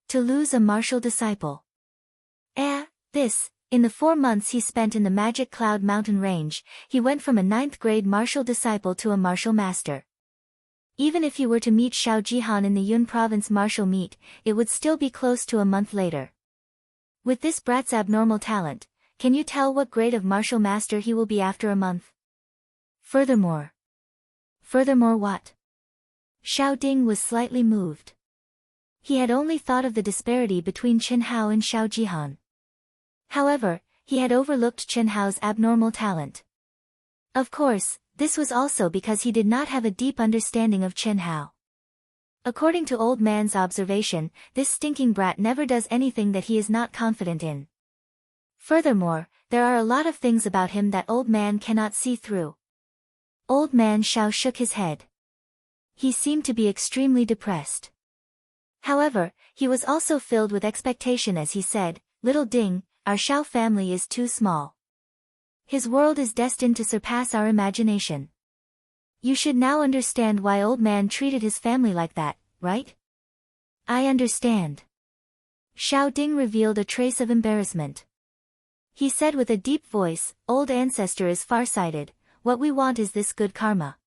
To lose a martial disciple. In the 4 months he spent in the Magic Cloud Mountain range, he went from a 9th grade martial disciple to a martial master. Even if he were to meet Shao Jihan in the Yun province martial meet, it would still be close to a month later. With this brat's abnormal talent, can you tell what grade of martial master he will be after a month? Furthermore what? Shao Ding was slightly moved. He had only thought of the disparity between Chen Hao and Shao Jihan. However, he had overlooked Chen Hao's abnormal talent. Of course, this was also because he did not have a deep understanding of Chen Hao. According to old man's observation, this stinking brat never does anything that he is not confident in. Furthermore, there are a lot of things about him that old man cannot see through. Old man Shao shook his head. He seemed to be extremely depressed. However, he was also filled with expectation as he said, "Little Ding, our Shao family is too small. His world is destined to surpass our imagination. You should now understand why old man treated his family like that, right?" "I understand." Shao Ding revealed a trace of embarrassment. He said with a deep voice, "Old ancestor is farsighted, what we want is this good karma.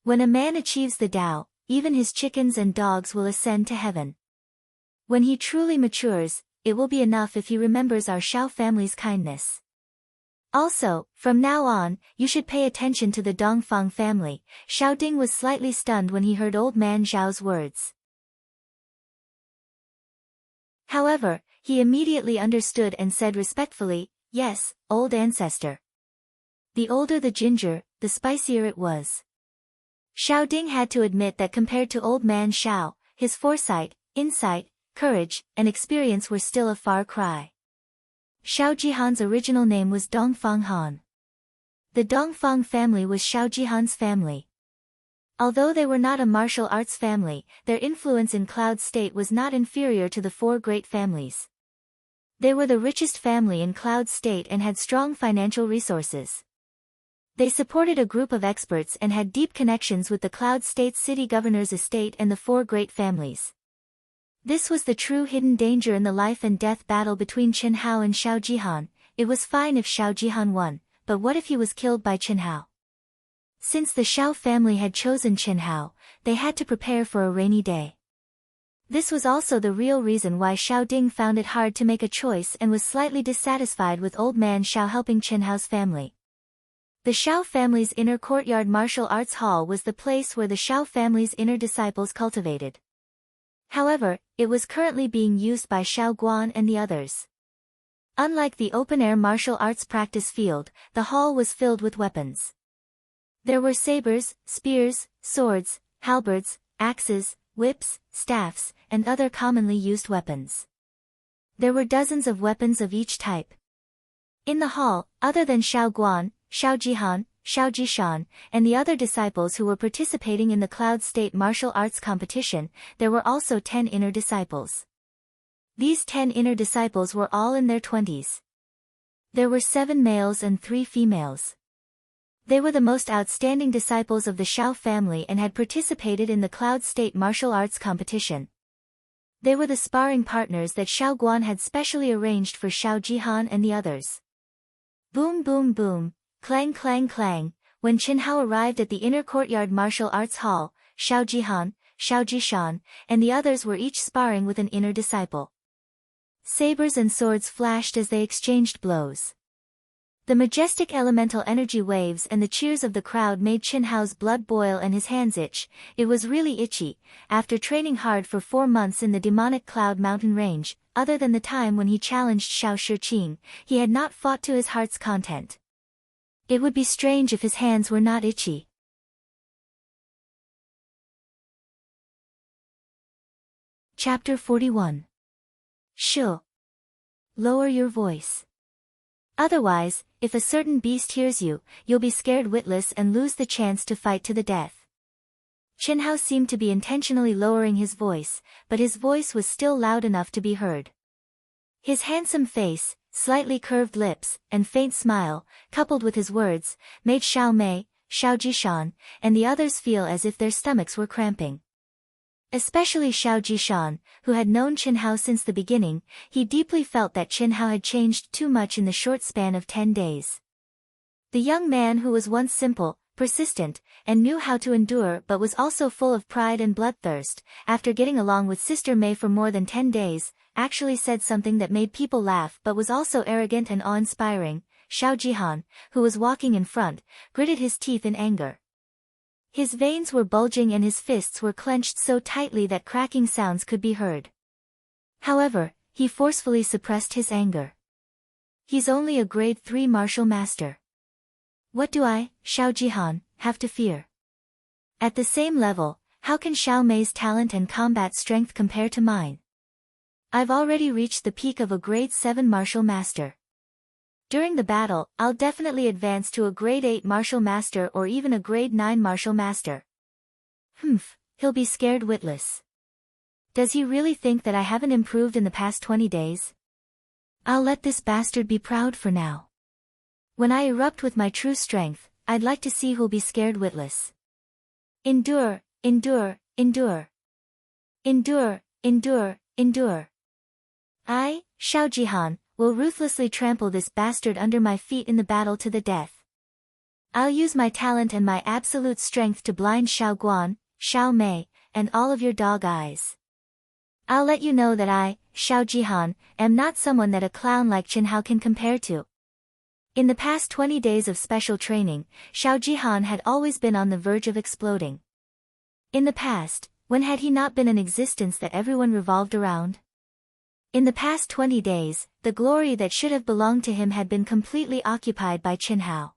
When a man achieves the Tao, even his chickens and dogs will ascend to heaven. When he truly matures, it will be enough if he remembers our Shao family's kindness. Also, from now on, you should pay attention to the Dongfang family." Xiao Ding was slightly stunned when he heard old man Zhao's words. However, he immediately understood and said respectfully, "Yes, old ancestor." The older the ginger, the spicier it was. Xiao Ding had to admit that compared to old man Xiao, his foresight, insight, courage, and experience were still a far cry. Xiao Jihan's original name was Dongfang Han. The Dongfang family was Xiao Jihan's family. Although they were not a martial arts family, their influence in Cloud State was not inferior to the four great families. They were the richest family in Cloud State and had strong financial resources. They supported a group of experts and had deep connections with the Cloud State city governor's estate and the four great families. This was the true hidden danger in the life and death battle between Chen Hao and Xiao Jihan. It was fine if Xiao Jihan won, but what if he was killed by Chen Hao? Since the Xiao family had chosen Chen Hao, they had to prepare for a rainy day. This was also the real reason why Xiao Ding found it hard to make a choice and was slightly dissatisfied with old man Xiao helping Chen Hao's family. The Xiao family's inner courtyard martial arts hall was the place where the Xiao family's inner disciples cultivated. However, it was currently being used by Xiao Guan and the others. Unlike the open-air martial arts practice field, the hall was filled with weapons. There were sabers, spears, swords, halberds, axes, whips, staffs, and other commonly used weapons. There were dozens of weapons of each type. In the hall, other than Xiao Guan, Xiao Jihan, Xiao Jishan, and the other disciples who were participating in the Cloud State martial arts competition, there were also 10 inner disciples. These 10 inner disciples were all in their 20s. There were 7 males and 3 females. They were the most outstanding disciples of the Xiao family and had participated in the Cloud State martial arts competition. They were the sparring partners that Xiao Guan had specially arranged for Xiao Jihan and the others. Boom boom boom, clang clang clang, when Chen Hao arrived at the inner courtyard martial arts hall, Xiao Jihan, Xiao Jishan, and the others were each sparring with an inner disciple. Sabers and swords flashed as they exchanged blows. The majestic elemental energy waves and the cheers of the crowd made Chen Hao's blood boil and his hands itch. It was really itchy. After training hard for 4 months in the demonic cloud mountain range, other than the time when he challenged Xiao Shiqing, he had not fought to his heart's content. It would be strange if his hands were not itchy. Chapter 41. Shu. Lower your voice. Otherwise, if a certain beast hears you, you'll be scared witless and lose the chance to fight to the death. Chen Hao seemed to be intentionally lowering his voice, but his voice was still loud enough to be heard. His handsome face, slightly curved lips, and faint smile, coupled with his words, made Xiao Mei, Xiao Jishan, and the others feel as if their stomachs were cramping. Especially Xiao Jishan, who had known Chen Hao since the beginning, he deeply felt that Chen Hao had changed too much in the short span of 10 days. The young man who was once simple, persistent, and knew how to endure but was also full of pride and bloodthirst, after getting along with Sister Mei for more than 10 days, actually said something that made people laugh but was also arrogant and awe-inspiring. Xiao Jihan, who was walking in front, gritted his teeth in anger. His veins were bulging and his fists were clenched so tightly that cracking sounds could be heard. However, he forcefully suppressed his anger. He's only a grade 3 martial master. What do I, Xiao Jihan, have to fear? At the same level, how can Xiao Mei's talent and combat strength compare to mine? I've already reached the peak of a grade 7 martial master. During the battle, I'll definitely advance to a grade 8 martial master or even a grade 9 martial master. He'll be scared witless. Does he really think that I haven't improved in the past 20 days? I'll let this bastard be proud for now. When I erupt with my true strength, I'd like to see who'll be scared witless. Endure, endure, endure. Endure, endure, endure. I, Xiao Jihan, will ruthlessly trample this bastard under my feet in the battle to the death. I'll use my talent and my absolute strength to blind Xiao Guan, Xiao Mei, and all of your dog eyes. I'll let you know that I, Xiao Jihan, am not someone that a clown like Chen Hao can compare to. In the past 20 days of special training, Xiao Jihan had always been on the verge of exploding. In the past, when had he not been an existence that everyone revolved around? In the past 20 days, the glory that should have belonged to him had been completely occupied by Chen Hao.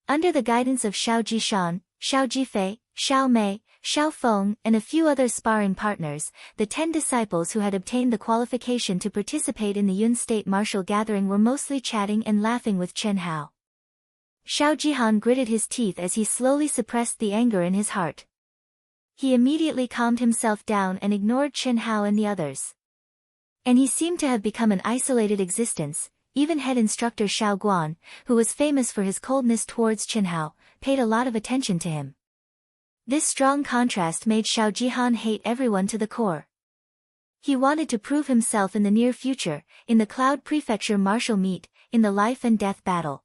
Under the guidance of Xiao Jishan, Xiao Jifei, Xiao Mei, Xiao Feng, and a few other sparring partners, the 10 disciples who had obtained the qualification to participate in the Yun State Martial Gathering were mostly chatting and laughing with Chen Hao. Xiao Jihan gritted his teeth as he slowly suppressed the anger in his heart. He immediately calmed himself down and ignored Chen Hao and the others. And he seemed to have become an isolated existence. Even head instructor Xiao Guan, who was famous for his coldness towards Chen Hao, paid a lot of attention to him. This strong contrast made Xiao Jihan hate everyone to the core. He wanted to prove himself in the near future, in the Cloud Prefecture martial meet, in the life and death battle.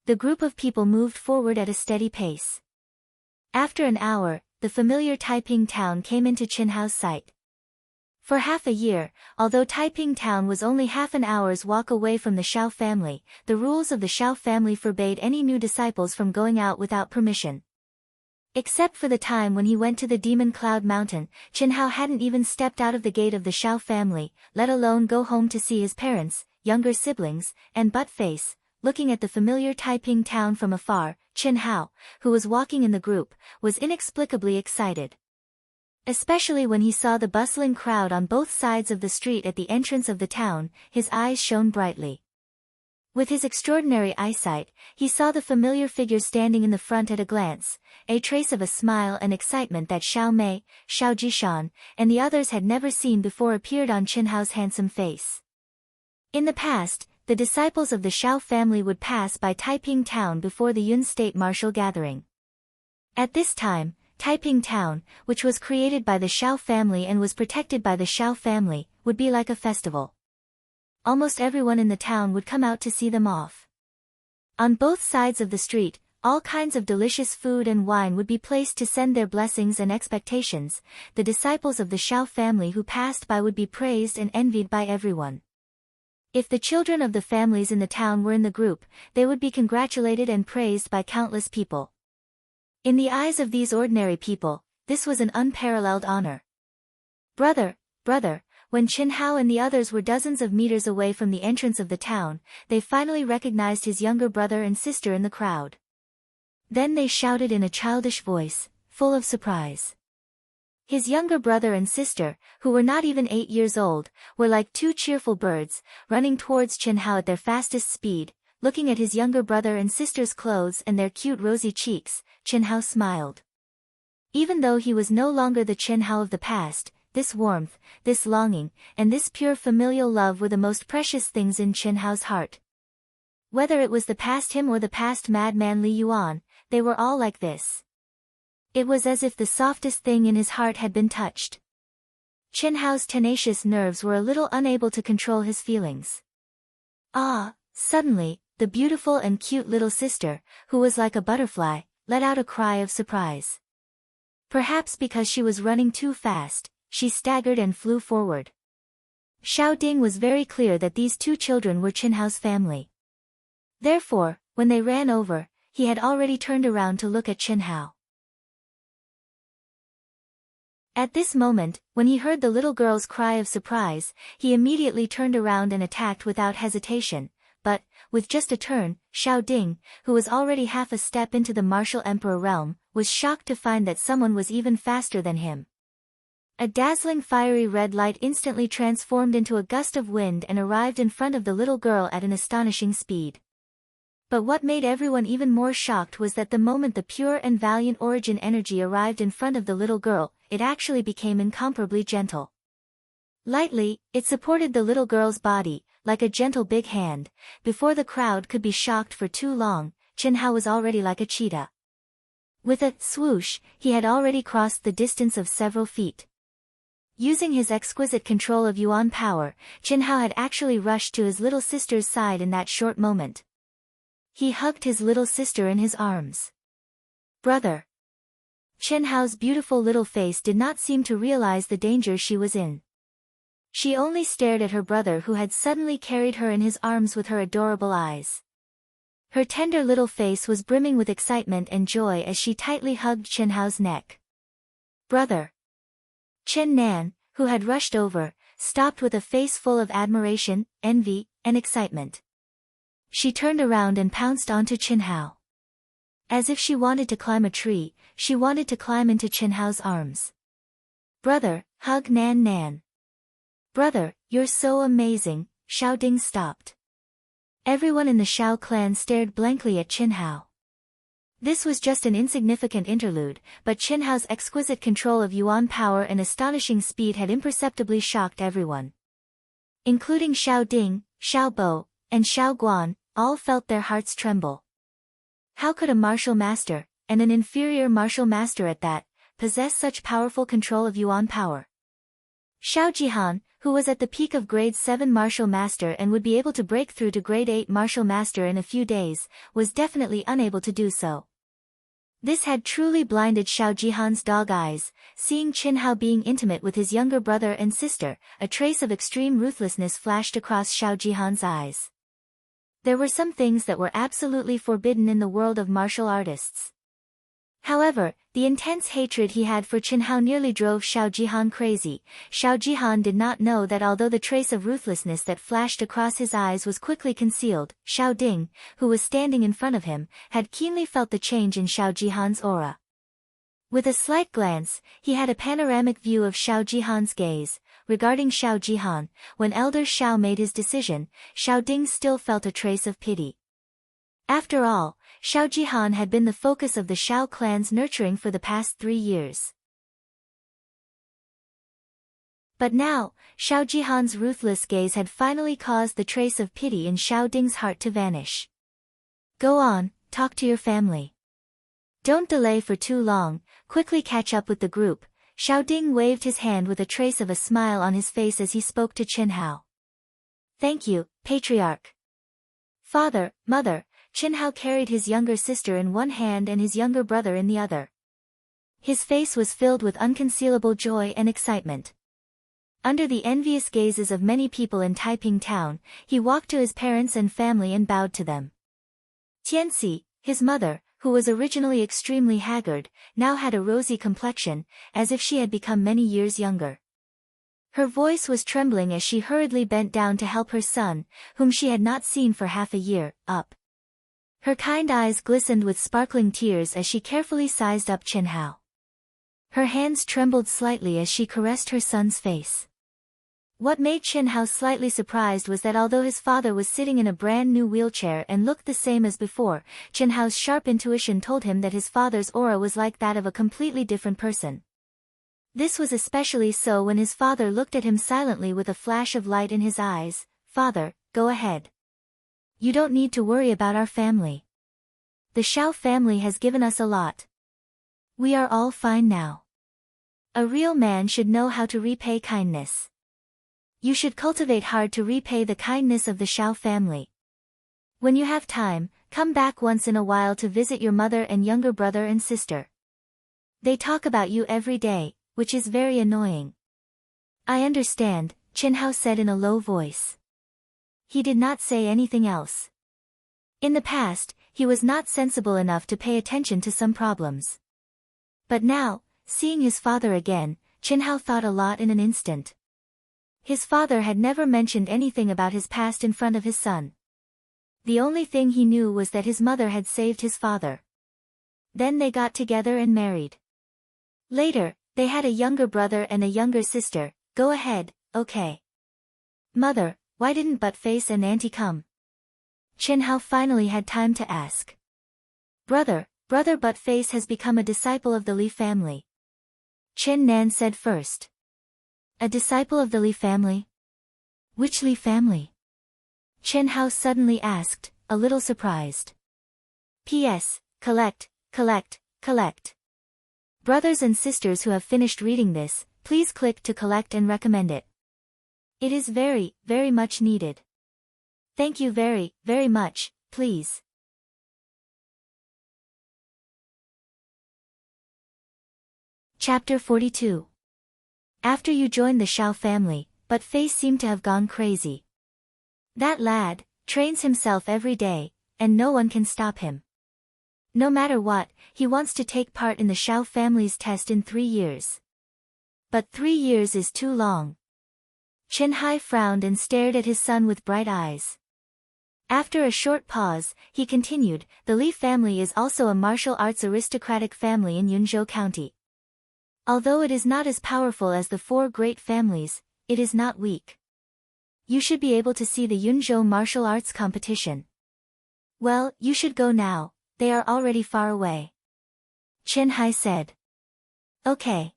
The group of people moved forward at a steady pace. After an hour, the familiar Taiping town came into Chen Hao's sight. For half a year, although Taiping town was only half an hour's walk away from the Xiao family, the rules of the Xiao family forbade any new disciples from going out without permission. Except for the time when he went to the Demon Cloud Mountain, Chen Hao hadn't even stepped out of the gate of the Xiao family, let alone go home to see his parents, younger siblings, and butt-face. Looking at the familiar Taiping town from afar, Chen Hao, who was walking in the group, was inexplicably excited. Especially when he saw the bustling crowd on both sides of the street at the entrance of the town, his eyes shone brightly. With his extraordinary eyesight, he saw the familiar figure standing in the front at a glance, a trace of a smile and excitement that Xiao Mei, Xiao Jishan, and the others had never seen before appeared on Chen Hao's handsome face. In the past, the disciples of the Xiao family would pass by Taiping town before the Yun State Martial Gathering. At this time, Taiping town, which was created by the Xiao family and was protected by the Xiao family, would be like a festival. Almost everyone in the town would come out to see them off. On both sides of the street, all kinds of delicious food and wine would be placed to send their blessings and expectations. The disciples of the Xiao family who passed by would be praised and envied by everyone. If the children of the families in the town were in the group, they would be congratulated and praised by countless people. In the eyes of these ordinary people, this was an unparalleled honor. Brother, when Chen Hao and the others were dozens of meters away from the entrance of the town, they finally recognized his younger brother and sister in the crowd. Then they shouted in a childish voice, full of surprise. His younger brother and sister, who were not even 8 years old, were like two cheerful birds, running towards Chen Hao at their fastest speed. Looking at his younger brother and sister's clothes and their cute rosy cheeks, Chen Hao smiled. Even though he was no longer the Chen Hao of the past, this warmth, this longing, and this pure familial love were the most precious things in Chen Hao's heart. Whether it was the past him or the past madman Li Yuan, they were all like this. It was as if the softest thing in his heart had been touched. Chen Hao's tenacious nerves were a little unable to control his feelings. Suddenly, the beautiful and cute little sister, who was like a butterfly, let out a cry of surprise. Perhaps because she was running too fast, she staggered and flew forward. Xiao Ding was very clear that these two children were Chen Hao's family. Therefore, when they ran over, he had already turned around to look at Chen Hao. At this moment, when he heard the little girl's cry of surprise, he immediately turned around and attacked without hesitation. But, with just a turn, Xiao Ding, who was already half a step into the martial emperor realm, was shocked to find that someone was even faster than him. A dazzling fiery red light instantly transformed into a gust of wind and arrived in front of the little girl at an astonishing speed. But what made everyone even more shocked was that the moment the pure and valiant origin energy arrived in front of the little girl, it actually became incomparably gentle. Lightly, it supported the little girl's body, like a gentle big hand. Before the crowd could be shocked for too long, Chen Hao was already like a cheetah. With a swoosh, he had already crossed the distance of several feet. Using his exquisite control of Yuan power, Qin Hao had actually rushed to his little sister's side in that short moment. He hugged his little sister in his arms. Brother. Qin Hao's beautiful little face did not seem to realize the danger she was in. She only stared at her brother who had suddenly carried her in his arms with her adorable eyes. Her tender little face was brimming with excitement and joy as she tightly hugged Qin Hao's neck. Brother. Chen Nan, who had rushed over, stopped with a face full of admiration, envy, and excitement. She turned around and pounced onto Qin Hao. As if she wanted to climb a tree, she wanted to climb into Qin Hao's arms. Brother, hug Nan Nan. Brother, you're so amazing. Xiao Ding stopped. Everyone in the Xiao clan stared blankly at Qin Hao. This was just an insignificant interlude, but Qin Hao's exquisite control of Yuan power and astonishing speed had imperceptibly shocked everyone. Including Xiao Ding, Xiao Bo, and Xiao Guan, all felt their hearts tremble. How could a martial master, and an inferior martial master at that, possess such powerful control of Yuan power? Xiao Jihan, who was at the peak of grade 7 martial master and would be able to break through to grade 8 martial master in a few days, was definitely unable to do so. This had truly blinded Xiao Jihan's dog eyes. Seeing Qin Hao being intimate with his younger brother and sister, a trace of extreme ruthlessness flashed across Xiao Jihan's eyes. There were some things that were absolutely forbidden in the world of martial artists. However, the intense hatred he had for Qin Hao nearly drove Xiao Jihan crazy. Xiao Jihan did not know that although the trace of ruthlessness that flashed across his eyes was quickly concealed, Xiao Ding, who was standing in front of him, had keenly felt the change in Xiao Jihan's aura. With a slight glance, he had a panoramic view of Xiao Jihan's gaze. Regarding Xiao Jihan, when Elder Xiao made his decision, Xiao Ding still felt a trace of pity. After all, Xiao Jihan had been the focus of the Xiao clan's nurturing for the past 3 years. But now, Xiao Jihan's ruthless gaze had finally caused the trace of pity in Xiao Ding's heart to vanish. Go on, talk to your family. Don't delay for too long, quickly catch up with the group. Xiao Ding waved his hand with a trace of a smile on his face as he spoke to Qin Hao. Thank you, Patriarch. Father, Mother. Qin Hao carried his younger sister in one hand and his younger brother in the other. His face was filled with unconcealable joy and excitement. Under the envious gazes of many people in Taiping town, he walked to his parents and family and bowed to them. Tianxi, his mother, who was originally extremely haggard, now had a rosy complexion, as if she had become many years younger. Her voice was trembling as she hurriedly bent down to help her son, whom she had not seen for half a year, up. Her kind eyes glistened with sparkling tears as she carefully sized up Qin Hao. Her hands trembled slightly as she caressed her son's face. What made Qin Hao slightly surprised was that although his father was sitting in a brand new wheelchair and looked the same as before, Qin Hao's sharp intuition told him that his father's aura was like that of a completely different person. This was especially so when his father looked at him silently with a flash of light in his eyes. Father, go ahead. You don't need to worry about our family. The Xiao family has given us a lot. We are all fine now. A real man should know how to repay kindness. You should cultivate hard to repay the kindness of the Xiao family. When you have time, come back once in a while to visit your mother and younger brother and sister. They talk about you every day, which is very annoying. I understand, Qin Hao said in a low voice. He did not say anything else. In the past, he was not sensible enough to pay attention to some problems. But now, seeing his father again, Qin Hao thought a lot in an instant. His father had never mentioned anything about his past in front of his son. The only thing he knew was that his mother had saved his father. Then they got together and married. Later, they had a younger brother and a younger sister. Go ahead, okay. Mother, why didn't Buttface and Auntie come? Qin Hao finally had time to ask. Brother Buttface has become a disciple of the Li family. Qin Nan said first. A disciple of the Li family? Which Li family? Qin Hao suddenly asked, a little surprised. P.S. Collect. Brothers and sisters who have finished reading this, please please click to collect and recommend it. It is very, very much needed. Thank you very, very much, please. Chapter 42. After you joined the Shao family, but Face seemed to have gone crazy. That lad trains himself every day, and no one can stop him. No matter what, he wants to take part in the Shao family's test in 3 years. But 3 years is too long. Chen Hai frowned and stared at his son with bright eyes. After a short pause, he continued, the Li family is also a martial arts aristocratic family in Yunzhou County. Although it is not as powerful as the 4 great families, it is not weak. You should be able to see the Yunzhou martial arts competition. Well, you should go now, they are already far away. Chen Hai said. Okay.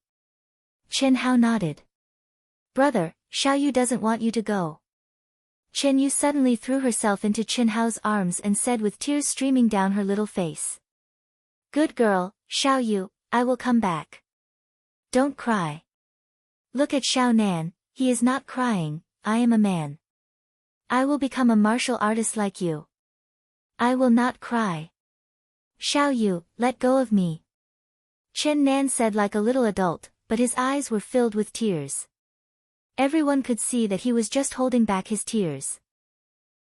Chen Hao nodded. Brother, Xiao Yu doesn't want you to go. Chen Yu suddenly threw herself into Chen Hao's arms and said with tears streaming down her little face. Good girl, Xiao Yu, I will come back. Don't cry. Look at Xiao Nan, he is not crying, I am a man. I will become a martial artist like you. I will not cry. Xiao Yu, let go of me. Chen Nan said like a little adult, but his eyes were filled with tears. Everyone could see that he was just holding back his tears.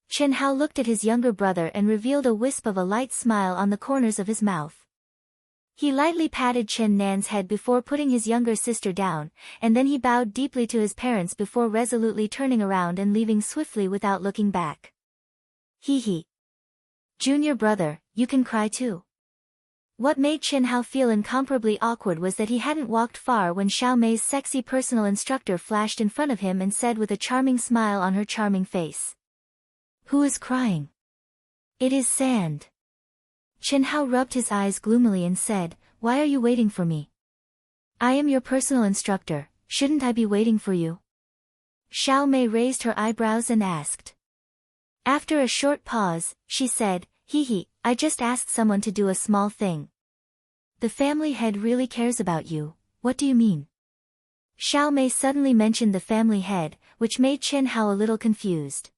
Chen Hao looked at his younger brother and revealed a wisp of a light smile on the corners of his mouth. He lightly patted Chen Nan's head before putting his younger sister down, and then he bowed deeply to his parents before resolutely turning around and leaving swiftly without looking back. Hee. Junior brother, you can cry too. What made Chen Hao feel incomparably awkward was that he hadn't walked far when Xiao Mei's sexy personal instructor flashed in front of him and said with a charming smile on her charming face. Who is crying? It is Sand. Chen Hao rubbed his eyes gloomily and said, why are you waiting for me? I am your personal instructor, shouldn't I be waiting for you? Xiao Mei raised her eyebrows and asked. After a short pause, she said, Hee, I just asked someone to do a small thing. The family head really cares about you, what do you mean? Xiao Mei suddenly mentioned the family head, which made Chen Hao a little confused.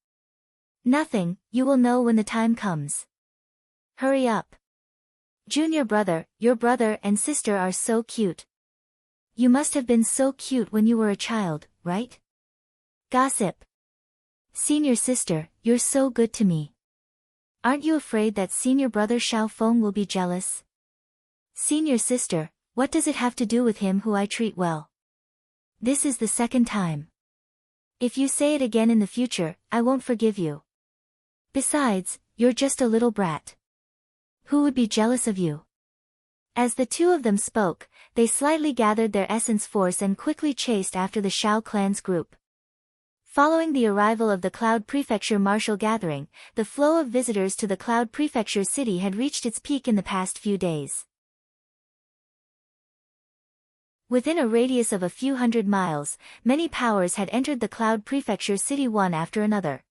Nothing, you will know when the time comes. Hurry up. Junior brother, your brother and sister are so cute. You must have been so cute when you were a child, right? Gossip. Senior sister, you're so good to me. Aren't you afraid that senior brother Xiao Feng will be jealous? Senior sister, what does it have to do with him who I treat well? This is the second time. If you say it again in the future, I won't forgive you. Besides, you're just a little brat. Who would be jealous of you? As the two of them spoke, they slightly gathered their essence force and quickly chased after the Shao clan's group. Following the arrival of the Cloud Prefecture martial gathering, the flow of visitors to the Cloud Prefecture city had reached its peak in the past few days. Within a radius of a few hundred miles, many powers had entered the Cloud Prefecture city one after another.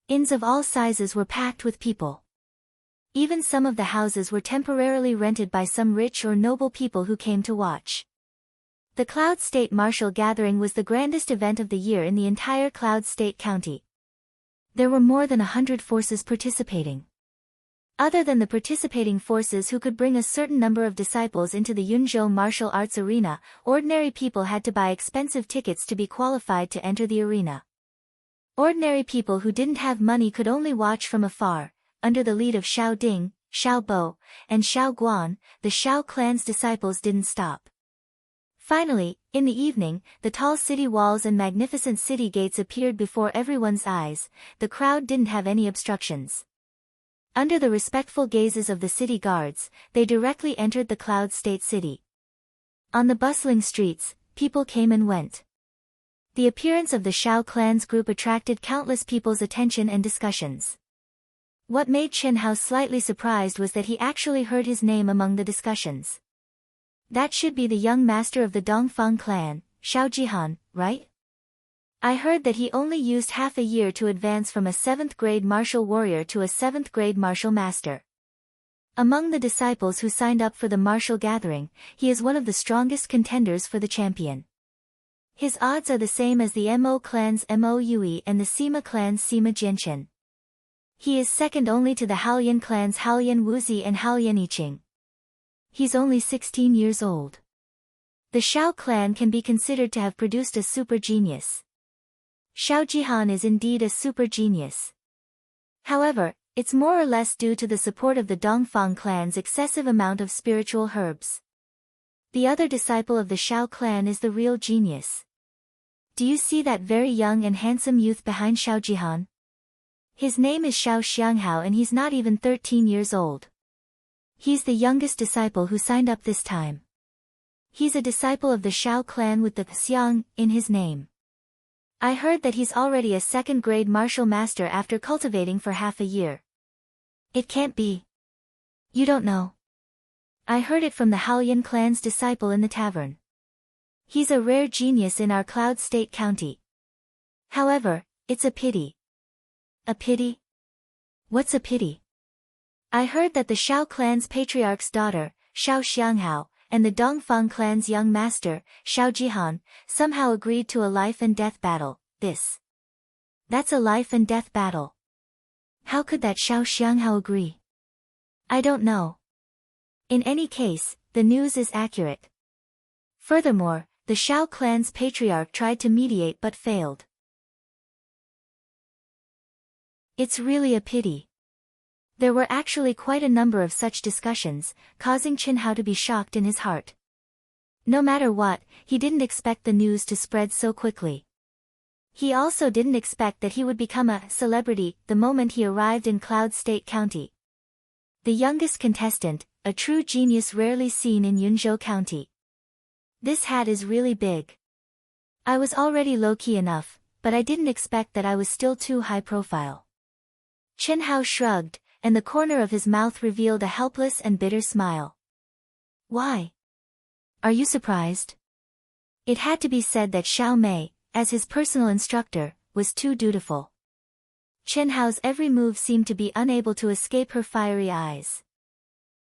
Inns of all sizes were packed with people. Even some of the houses were temporarily rented by some rich or noble people who came to watch. The Cloud State Martial Gathering was the grandest event of the year in the entire Cloud State County. There were more than 100 forces participating. Other than the participating forces who could bring a certain number of disciples into the Yunzhou martial arts arena, ordinary people had to buy expensive tickets to be qualified to enter the arena. Ordinary people who didn't have money could only watch from afar. Under the lead of Xiao Ding, Xiao Bo, and Xiao Guan, the Shao clan's disciples didn't stop. Finally, in the evening, the tall city walls and magnificent city gates appeared before everyone's eyes. The crowd didn't have any obstructions. Under the respectful gazes of the city guards, they directly entered the Cloud State City. On the bustling streets, people came and went. The appearance of the Shao clan's group attracted countless people's attention and discussions. What made Chen Hao slightly surprised was that he actually heard his name among the discussions. That should be the young master of the Dongfang clan, Xiao Jihan, right? I heard that he only used half a year to advance from a 7th grade martial warrior to a 7th grade martial master. Among the disciples who signed up for the martial gathering, he is one of the strongest contenders for the champion. His odds are the same as the Mo clan's Mo Yui and the Sima clan's Sima Jianchen. He is second only to the Haoyan clan's Haoyan Wuzi and Haoyan Yiqing. He's only 16 years old. The Xiao clan can be considered to have produced a super genius. Xiao Jihan is indeed a super genius. However, it's more or less due to the support of the Dongfang clan's excessive amount of spiritual herbs. The other disciple of the Xiao clan is the real genius. Do you see that very young and handsome youth behind Xiao Jihan? His name is Xiao Xianghao and he's not even 13 years old. He's the youngest disciple who signed up this time. He's a disciple of the Xiao clan with the Xiang in his name. I heard that he's already a second-grade martial master after cultivating for half a year. It can't be. You don't know. I heard it from the Haoyan clan's disciple in the tavern. He's a rare genius in our Cloud State County. However, it's a pity. A pity? What's a pity? I heard that the Xiao clan's patriarch's daughter, Xiao Xianghao, and the Dongfang clan's young master, Xiao Jihan, somehow agreed to a life and death battle. That's a life and death battle. How could that Xiao Xianghao agree? I don't know. In any case, the news is accurate. Furthermore, the Xiao clan's patriarch tried to mediate but failed. It's really a pity. There were actually quite a number of such discussions, causing Qin Hao to be shocked in his heart. No matter what, he didn't expect the news to spread so quickly. He also didn't expect that he would become a celebrity the moment he arrived in Cloud State County. The youngest contestant, a true genius rarely seen in Yunzhou County. This hat is really big. I was already low-key enough, but I didn't expect that I was still too high profile. Qin Hao shrugged, and the corner of his mouth revealed a helpless and bitter smile. Why? Are you surprised? It had to be said that Xiao Mei, as his personal instructor, was too dutiful. Qin Hao's every move seemed to be unable to escape her fiery eyes.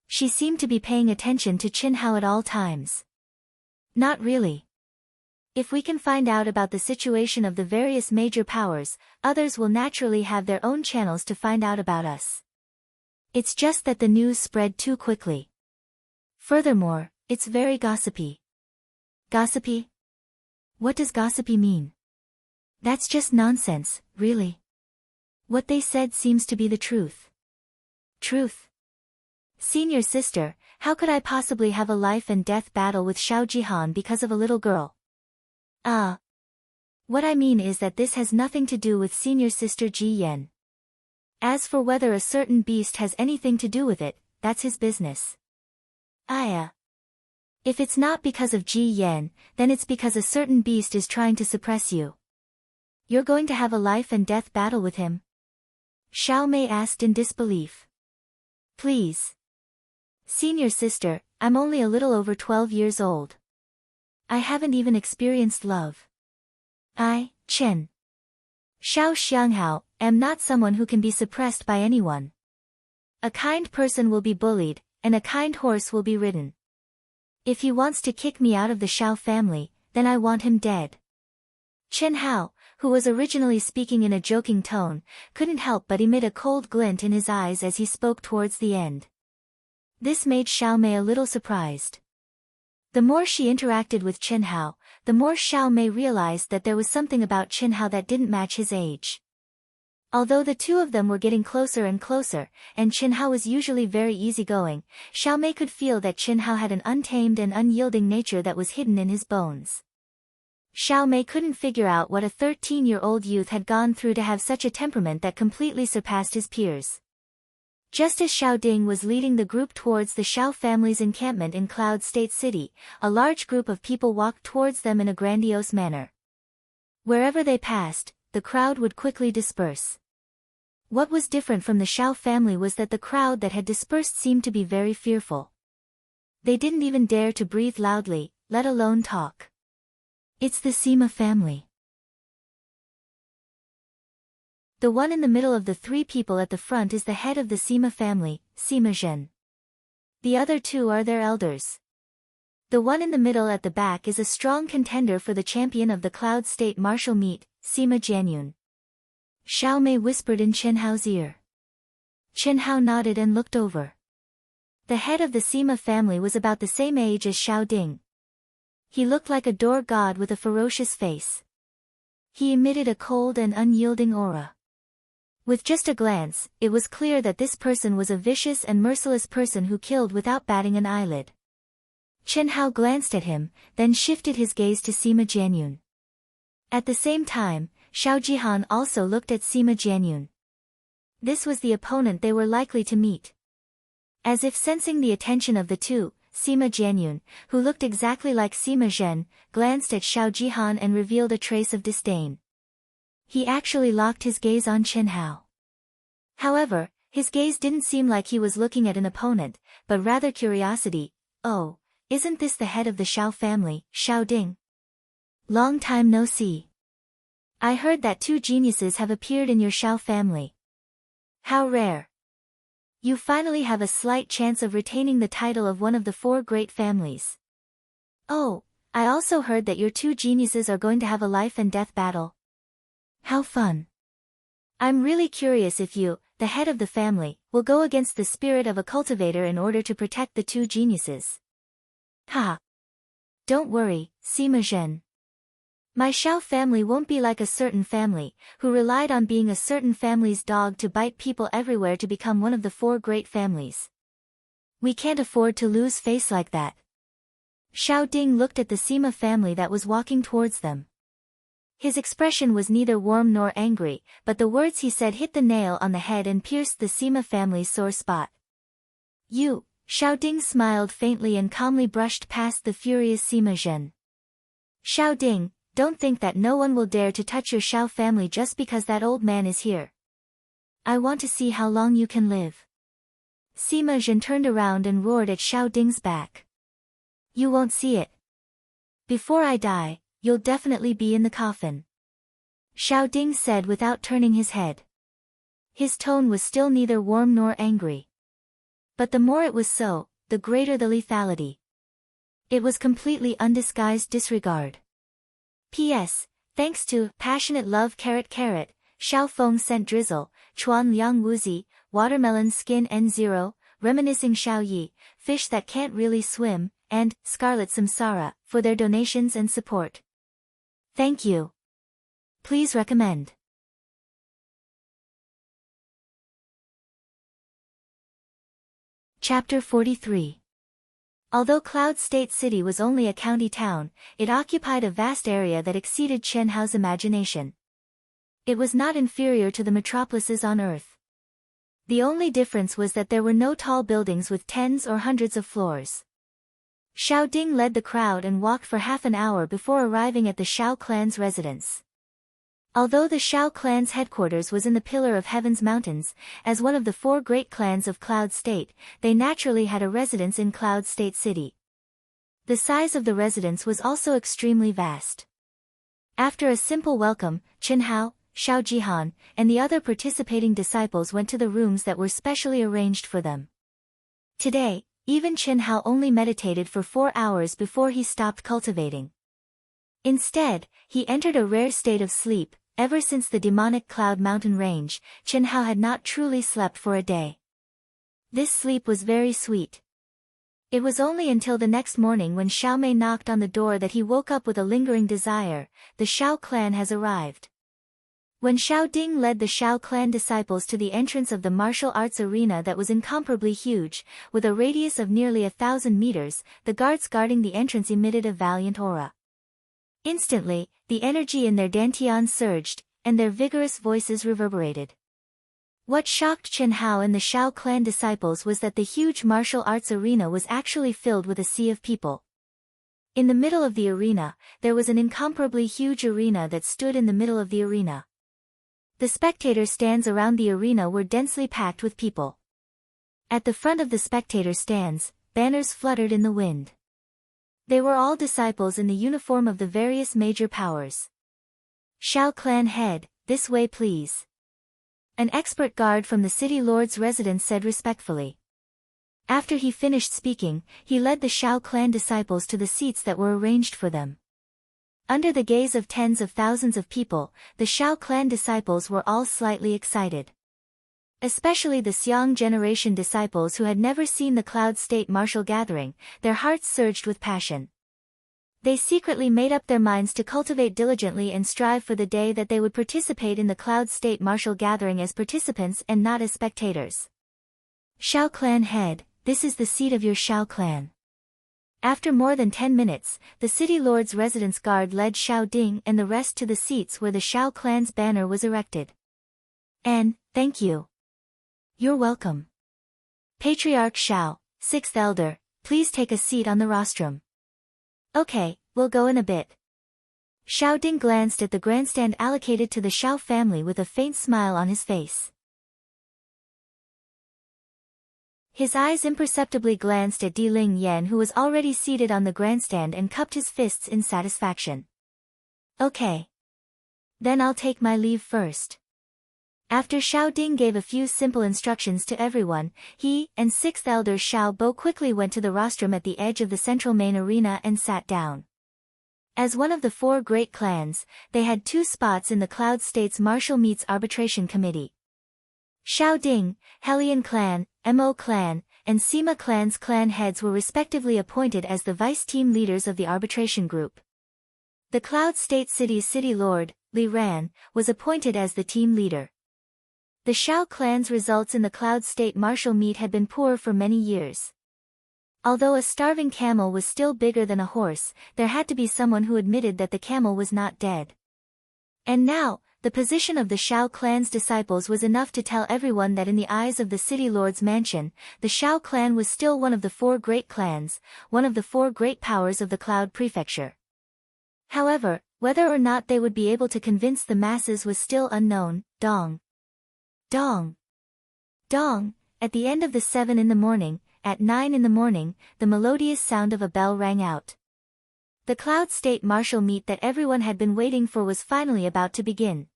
She seemed to be paying attention to Qin Hao at all times. Not really. If we can find out about the situation of the various major powers, others will naturally have their own channels to find out about us. It's just that the news spread too quickly. Furthermore, it's very gossipy. Gossipy? What does gossipy mean? That's just nonsense, really. What they said seems to be the truth. Truth? Senior sister, how could I possibly have a life and death battle with Xiao Jihan because of a little girl? What I mean is that this has nothing to do with senior sister Ji Yan. As for whether a certain beast has anything to do with it, that's his business. If it's not because of Ji Yan, then it's because a certain beast is trying to suppress you. You're going to have a life and death battle with him? Xiao Mei asked in disbelief. Please. Senior sister, I'm only a little over 12 years old. I haven't even experienced love. Chen. Xiao Xianghao, am not someone who can be suppressed by anyone. A kind person will be bullied, and a kind horse will be ridden. If he wants to kick me out of the Xiao family, then I want him dead. Qin Hao, who was originally speaking in a joking tone, couldn't help but emit a cold glint in his eyes as he spoke towards the end. This made Xiao Mei a little surprised. The more she interacted with Qin Hao, the more Xiao Mei realized that there was something about Qin Hao that didn't match his age. Although the two of them were getting closer and closer, and Qin Hao was usually very easygoing, Xiao Mei could feel that Qin Hao had an untamed and unyielding nature that was hidden in his bones. Xiao Mei couldn't figure out what a 13-year-old youth had gone through to have such a temperament that completely surpassed his peers. Just as Xiao Ding was leading the group towards the Xiao family's encampment in Cloud State City, a large group of people walked towards them in a grandiose manner. Wherever they passed, the crowd would quickly disperse. What was different from the Xiao family was that the crowd that had dispersed seemed to be very fearful. They didn't even dare to breathe loudly, let alone talk. It's the Sima family. The one in the middle of the three people at the front is the head of the Sima family, Sima Zhen. The other two are their elders. The one in the middle at the back is a strong contender for the champion of the Cloud State martial meet, Sima Jianyun. Xiao Mei whispered in Chen Hao's ear. Chen Hao nodded and looked over. The head of the Sima family was about the same age as Xiao Ding. He looked like a door god with a ferocious face. He emitted a cold and unyielding aura. With just a glance, it was clear that this person was a vicious and merciless person who killed without batting an eyelid. Chen Hao glanced at him, then shifted his gaze to Sima Jianyun. At the same time, Xiao Jihan also looked at Sima Jianyun. This was the opponent they were likely to meet. As if sensing the attention of the two, Sima Jianyun, who looked exactly like Sima Zhen, glanced at Xiao Jihan and revealed a trace of disdain. He actually locked his gaze on Chen Hao. However, his gaze didn't seem like he was looking at an opponent, but rather curiosity. Oh, isn't this the head of the Xiao family, Xiao Ding? Long time no see. I heard that two geniuses have appeared in your Xiao family. How rare. You finally have a slight chance of retaining the title of one of the four great families. Oh, I also heard that your two geniuses are going to have a life and death battle. How fun. I'm really curious if you, the head of the family, will go against the spirit of a cultivator in order to protect the two geniuses. Ha! Don't worry, Sima Zhen. My Xiao family won't be like a certain family, who relied on being a certain family's dog to bite people everywhere to become one of the four great families. We can't afford to lose face like that. Xiao Ding looked at the Sima family that was walking towards them. His expression was neither warm nor angry, but the words he said hit the nail on the head and pierced the Sima family's sore spot. You, Xiao Ding smiled faintly and calmly brushed past the furious Sima Zhen. Xiao Ding, don't think that no one will dare to touch your Xiao family just because that old man is here. I want to see how long you can live. Sima Zhen turned around and roared at Xiao Ding's back. You won't see it. Before I die, you'll definitely be in the coffin. Xiao Ding said without turning his head. His tone was still neither warm nor angry. But the more it was so, the greater the lethality. It was completely undisguised disregard. P.S. Thanks to passionate love Xiao Feng sent drizzle, Chuan Liang Wuzi, watermelon skin N0, reminiscing Xiao Yi, fish that can't really swim, and Scarlet Samsara, for their donations and support. Thank you. Please recommend. Chapter 43. Although Cloud State City was only a county town, it occupied a vast area that exceeded Chen Hao's imagination. It was not inferior to the metropolises on Earth. The only difference was that there were no tall buildings with tens or hundreds of floors. Xiao Ding led the crowd and walked for half an hour before arriving at the Xiao clan's residence. Although the Xiao clan's headquarters was in the Pillar of Heaven's mountains, as one of the four great clans of Cloud State, they naturally had a residence in Cloud State City. The size of the residence was also extremely vast. After a simple welcome, Chen Hao, Xiao Jihan, and the other participating disciples went to the rooms that were specially arranged for them. Today, even Chen Hao only meditated for 4 hours before he stopped cultivating. Instead, he entered a rare state of sleep. Ever since the demonic Cloud Mountain range, Chen Hao had not truly slept for a day. This sleep was very sweet. It was only until the next morning when Xiao Mei knocked on the door that he woke up with a lingering desire. The Xiao clan has arrived. When Xiao Ding led the Xiao clan disciples to the entrance of the martial arts arena that was incomparably huge, with a radius of nearly 1,000 meters, the guards guarding the entrance emitted a valiant aura. Instantly, the energy in their dantian surged, and their vigorous voices reverberated. What shocked Chen Hao and the Xiao clan disciples was that the huge martial arts arena was actually filled with a sea of people. In the middle of the arena, there was an incomparably huge arena that stood in the middle of the arena. The spectator stands around the arena were densely packed with people. At the front of the spectator stands, banners fluttered in the wind. They were all disciples in the uniform of the various major powers. Xiao clan head, this way please. An expert guard from the city lord's residence said respectfully. After he finished speaking, he led the Shao clan disciples to the seats that were arranged for them. Under the gaze of tens of thousands of people, the Shao clan disciples were all slightly excited. Especially the Xiong generation disciples who had never seen the Cloud State martial gathering, their hearts surged with passion. They secretly made up their minds to cultivate diligently and strive for the day that they would participate in the Cloud State martial gathering as participants and not as spectators. Shao clan head, this is the seat of your Shao clan. After more than 10 minutes, the city lord's residence guard led Shao Ding and the rest to the seats where the Shao clan's banner was erected. And, thank you. You're welcome. Patriarch Shao, 6th elder, please take a seat on the rostrum. Okay, we'll go in a bit. Shao Ding glanced at the grandstand allocated to the Shao family with a faint smile on his face. His eyes imperceptibly glanced at Di Ling Yan, who was already seated on the grandstand, and cupped his fists in satisfaction. Okay. Then I'll take my leave first. After Shao Ding gave a few simple instructions to everyone, he and 6th elder Shao Bo quickly went to the rostrum at the edge of the central main arena and sat down. As one of the 4 great clans, they had 2 spots in the Cloud State's Martial Meets Arbitration Committee. Shao Ding, Helian clan, Mo clan, and Sima clan's clan heads were respectively appointed as the vice team leaders of the arbitration group. The Cloud State City's city lord, Li Ran, was appointed as the team leader. The Shao clan's results in the Cloud State martial meet had been poor for many years. Although a starving camel was still bigger than a horse, there had to be someone who admitted that the camel was not dead. And now, the position of the Shao clan's disciples was enough to tell everyone that in the eyes of the city lord's mansion, the Shao clan was still one of the 4 great clans, one of the 4 great powers of the Cloud Prefecture. However, whether or not they would be able to convince the masses was still unknown. Dong. Dong. Dong. At the end of the 7 in the morning, at 9 in the morning, the melodious sound of a bell rang out. The Cloud State martial meet that everyone had been waiting for was finally about to begin.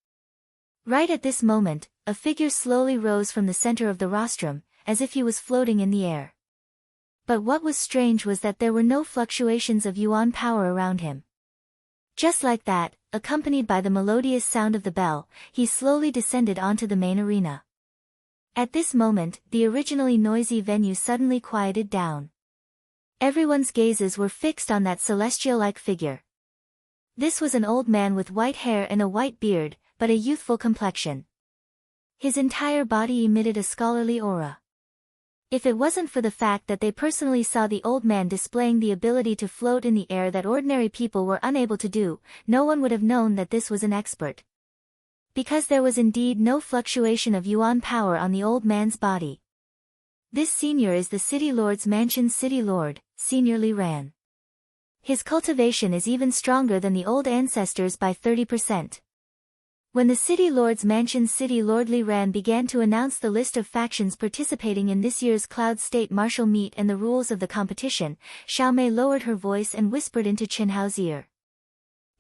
Right at this moment, a figure slowly rose from the center of the rostrum, as if he was floating in the air. But what was strange was that there were no fluctuations of yuan power around him. Just like that, accompanied by the melodious sound of the bell, he slowly descended onto the main arena. At this moment, the originally noisy venue suddenly quieted down. Everyone's gazes were fixed on that celestial-like figure. This was an old man with white hair and a white beard, but a youthful complexion. His entire body emitted a scholarly aura. If it wasn't for the fact that they personally saw the old man displaying the ability to float in the air that ordinary people were unable to do, no one would have known that this was an expert. Because there was indeed no fluctuation of yuan power on the old man's body. This senior is the city lord's mansion's city lord, Senior Li Ran. His cultivation is even stronger than the old ancestors by 30%. When the city lord's mansion's city lord Li Ran began to announce the list of factions participating in this year's Cloud State martial meet and the rules of the competition, Xiao Mei lowered her voice and whispered into Chen Hao's ear.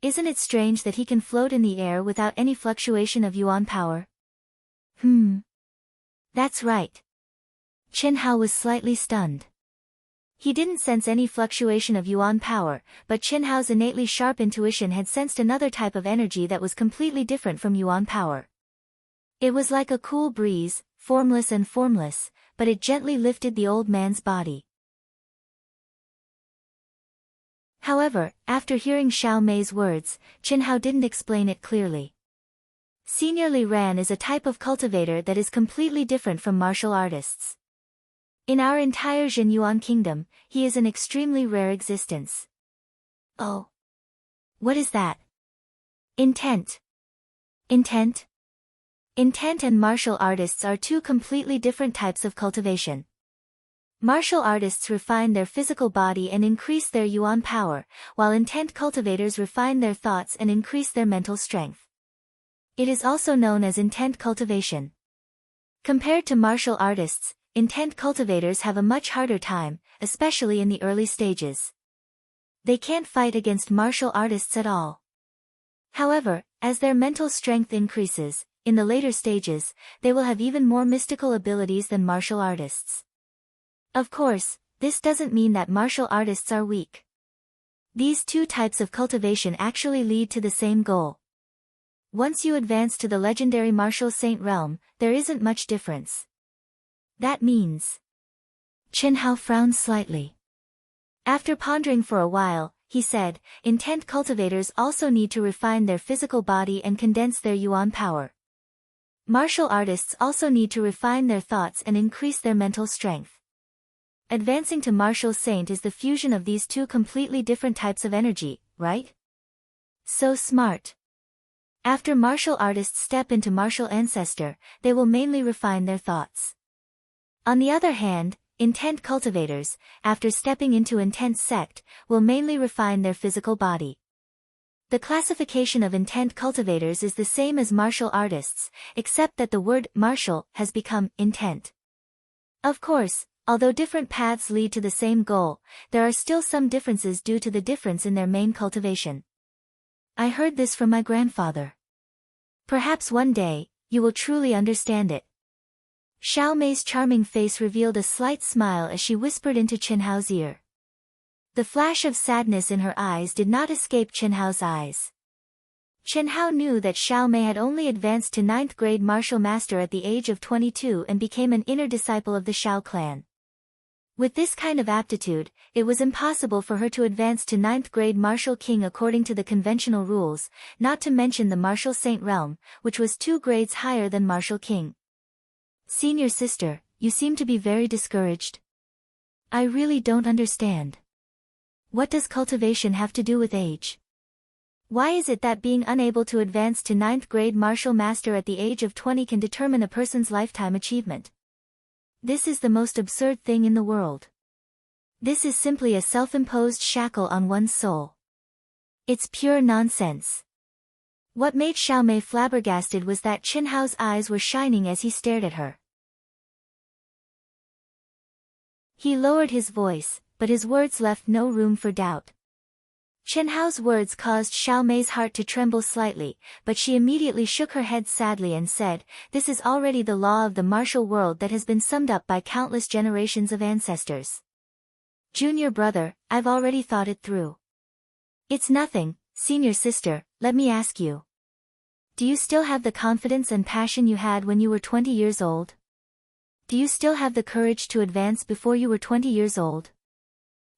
Isn't it strange that he can float in the air without any fluctuation of yuan power? That's right. Chen Hao was slightly stunned. He didn't sense any fluctuation of yuan power, but Chen Hao's innately sharp intuition had sensed another type of energy that was completely different from yuan power. It was like a cool breeze, formless and formless, but it gently lifted the old man's body. However, after hearing Xiao Mei's words, Chen Hao didn't explain it clearly. Senior Li Ran is a type of cultivator that is completely different from martial artists. In our entire Zhenyuan kingdom, he is an extremely rare existence. Oh. What is that? Intent. Intent? Intent and martial artists are 2 completely different types of cultivation. Martial artists refine their physical body and increase their yuan power, while intent cultivators refine their thoughts and increase their mental strength. It is also known as intent cultivation. Compared to martial artists, intent cultivators have a much harder time, especially in the early stages. They can't fight against martial artists at all. However, as their mental strength increases, in the later stages, they will have even more mystical abilities than martial artists. Of course, this doesn't mean that martial artists are weak. These two types of cultivation actually lead to the same goal. Once you advance to the legendary martial saint realm, there isn't much difference. That means... Chen Hao frowned slightly. After pondering for a while, he said, intent cultivators also need to refine their physical body and condense their yuan power. Martial artists also need to refine their thoughts and increase their mental strength. Advancing to martial saint is the fusion of these two completely different types of energy, right? So smart. After martial artists step into martial ancestor, they will mainly refine their thoughts. On the other hand, intent cultivators, after stepping into intent sect, will mainly refine their physical body. The classification of intent cultivators is the same as martial artists, except that the word martial has become intent. Of course, although different paths lead to the same goal, there are still some differences due to the difference in their main cultivation. I heard this from my grandfather. Perhaps one day, you will truly understand it. Xiao Mei's charming face revealed a slight smile as she whispered into Chen Hao's ear. The flash of sadness in her eyes did not escape Chen Hao's eyes. Chen Hao knew that Xiao Mei had only advanced to 9th grade martial master at the age of 22 and became an inner disciple of the Xiao clan. With this kind of aptitude, it was impossible for her to advance to 9th grade martial king according to the conventional rules, not to mention the martial saint realm, which was 2 grades higher than martial king. Senior sister, you seem to be very discouraged. I really don't understand. What does cultivation have to do with age? Why is it that being unable to advance to 9th grade martial master at the age of 20 can determine a person's lifetime achievement? This is the most absurd thing in the world. This is simply a self-imposed shackle on one's soul. It's pure nonsense. What made Xiao Mei flabbergasted was that Chen Hao's eyes were shining as he stared at her. He lowered his voice, but his words left no room for doubt. Chen Hao's words caused Xiao Mei's heart to tremble slightly, but she immediately shook her head sadly and said, "This is already the law of the martial world that has been summed up by countless generations of ancestors. Junior brother, I've already thought it through. It's nothing, senior sister, let me ask you. Do you still have the confidence and passion you had when you were 20 years old? Do you still have the courage to advance before you were 20 years old?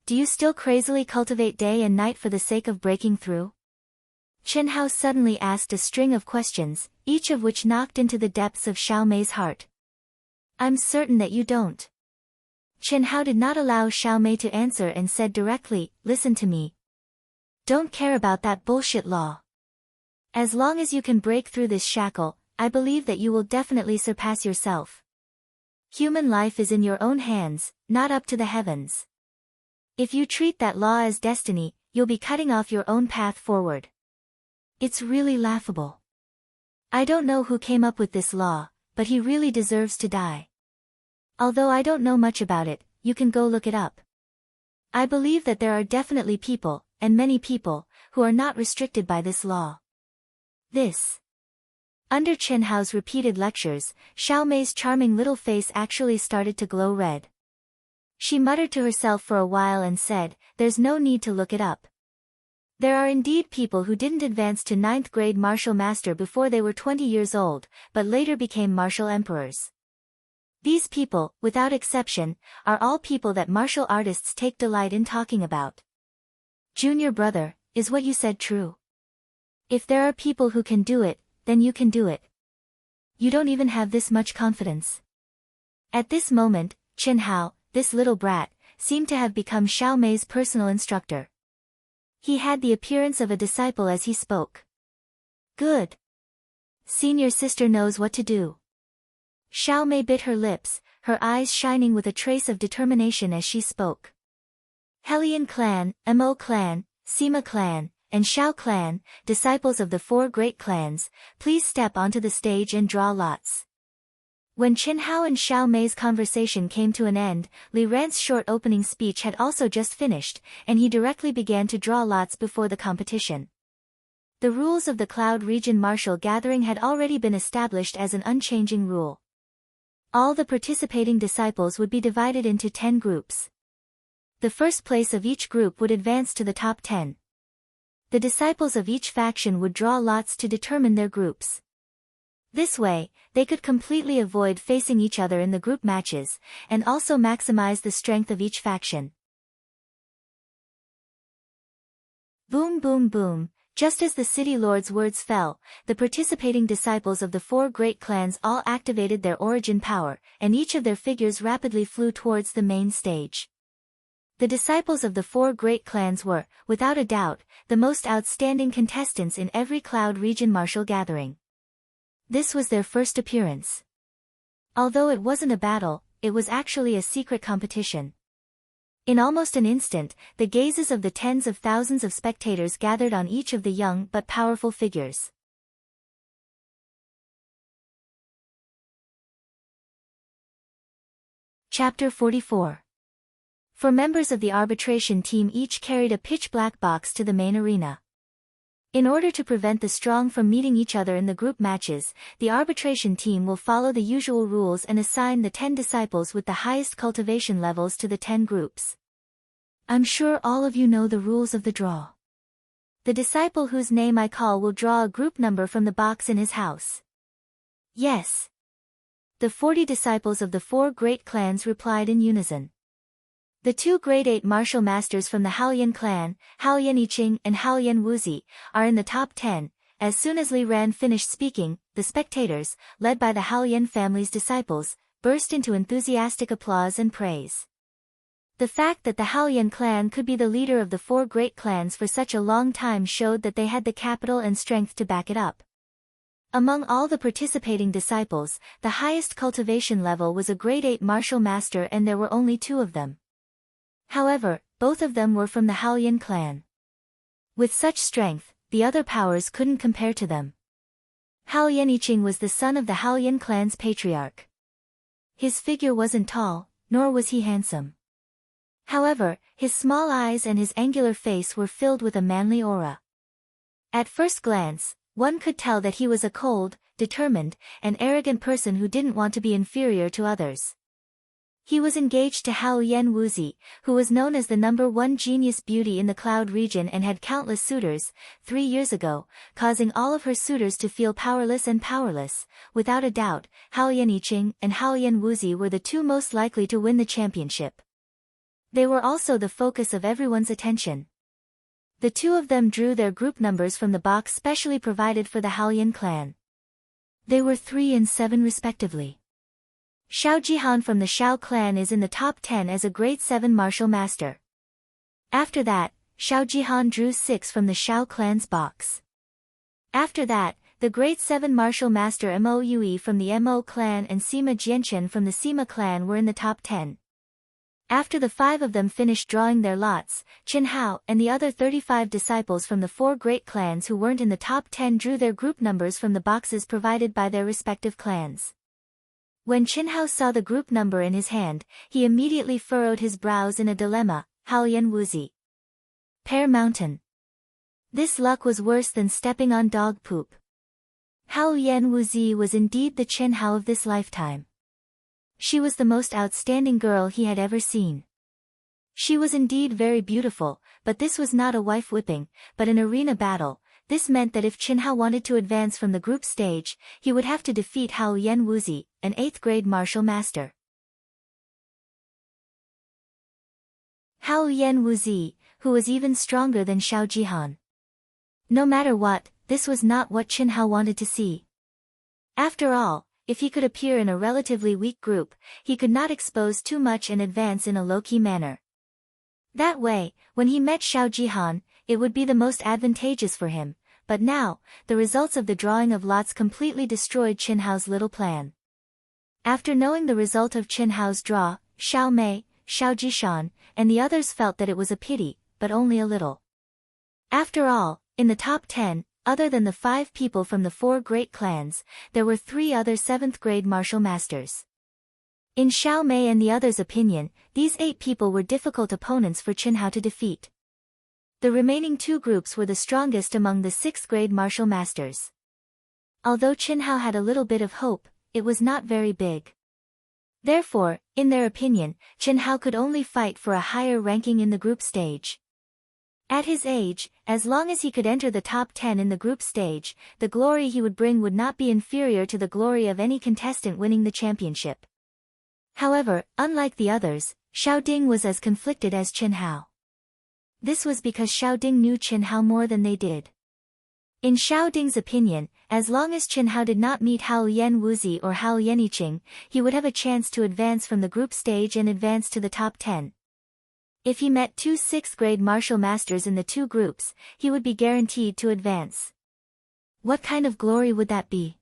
Do you still crazily cultivate day and night for the sake of breaking through?" Chen Hao suddenly asked a string of questions, each of which knocked into the depths of Xiao Mei's heart. "I'm certain that you don't." Chen Hao did not allow Xiao Mei to answer and said directly, "Listen to me. Don't care about that bullshit law. As long as you can break through this shackle, I believe that you will definitely surpass yourself. Human life is in your own hands, not up to the heavens. If you treat that law as destiny, you'll be cutting off your own path forward. It's really laughable. I don't know who came up with this law, but he really deserves to die. Although I don't know much about it, you can go look it up. I believe that there are definitely people, and many people, who are not restricted by this law." Under Chen Hao's repeated lectures, Xiao Mei's charming little face actually started to glow red. She muttered to herself for a while and said, "There's no need to look it up. There are indeed people who didn't advance to 9th grade martial master before they were 20 years old, but later became martial emperors. These people, without exception, are all people that martial artists take delight in talking about. Junior brother, is what you said true? If there are people who can do it, then you can do it. You don't even have this much confidence." At this moment, Chen Hao, this little brat, seemed to have become Xiao Mei's personal instructor. He had the appearance of a disciple as he spoke. "Good. Senior sister knows what to do." Xiao Mei bit her lips, her eyes shining with a trace of determination as she spoke. "Hellion clan, Mo clan, Sima clan, and Xiao clan, disciples of the 4 great clans, please step onto the stage and draw lots." When Chen Hao and Xiao Mei's conversation came to an end, Li Ran's short opening speech had also just finished, and he directly began to draw lots before the competition. The rules of the Cloud Region Martial Gathering had already been established as an unchanging rule. All the participating disciples would be divided into 10 groups. The first place of each group would advance to the top 10. The disciples of each faction would draw lots to determine their groups. This way, they could completely avoid facing each other in the group matches, and also maximize the strength of each faction. Boom boom boom, just as the city lord's words fell, the participating disciples of the 4 great clans all activated their origin power, and each of their figures rapidly flew towards the main stage. The disciples of the 4 great clans were, without a doubt, the most outstanding contestants in every Cloud region martial gathering. This was their first appearance. Although it wasn't a battle, it was actually a secret competition. In almost an instant, the gazes of the tens of thousands of spectators gathered on each of the young but powerful figures. Chapter 44. For members of the arbitration team, each carried a pitch-black box to the main arena. In order to prevent the strong from meeting each other in the group matches, the arbitration team will follow the usual rules and assign the 10 disciples with the highest cultivation levels to the 10 groups. I'm sure all of you know the rules of the draw. The disciple whose name I call will draw a group number from the box in his house. Yes. The 40 disciples of the 4 great clans replied in unison. The 2 grade 8 martial masters from the Haoyan clan, Haoyan Yiqing and Haoyan Wuzi, are in the top 10. As soon as Li Ran finished speaking, the spectators, led by the Haoyan family's disciples, burst into enthusiastic applause and praise. The fact that the Haoyan clan could be the leader of the 4 great clans for such a long time showed that they had the capital and strength to back it up. Among all the participating disciples, the highest cultivation level was a grade 8 martial master, and there were only 2 of them. However, both of them were from the Haoyan clan. With such strength, the other powers couldn't compare to them. Haoyan Yiqing was the son of the Haoyan clan's patriarch. His figure wasn't tall, nor was he handsome. However, his small eyes and his angular face were filled with a manly aura. At first glance, one could tell that he was a cold, determined, and arrogant person who didn't want to be inferior to others. He was engaged to Haoyan Wuzi, who was known as the #1 genius beauty in the Cloud region and had countless suitors, 3 years ago, causing all of her suitors to feel powerless and powerless. Without a doubt, Haoyan Yiqing and Haoyan Wuzi were the 2 most likely to win the championship. They were also the focus of everyone's attention. The 2 of them drew their group numbers from the box specially provided for the Haoyan clan. They were 3 and 7 respectively. Xiao Jihan from the Xiao clan is in the top 10 as a grade 7 martial master. After that, Xiao Jihan drew 6 from the Xiao clan's box. After that, the grade 7 martial master Mo Yue from the Mo clan and Sima Jianchen from the Sima clan were in the top 10. After the 5 of them finished drawing their lots, Qin Hao and the other 35 disciples from the 4 great clans who weren't in the top 10 drew their group numbers from the boxes provided by their respective clans. When Qin Hao saw the group number in his hand, he immediately furrowed his brows in a dilemma. Haoyan Wuzi. Pear Mountain. This luck was worse than stepping on dog poop. Haoyan Wuzi was indeed the Qin Hao of this lifetime. She was the most outstanding girl he had ever seen. She was indeed very beautiful, but this was not a wife whipping, but an arena battle. This meant that if Qin Hao wanted to advance from the group stage, he would have to defeat Haoyan Wuzi, an 8th grade martial master. Haoyan Wuzi, who was even stronger than Xiao Jihan. No matter what, this was not what Qin Hao wanted to see. After all, if he could appear in a relatively weak group, he could not expose too much and advance in a low-key manner. That way, when he met Xiao Jihan, it would be the most advantageous for him, but now, the results of the drawing of lots completely destroyed Qin Hao's little plan. After knowing the result of Qin Hao's draw, Xiao Mei, Xiao Jishan, and the others felt that it was a pity, but only a little. After all, in the top 10, other than the 5 people from the 4 great clans, there were 3 other 7th grade martial masters. In Xiao Mei and the others' opinion, these 8 people were difficult opponents for Qin Hao to defeat. The remaining 2 groups were the strongest among the 6th grade martial masters. Although Qin Hao had a little bit of hope, it was not very big. Therefore, in their opinion, Chen Hao could only fight for a higher ranking in the group stage. At his age, as long as he could enter the top 10 in the group stage, the glory he would bring would not be inferior to the glory of any contestant winning the championship. However, unlike the others, Xiao Ding was as conflicted as Chen Hao. This was because Xiao Ding knew Chen Hao more than they did. In Xiao Ding's opinion, as long as Chen Hao did not meet Hao Yan Wuzi or Hao Yeniqing, he would have a chance to advance from the group stage and advance to the top 10. If he met two 6th-grade martial masters in the two groups, he would be guaranteed to advance. What kind of glory would that be?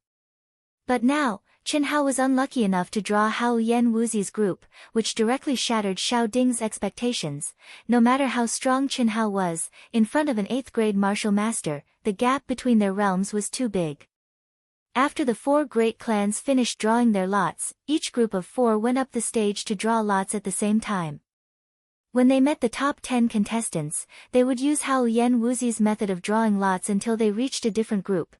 But now, Chen Hao was unlucky enough to draw Hao Yan Wuzi's group, which directly shattered Xiao Ding's expectations. No matter how strong Chen Hao was, in front of an 8th-grade martial master, the gap between their realms was too big. After the 4 great clans finished drawing their lots, each group of 4 went up the stage to draw lots at the same time. When they met the top 10 contestants, they would use Hao Yan Wuzi's method of drawing lots until they reached a different group.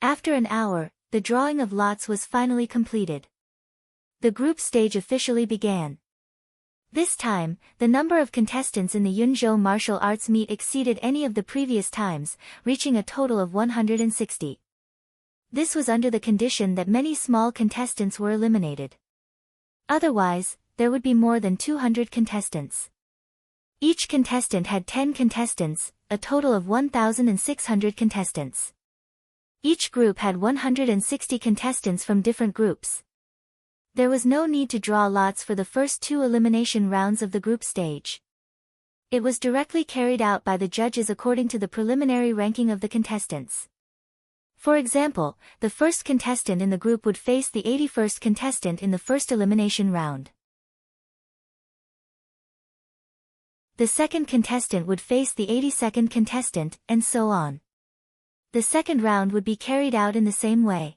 After an hour, the drawing of lots was finally completed. The group stage officially began. This time, the number of contestants in the Yunzhou martial arts meet exceeded any of the previous times, reaching a total of 160. This was under the condition that many small contestants were eliminated. Otherwise, there would be more than 200 contestants. Each contestant had 10 contestants, a total of 1,600 contestants. Each group had 160 contestants from different groups. There was no need to draw lots for the first 2 elimination rounds of the group stage. It was directly carried out by the judges according to the preliminary ranking of the contestants. For example, the first contestant in the group would face the 81st contestant in the first elimination round. The second contestant would face the 82nd contestant, and so on. The second round would be carried out in the same way.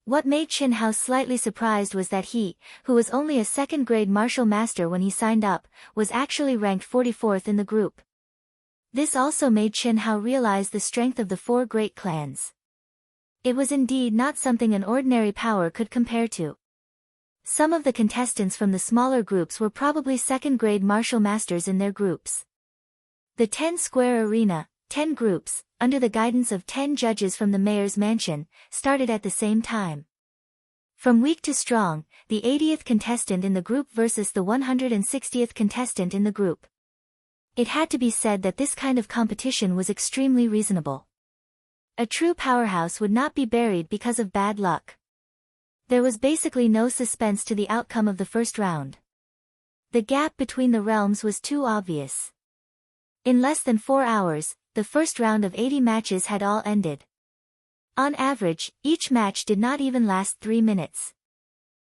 What made Chen Hao slightly surprised was that he, who was only a 2nd-grade martial master when he signed up, was actually ranked 44th in the group. This also made Chen Hao realize the strength of the 4 great clans. It was indeed not something an ordinary power could compare to. Some of the contestants from the smaller groups were probably 2nd-grade martial masters in their groups. The 10-square arena, 10 groups, under the guidance of 10 judges from the mayor's mansion, started at the same time. From weak to strong, the 80th contestant in the group versus the 160th contestant in the group. It had to be said that this kind of competition was extremely reasonable. A true powerhouse would not be buried because of bad luck. There was basically no suspense to the outcome of the first round. The gap between the realms was too obvious. In less than 4 hours, the first round of 80 matches had all ended. On average, each match did not even last 3 minutes.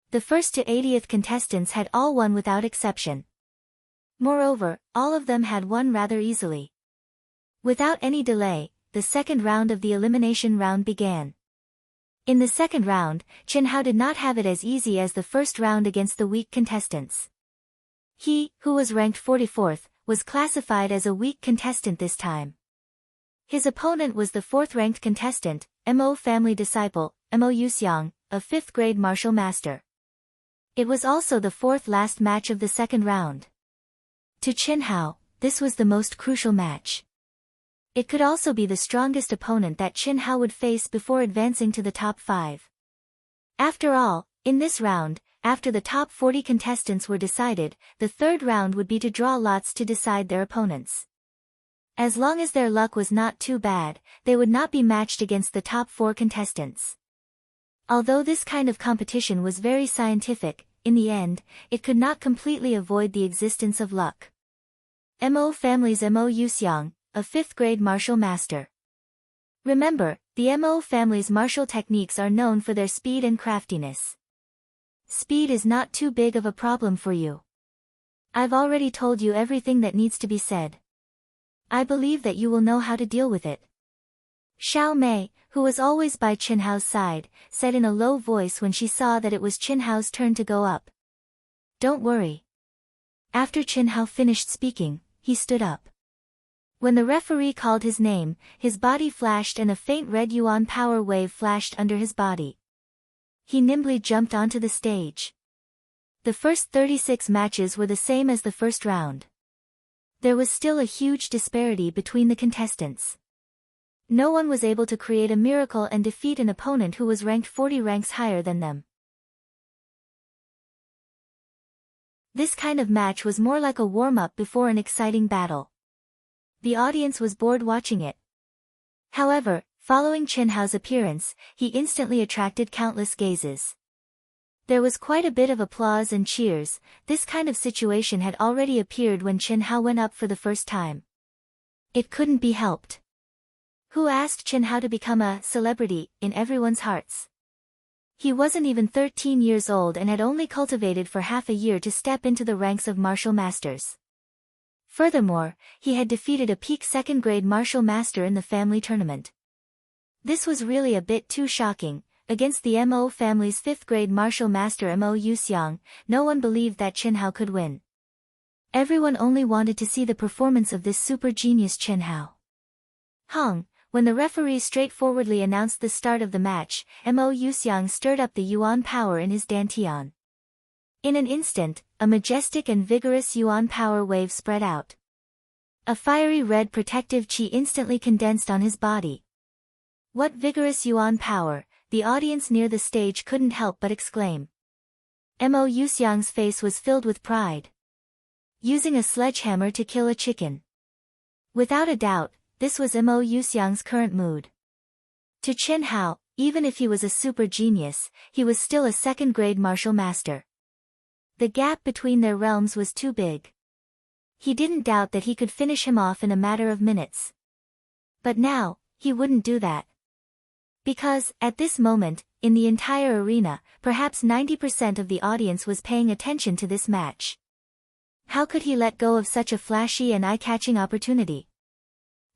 The first to 80th contestants had all won without exception. Moreover, all of them had won rather easily. Without any delay, the second round of the elimination round began. In the second round, Chen Hao did not have it as easy as the first round against the weak contestants. He, who was ranked 44th, was classified as a weak contestant this time. His opponent was the 4th-ranked contestant, Mo family disciple, Mo Yuxiang, a 5th-grade martial master. It was also the 4th last match of the second round. To Chen Hao, this was the most crucial match. It could also be the strongest opponent that Chen Hao would face before advancing to the top 5. After all, in this round, after the top 40 contestants were decided, the third round would be to draw lots to decide their opponents. As long as their luck was not too bad, they would not be matched against the top 4 contestants. Although this kind of competition was very scientific, in the end, it could not completely avoid the existence of luck. Mo family's Mo Yuxiang, a 5th-grade martial master. Remember, the Mo family's martial techniques are known for their speed and craftiness. Speed is not too big of a problem for you. I've already told you everything that needs to be said. I believe that you will know how to deal with it. Xiao Mei, who was always by Chen Hao's side, said in a low voice when she saw that it was Chen Hao's turn to go up. Don't worry. After Chen Hao finished speaking, he stood up. When the referee called his name, his body flashed and a faint red yuan power wave flashed under his body. He nimbly jumped onto the stage. The first 36 matches were the same as the first round. There was still a huge disparity between the contestants. No one was able to create a miracle and defeat an opponent who was ranked 40 ranks higher than them. This kind of match was more like a warm-up before an exciting battle. The audience was bored watching it. However, following Chen Hao's appearance, he instantly attracted countless gazes. There was quite a bit of applause and cheers. This kind of situation had already appeared when Chen Hao went up for the first time. It couldn't be helped. Who asked Chen Hao to become a celebrity in everyone's hearts? He wasn't even 13 years old and had only cultivated for half a year to step into the ranks of martial masters. Furthermore, he had defeated a peak second-grade martial master in the family tournament. This was really a bit too shocking. Against the Mo family's 5th-grade martial master Mo Yuxiang, no one believed that Chen Hao could win. Everyone only wanted to see the performance of this super genius Chen Hao. When the referee straightforwardly announced the start of the match, Mo Yuxiang stirred up the Yuan power in his dantian. In an instant, a majestic and vigorous Yuan power wave spread out. A fiery red protective qi instantly condensed on his body. What vigorous Yuan power! The audience near the stage couldn't help but exclaim. Mo Yuxiang's face was filled with pride. Using a sledgehammer to kill a chicken. Without a doubt, this was Mo Yuxiang's current mood. To Chen Hao, even if he was a super genius, he was still a second-grade martial master. The gap between their realms was too big. He didn't doubt that he could finish him off in a matter of minutes. But now, he wouldn't do that. Because, at this moment, in the entire arena, perhaps 90% of the audience was paying attention to this match. How could he let go of such a flashy and eye-catching opportunity?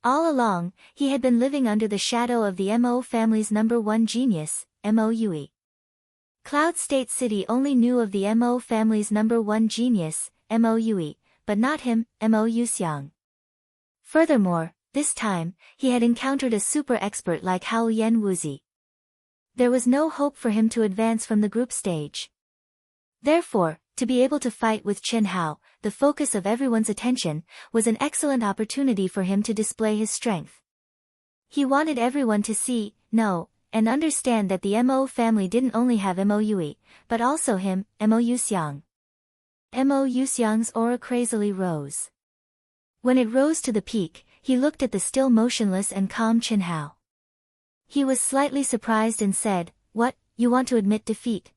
All along, he had been living under the shadow of the Mo family's #1 genius, Mo Yui. Cloud State City only knew of the Mo family's #1 genius, Mo Yui, but not him, Mo Yuxiang. Furthermore, this time, he had encountered a super expert like Hao Yan Wuzi. There was no hope for him to advance from the group stage. Therefore, to be able to fight with Chen Hao, the focus of everyone's attention, was an excellent opportunity for him to display his strength. He wanted everyone to see, know, and understand that the Mo family didn't only have Mo Yui, but also him, Mo Yuxiang. Mo Yuxiang's aura crazily rose. When it rose to the peak, he looked at the still motionless and calm Chen Hao. He was slightly surprised and said, "What, you want to admit defeat?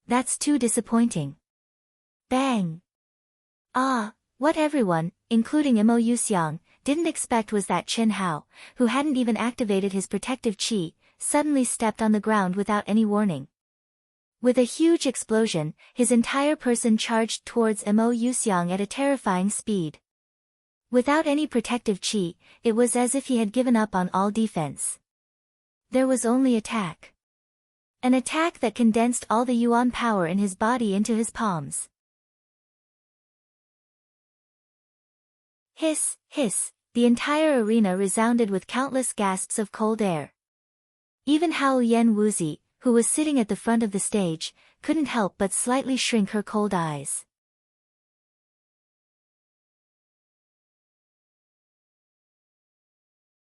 That's too disappointing." Bang! What everyone, including Mo Yuxiang, didn't expect was that Chen Hao, who hadn't even activated his protective qi, suddenly stepped on the ground without any warning. With a huge explosion, his entire person charged towards Mo Yuxiang at a terrifying speed. Without any protective qi, it was as if he had given up on all defense. There was only attack. An attack that condensed all the Yuan power in his body into his palms. Hiss, hiss, the entire arena resounded with countless gasps of cold air. Even Hao Yan Wuzi, who was sitting at the front of the stage, couldn't help but slightly shrink her cold eyes.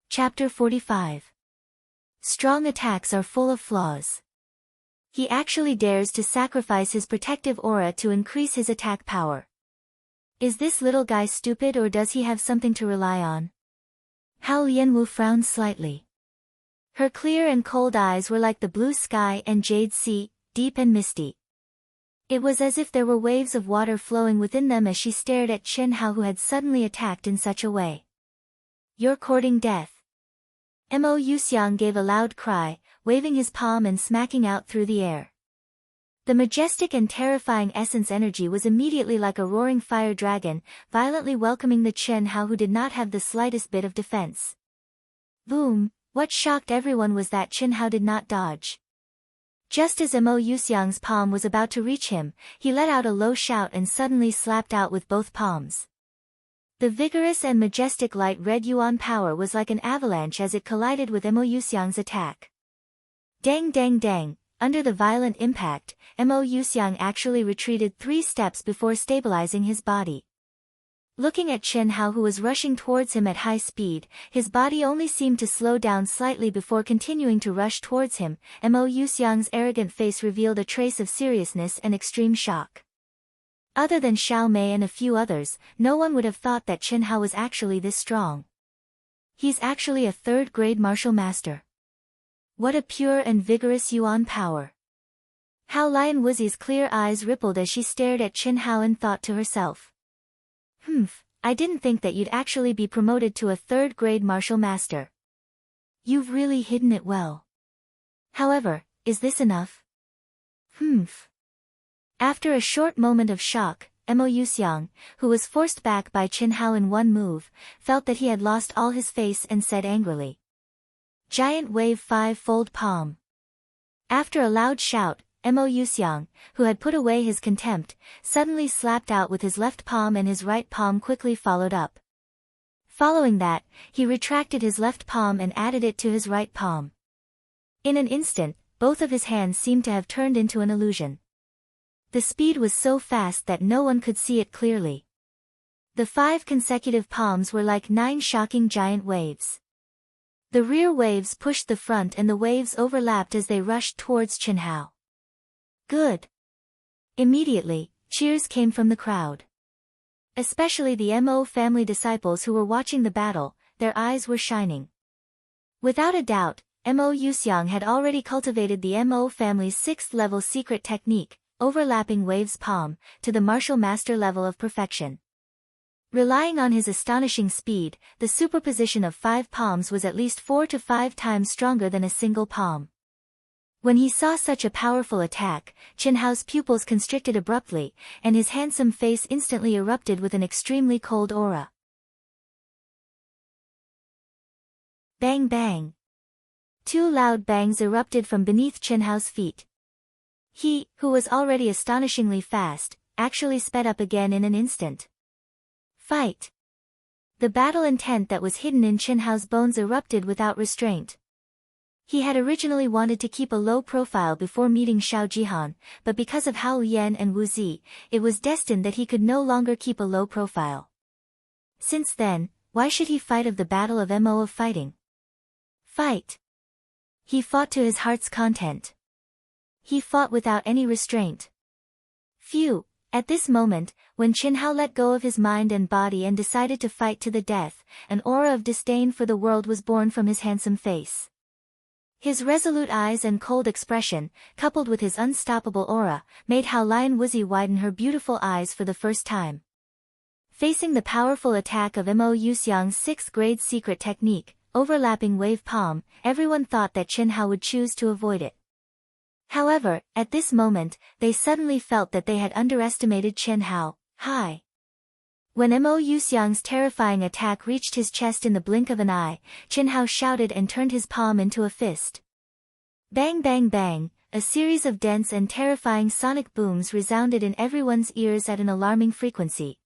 Chapter 45. Strong attacks are full of flaws. He actually dares to sacrifice his protective aura to increase his attack power. Is this little guy stupid or does he have something to rely on? Hao Yanwu frowned slightly. Her clear and cold eyes were like the blue sky and jade sea, deep and misty. It was as if there were waves of water flowing within them as she stared at Chen Hao, who had suddenly attacked in such a way. "You're courting death." Mo Yuxiang gave a loud cry, waving his palm and smacking out through the air. The majestic and terrifying essence energy was immediately like a roaring fire dragon, violently welcoming the Chen Hao, who did not have the slightest bit of defense. Boom! What shocked everyone was that Chen Hao did not dodge. Just as Mo Yuxiang's palm was about to reach him, he let out a low shout and suddenly slapped out with both palms. The vigorous and majestic light red Yuan power was like an avalanche as it collided with Mo Yuxiang's attack. Dang dang dang, under the violent impact, Mo Yuxiang actually retreated 3 steps before stabilizing his body. Looking at Chen Hao, who was rushing towards him at high speed, his body only seemed to slow down slightly before continuing to rush towards him. Mo Yuxiang's arrogant face revealed a trace of seriousness and extreme shock. Other than Xiao Mei and a few others, no one would have thought that Chen Hao was actually this strong. He's actually a 3rd-grade martial master. What a pure and vigorous Yuan power. How Lion Wuzi's clear eyes rippled as she stared at Chen Hao and thought to herself. I didn't think that you'd actually be promoted to a 3rd-grade martial master. You've really hidden it well. However, is this enough? After a short moment of shock, Mo Yuxiang, who was forced back by Chen Hao in one move, felt that he had lost all his face and said angrily. Giant wave 5-fold palm. After a loud shout, Mo Yuxiang, who had put away his contempt, suddenly slapped out with his left palm and his right palm quickly followed up. Following that, he retracted his left palm and added it to his right palm. In an instant, both of his hands seemed to have turned into an illusion. The speed was so fast that no one could see it clearly. The 5 consecutive palms were like 9 shocking giant waves. The rear waves pushed the front and the waves overlapped as they rushed towards Chen Hao. Good. Immediately, cheers came from the crowd. Especially the Mo family disciples who were watching the battle, their eyes were shining. Without a doubt, Mo Yuxiang had already cultivated the Mo family's 6th-level secret technique, overlapping waves palm, to the martial master level of perfection. Relying on his astonishing speed, the superposition of 5 palms was at least 4 to 5 times stronger than a single palm. When he saw such a powerful attack, Chen Hao's pupils constricted abruptly, and his handsome face instantly erupted with an extremely cold aura. Bang bang. 2 loud bangs erupted from beneath Chen Hao's feet. He, who was already astonishingly fast, actually sped up again in an instant. Fight. The battle intent that was hidden in Chen Hao's bones erupted without restraint. He had originally wanted to keep a low profile before meeting Xiao Jihan, but because of Hao Yan and Wu Zi, it was destined that he could no longer keep a low profile. Since then, why should he fight of the battle of Mo of fighting? Fight. He fought to his heart's content. He fought without any restraint. Phew. At this moment, when Chen Hao let go of his mind and body and decided to fight to the death, an aura of disdain for the world was born from his handsome face. His resolute eyes and cold expression, coupled with his unstoppable aura, made Hao Lion Wuzi widen her beautiful eyes for the first time. Facing the powerful attack of Mo Yuxiang's 6th-grade secret technique, overlapping wave palm, everyone thought that Chen Hao would choose to avoid it. However, at this moment, they suddenly felt that they had underestimated Chen Hao. Hi. When Mo Yuxiang's terrifying attack reached his chest in the blink of an eye, Chen Hao shouted and turned his palm into a fist. Bang bang bang, a series of dense and terrifying sonic booms resounded in everyone's ears at an alarming frequency.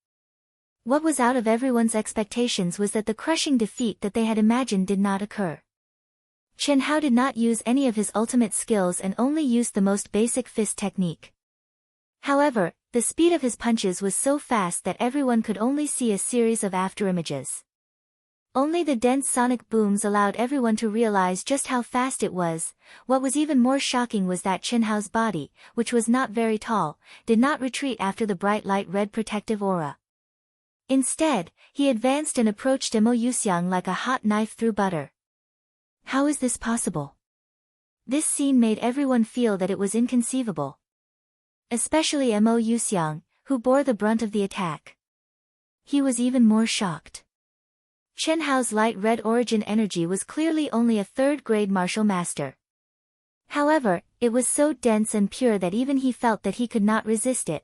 What was out of everyone's expectations was that the crushing defeat that they had imagined did not occur. Chen Hao did not use any of his ultimate skills and only used the most basic fist technique. However, the speed of his punches was so fast that everyone could only see a series of afterimages. Only the dense sonic booms allowed everyone to realize just how fast it was. What was even more shocking was that Chen Hao's body, which was not very tall, did not retreat after the bright light red protective aura. Instead, he advanced and approached Mo Yuxiang like a hot knife through butter. How is this possible? This scene made everyone feel that it was inconceivable. Especially Mo Yuxiang, who bore the brunt of the attack. He was even more shocked. Chen Hao's light red origin energy was clearly only a 3rd-grade martial master. However, it was so dense and pure that even he felt that he could not resist it.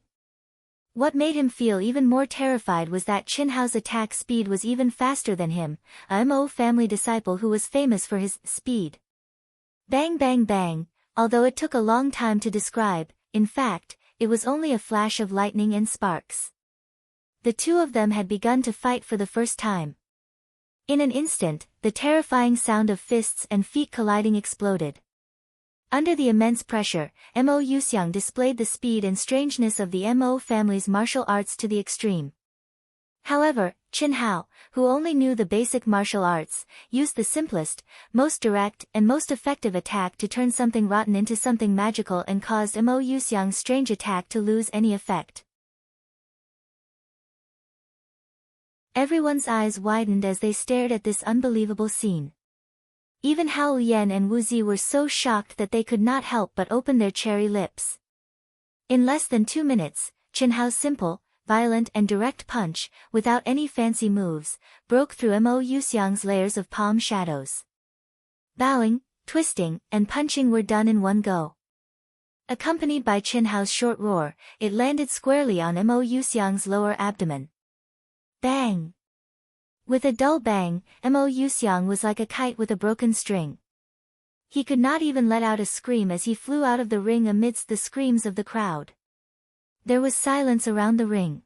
What made him feel even more terrified was that Chen Hao's attack speed was even faster than him, a Mo family disciple who was famous for his speed. Bang bang bang, although it took a long time to describe, in fact, it was only a flash of lightning and sparks. The two of them had begun to fight for the first time. In an instant, the terrifying sound of fists and feet colliding exploded. Under the immense pressure, Mo Yuxiang displayed the speed and strangeness of the Mo family's martial arts to the extreme. However, Qin Hao, who only knew the basic martial arts, used the simplest, most direct and most effective attack to turn something rotten into something magical and caused Mo Yuxiang's strange attack to lose any effect. Everyone's eyes widened as they stared at this unbelievable scene. Even Hao Yan and Wu Zi were so shocked that they could not help but open their cherry lips. In less than 2 minutes, Qin Hao's simple, violent and direct punch, without any fancy moves, broke through Mo Yuxiang's layers of palm shadows. Bowing, twisting, and punching were done in one go. Accompanied by Qin Hao's short roar, it landed squarely on Mo Yuxiang's lower abdomen. Bang! With a dull bang, Mo Yuxiang was like a kite with a broken string. He could not even let out a scream as he flew out of the ring amidst the screams of the crowd. There was silence around the ring.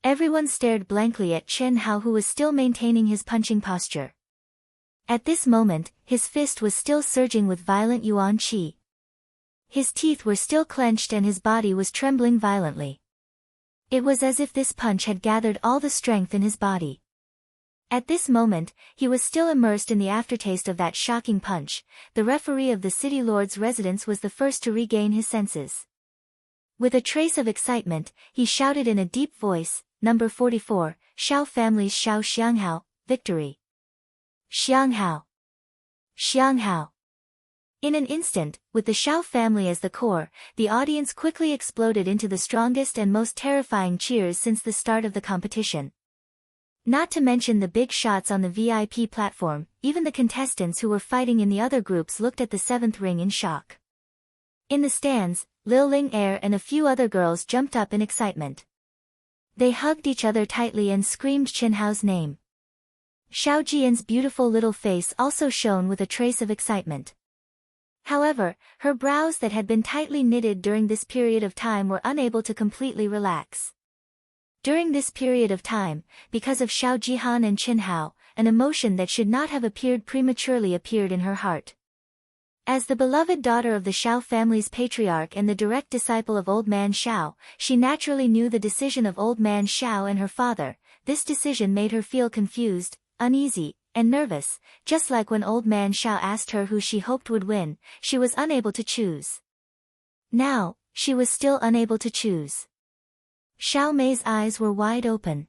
Everyone stared blankly at Qin Hao, who was still maintaining his punching posture. At this moment, his fist was still surging with violent yuan qi. His teeth were still clenched and his body was trembling violently. It was as if this punch had gathered all the strength in his body. At this moment, he was still immersed in the aftertaste of that shocking punch. The referee of the city lord's residence was the first to regain his senses. With a trace of excitement, he shouted in a deep voice, "Number 44, Xiao family's Xiao Xianghao, victory! Xianghao! Xianghao!" In an instant, with the Xiao family as the core, the audience quickly exploded into the strongest and most terrifying cheers since the start of the competition. Not to mention the big shots on the VIP platform, even the contestants who were fighting in the other groups looked at the 7th ring in shock. In the stands, Lil Ling Er and a few other girls jumped up in excitement. They hugged each other tightly and screamed Qin Hao's name. Xiao Jian's beautiful little face also shone with a trace of excitement. However, her brows that had been tightly knitted during this period of time were unable to completely relax. During this period of time, because of Xiao Jihan and Qin Hao, an emotion that should not have appeared prematurely appeared in her heart. As the beloved daughter of the Xiao family's patriarch and the direct disciple of Old Man Xiao, she naturally knew the decision of Old Man Xiao and her father. This decision made her feel confused, uneasy, and nervous, just like when Old Man Xiao asked her who she hoped would win, she was unable to choose. Now, she was still unable to choose. Xiao Mei's eyes were wide open.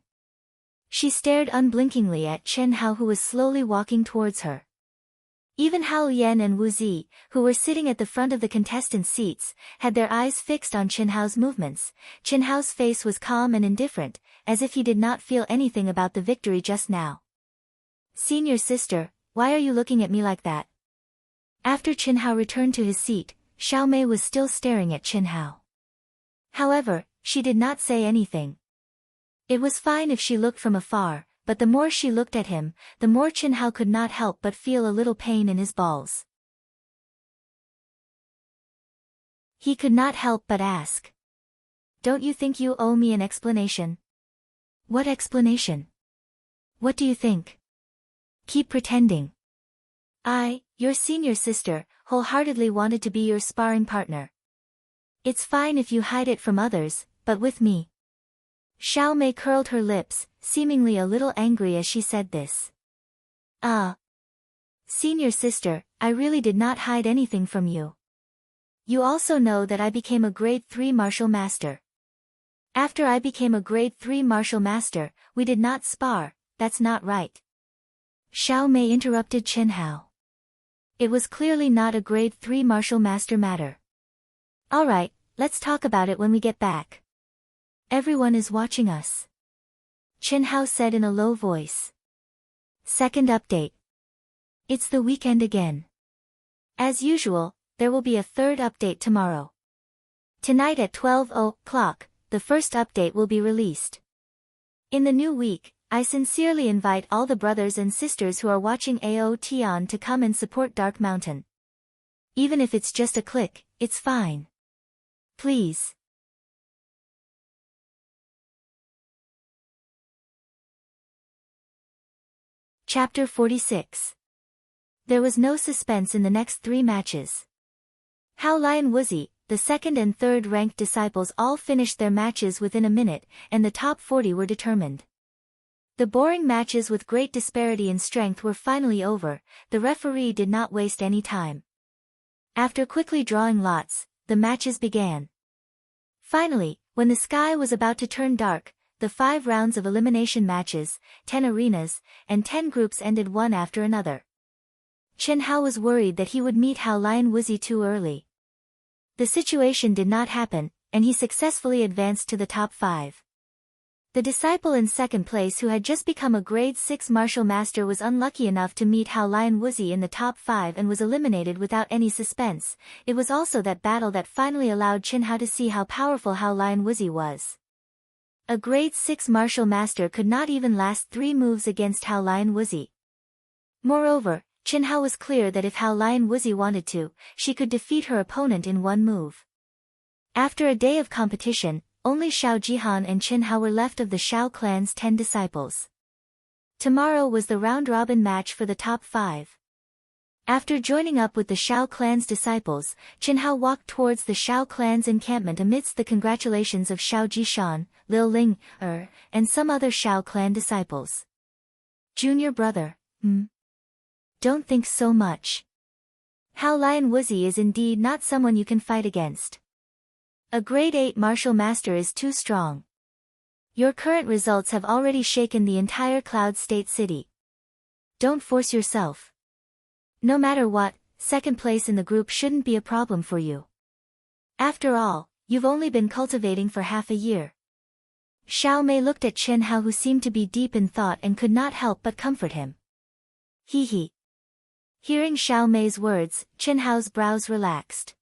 She stared unblinkingly at Qin Hao, who was slowly walking towards her. Even Hao Yan and Wu Zi, who were sitting at the front of the contestants' seats, had their eyes fixed on Qin Hao's movements. Qin Hao's face was calm and indifferent, as if he did not feel anything about the victory just now. "Senior sister, why are you looking at me like that?" After Qin Hao returned to his seat, Xiao Mei was still staring at Qin Hao. However, she did not say anything. It was fine if she looked from afar, but the more she looked at him, the more Qin Hao could not help but feel a little pain in his balls. He could not help but ask, "Don't you think you owe me an explanation?" "What explanation? What do you think?" "Keep pretending. I, your senior sister, wholeheartedly wanted to be your sparring partner. It's fine if you hide it from others, but with me." Xiao Mei curled her lips, seemingly a little angry as she said this. Senior sister, I really did not hide anything from you. You also know that I became a grade 3 martial master. After I became a grade 3 martial master, we did not spar, that's not right." Xiao Mei interrupted Qin Hao. It was clearly not a grade 3 martial master matter. "Alright, let's talk about it when we get back. Everyone is watching us," Qin Hao said in a low voice. Second update. It's the weekend again. As usual, there will be a third update tomorrow. Tonight at 12:00, the first update will be released. In the new week, I sincerely invite all the brothers and sisters who are watching AOTN to come and support Dark Mountain. Even if it's just a click, it's fine. Please. Chapter 46. There was no suspense in the next 3 matches. Hao Lion Wuzi, the second and third ranked disciples all finished their matches within a minute, and the top 40 were determined. The boring matches with great disparity in strength were finally over. The referee did not waste any time. After quickly drawing lots, the matches began. Finally, when the sky was about to turn dark, the 5 rounds of elimination matches, 10 arenas, and 10 groups ended one after another. Chen Hao was worried that he would meet Hao Lion Wuzi too early. The situation did not happen, and he successfully advanced to the top 5. The disciple in second place who had just become a grade 6 martial master was unlucky enough to meet Hao Lion Wuzi in the top 5 and was eliminated without any suspense. It was also that battle that finally allowed Chen Hao to see how powerful Hao Lion Wuzi was. A grade 6 martial master could not even last 3 moves against Hao Lion Wuzi. Moreover, Chen Hao was clear that if Hao Lion Wuzi wanted to, she could defeat her opponent in one move. After a day of competition, only Xiao Jihan and Chen Hao were left of the Xiao clan's 10 disciples. Tomorrow was the round-robin match for the top 5. After joining up with the Xiao clan's disciples, Chen Hao walked towards the Xiao clan's encampment amidst the congratulations of Xiao Jishan, Liu Ling, and some other Xiao clan disciples. Junior brother, don't think so much. Hao Lion Wuzi is indeed not someone you can fight against. A grade 8 martial master is too strong. Your current results have already shaken the entire Cloud State City. Don't force yourself. No matter what, second place in the group shouldn't be a problem for you. After all, you've only been cultivating for half a year. Xiao Mei looked at Chen Hao, who seemed to be deep in thought, and could not help but comfort him. He. Hearing Xiao Mei's words, Chen Hao's brows relaxed.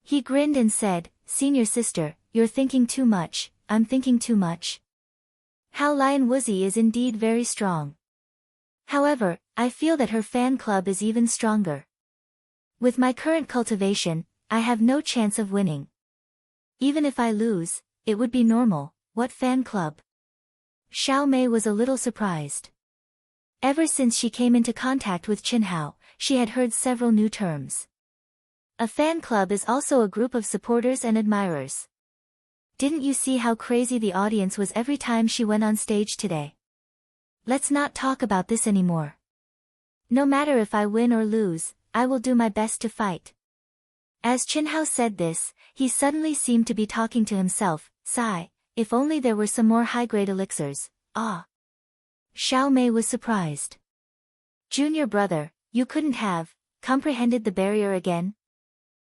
He grinned and said, "Senior sister, you're thinking too much, I'm thinking too much. Hao Lion Wuzi is indeed very strong. However, I feel that her fan club is even stronger. With my current cultivation, I have no chance of winning. Even if I lose, it would be normal. What fan club?" Xiao Mei was a little surprised. Ever since she came into contact with Chen Hao, she had heard several new terms. A fan club is also a group of supporters and admirers. Didn't you see how crazy the audience was every time she went on stage today? Let's not talk about this anymore. No matter if I win or lose, I will do my best to fight. As Chen Hao said this, he suddenly seemed to be talking to himself. Sigh, if only there were some more high-grade elixirs. Xiao Mei was surprised. Junior brother, you couldn't have comprehended the barrier again?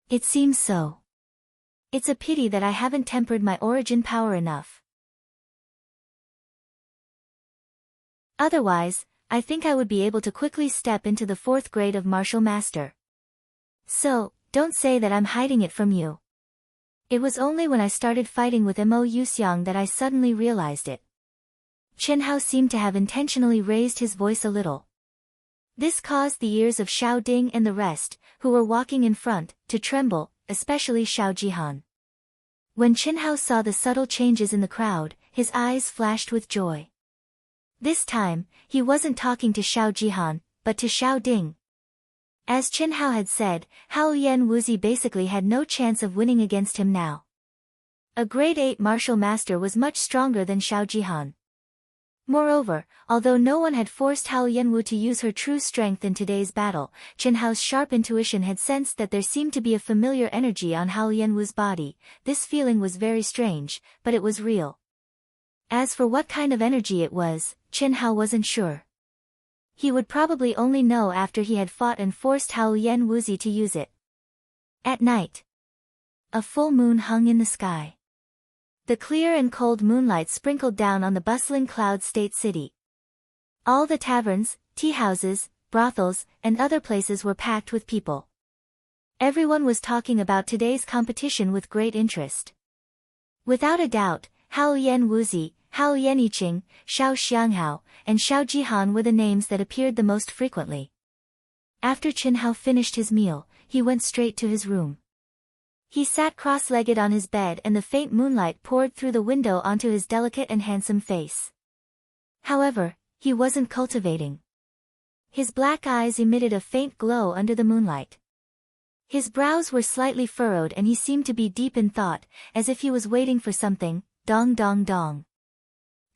It seems so. It's a pity that I haven't tempered my origin power enough. Otherwise, I think I would be able to quickly step into the 4th grade of martial master. So, don't say that I'm hiding it from you. It was only when I started fighting with Mo Yuxiang that I suddenly realized it. Chen Hao seemed to have intentionally raised his voice a little. This caused the ears of Xiao Ding and the rest, who were walking in front, to tremble, especially Xiao Jihan. When Chen Hao saw the subtle changes in the crowd, his eyes flashed with joy. This time, he wasn't talking to Xiao Jihan, but to Xiao Ding. As Chen Hao had said, Hao Lian Wuzi basically had no chance of winning against him now. A grade 8 martial master was much stronger than Xiao Jihan. Moreover, although no one had forced Hao Lianwu to use her true strength in today's battle, Chen Hao's sharp intuition had sensed that there seemed to be a familiar energy on Hao Lianwu's body. This feeling was very strange, but it was real. As for what kind of energy it was, Chen Hao wasn't sure. He would probably only know after he had fought and forced Hao Lianwuzi to use it. At night, a full moon hung in the sky. The clear and cold moonlight sprinkled down on the bustling Cloud State City. All the taverns, tea-houses, brothels, and other places were packed with people. Everyone was talking about today's competition with great interest. Without a doubt, Hao Lianwuzi, Hao Lianiqing, Xiao Xianghao, and Xiao Jihan were the names that appeared the most frequently. After Chen Hao finished his meal, he went straight to his room. He sat cross-legged on his bed and the faint moonlight poured through the window onto his delicate and handsome face. However, he wasn't cultivating. His black eyes emitted a faint glow under the moonlight. His brows were slightly furrowed and he seemed to be deep in thought, as if he was waiting for something. Dong dong dong.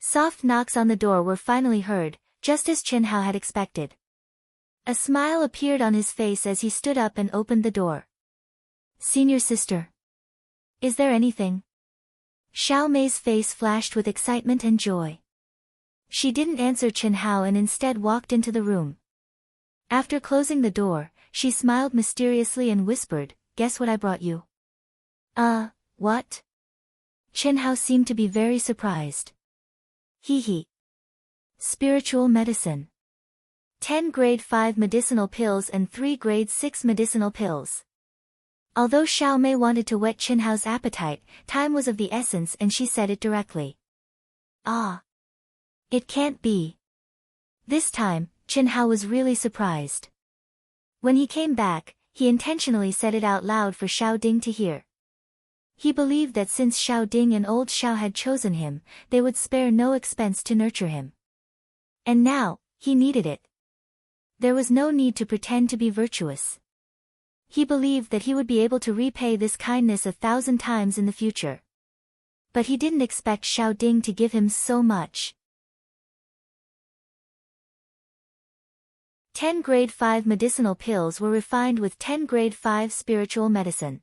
Soft knocks on the door were finally heard, just as Chen Hao had expected. A smile appeared on his face as he stood up and opened the door. "Senior sister. Is there anything?" Xiao Mei's face flashed with excitement and joy. She didn't answer Chen Hao and instead walked into the room. After closing the door, she smiled mysteriously and whispered, "Guess what I brought you?" What?" Chen Hao seemed to be very surprised. Hee. Spiritual medicine. 10 grade 5 medicinal pills and 3 grade 6 medicinal pills. Although Xiao Mei wanted to whet Chen Hao's appetite, time was of the essence and she said it directly. "Ah. It can't be." This time, Chen Hao was really surprised. When he came back, he intentionally said it out loud for Xiao Ding to hear. He believed that since Xiao Ding and old Xiao had chosen him, they would spare no expense to nurture him. And now, he needed it. There was no need to pretend to be virtuous. He believed that he would be able to repay this kindness 1,000 times in the future. But he didn't expect Xiao Ding to give him so much. 10 grade 5 medicinal pills were refined with 10 grade 5 spiritual medicine.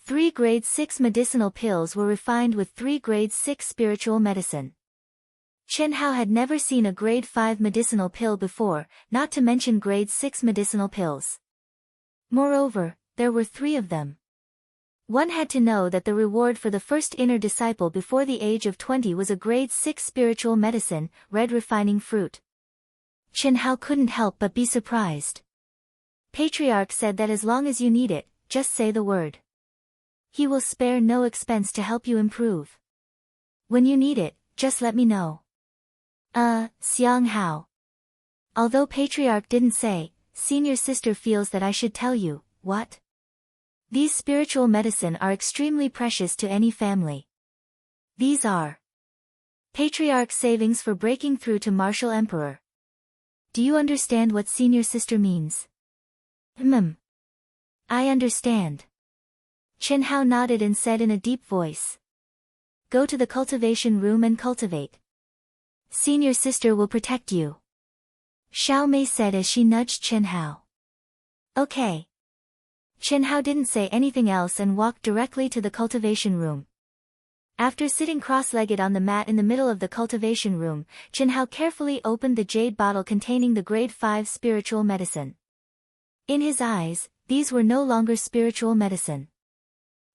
3 grade 6 medicinal pills were refined with 3 grade 6 spiritual medicine. Chen Hao had never seen a grade 5 medicinal pill before, not to mention grade 6 medicinal pills. Moreover, there were 3 of them. One had to know that the reward for the first inner disciple before the age of 20 was a grade 6 spiritual medicine, red refining fruit. Chen Hao couldn't help but be surprised. Patriarch said that as long as you need it, just say the word. He will spare no expense to help you improve. When you need it, just let me know. Xiang Hao. Although Patriarch didn't say, senior sister feels that I should tell you, what? These spiritual medicine are extremely precious to any family. These are Patriarch savings for breaking through to Martial Emperor. Do you understand what senior sister means? I understand. Chen Hao nodded and said in a deep voice. Go to the cultivation room and cultivate. Senior sister will protect you. Xiao Mei said as she nudged Chen Hao. Okay. Chen Hao didn't say anything else and walked directly to the cultivation room. After sitting cross-legged on the mat in the middle of the cultivation room, Chen Hao carefully opened the jade bottle containing the grade 5 spiritual medicine. In his eyes, these were no longer spiritual medicine.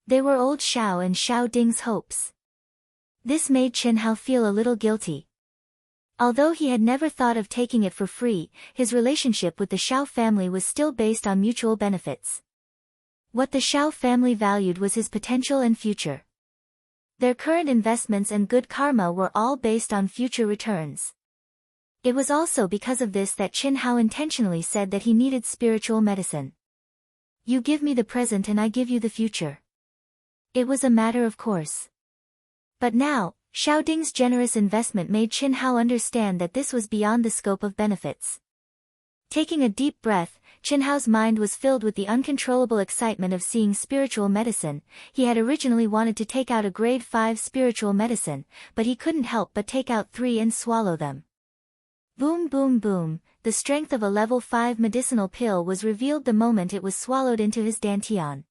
They were old Xiao and Xiao Ding's hopes. This made Chen Hao feel a little guilty. Although he had never thought of taking it for free, his relationship with the Xiao family was still based on mutual benefits. What the Xiao family valued was his potential and future. Their current investments and good karma were all based on future returns. It was also because of this that Chen Hao intentionally said that he needed spiritual medicine. You give me the present and I give you the future. It was a matter of course. But now, Xiao Ding's generous investment made Chen Hao understand that this was beyond the scope of benefits. Taking a deep breath, Chen Hao's mind was filled with the uncontrollable excitement of seeing spiritual medicine. He had originally wanted to take out a grade 5 spiritual medicine, but he couldn't help but take out 3 and swallow them. Boom boom boom, the strength of a level 5 medicinal pill was revealed the moment it was swallowed into his dantian.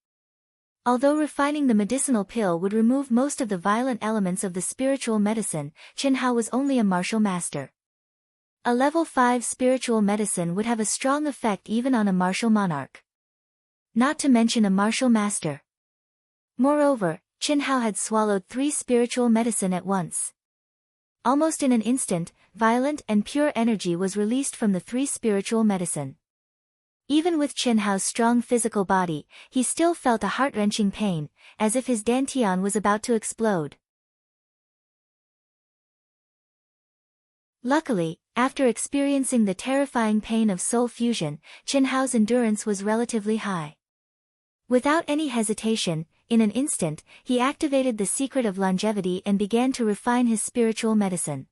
Although refining the medicinal pill would remove most of the violent elements of the spiritual medicine, Chen Hao was only a martial master. A level 5 spiritual medicine would have a strong effect even on a martial monarch. Not to mention a martial master. Moreover, Chen Hao had swallowed 3 spiritual medicine at once. Almost in an instant, violent and pure energy was released from the 3 spiritual medicine. Even with Chen Hao's strong physical body, he still felt a heart-wrenching pain, as if his dantian was about to explode. Luckily, after experiencing the terrifying pain of soul fusion, Chen Hao's endurance was relatively high. Without any hesitation, in an instant, he activated the secret of longevity and began to refine his spiritual medicine.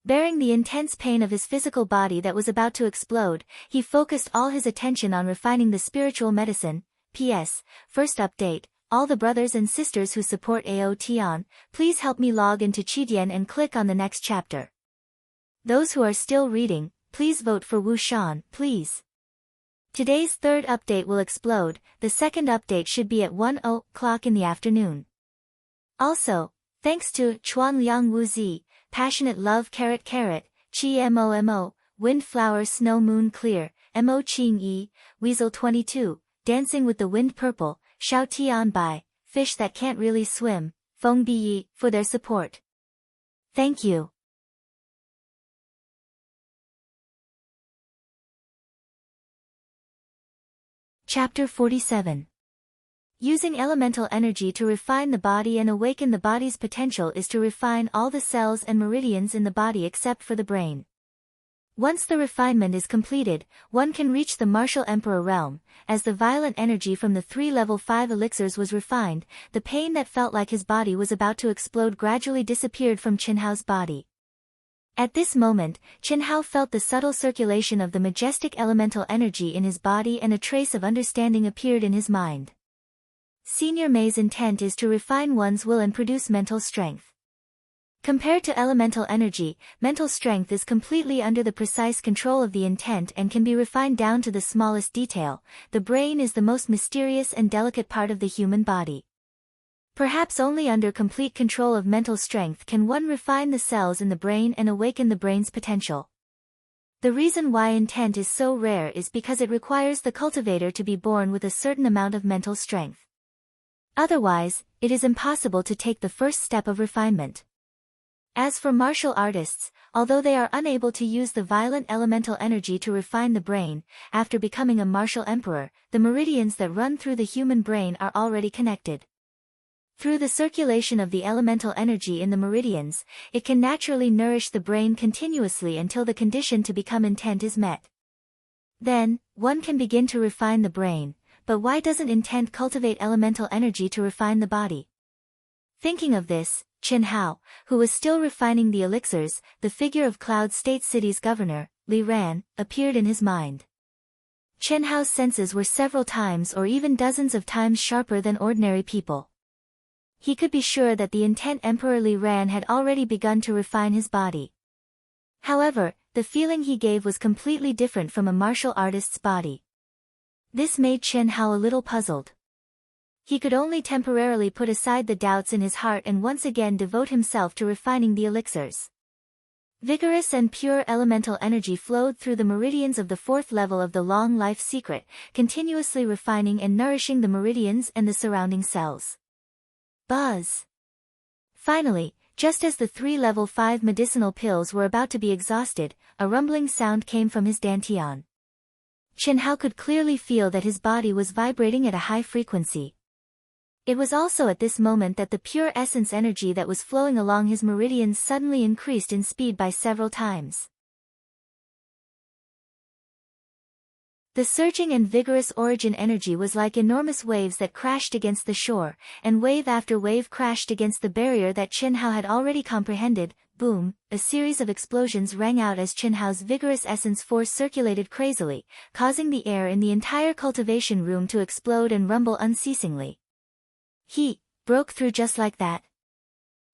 Bearing the intense pain of his physical body that was about to explode, he focused all his attention on refining the spiritual medicine. P.S. First update, all the brothers and sisters who support AOTN, please help me log into Chidian and click on the next chapter. Those who are still reading, please vote for Wu Shan, please. Today's third update will explode, the second update should be at 1:00 in the afternoon. Also, thanks to Chuan Liang Wu Zi, Passionate Love Carrot, Chi Mo, Windflower Snow Moon Clear, Mo Ching Yi, Weasel 22, Dancing with the Wind Purple, Xiao Tian Bai, Fish That Can't Really Swim, Feng Bi, for their support. Thank you. Chapter 47. Using elemental energy to refine the body and awaken the body's potential is to refine all the cells and meridians in the body except for the brain. Once the refinement is completed, one can reach the martial emperor realm. As the violent energy from the 3 level 5 elixirs was refined, the pain that felt like his body was about to explode gradually disappeared from Qinhao's body. At this moment, Qinhao felt the subtle circulation of the majestic elemental energy in his body and a trace of understanding appeared in his mind. Senior Mei's intent is to refine one's will and produce mental strength. Compared to elemental energy, mental strength is completely under the precise control of the intent and can be refined down to the smallest detail. The brain is the most mysterious and delicate part of the human body. Perhaps only under complete control of mental strength can one refine the cells in the brain and awaken the brain's potential. The reason why intent is so rare is because it requires the cultivator to be born with a certain amount of mental strength. Otherwise, it is impossible to take the first step of refinement. As for martial artists, although they are unable to use the violent elemental energy to refine the brain, after becoming a martial emperor, the meridians that run through the human brain are already connected. Through the circulation of the elemental energy in the meridians, it can naturally nourish the brain continuously until the condition to become intent is met. Then, one can begin to refine the brain, but why doesn't intent cultivate elemental energy to refine the body? Thinking of this, Qinhao, who was still refining the elixirs, the figure of Cloud State City's governor, Li Ran, appeared in his mind. Qinhao's senses were several times or even dozens of times sharper than ordinary people. He could be sure that the intent Emperor Li Ran had already begun to refine his body. However, the feeling he gave was completely different from a martial artist's body. This made Qinhao a little puzzled. He could only temporarily put aside the doubts in his heart and once again devote himself to refining the elixirs. Vigorous and pure elemental energy flowed through the meridians of the 4th level of the long life secret, continuously refining and nourishing the meridians and the surrounding cells. Buzz! Finally, just as the 3 level 5 medicinal pills were about to be exhausted, a rumbling sound came from his dantian. Qinhao could clearly feel that his body was vibrating at a high frequency. It was also at this moment that the pure essence energy that was flowing along his meridians suddenly increased in speed by several times. The surging and vigorous origin energy was like enormous waves that crashed against the shore, and wave after wave crashed against the barrier that Qinhao had already comprehended. Boom! A series of explosions rang out as Qinhao's vigorous essence force circulated crazily, causing the air in the entire cultivation room to explode and rumble unceasingly. He broke through just like that.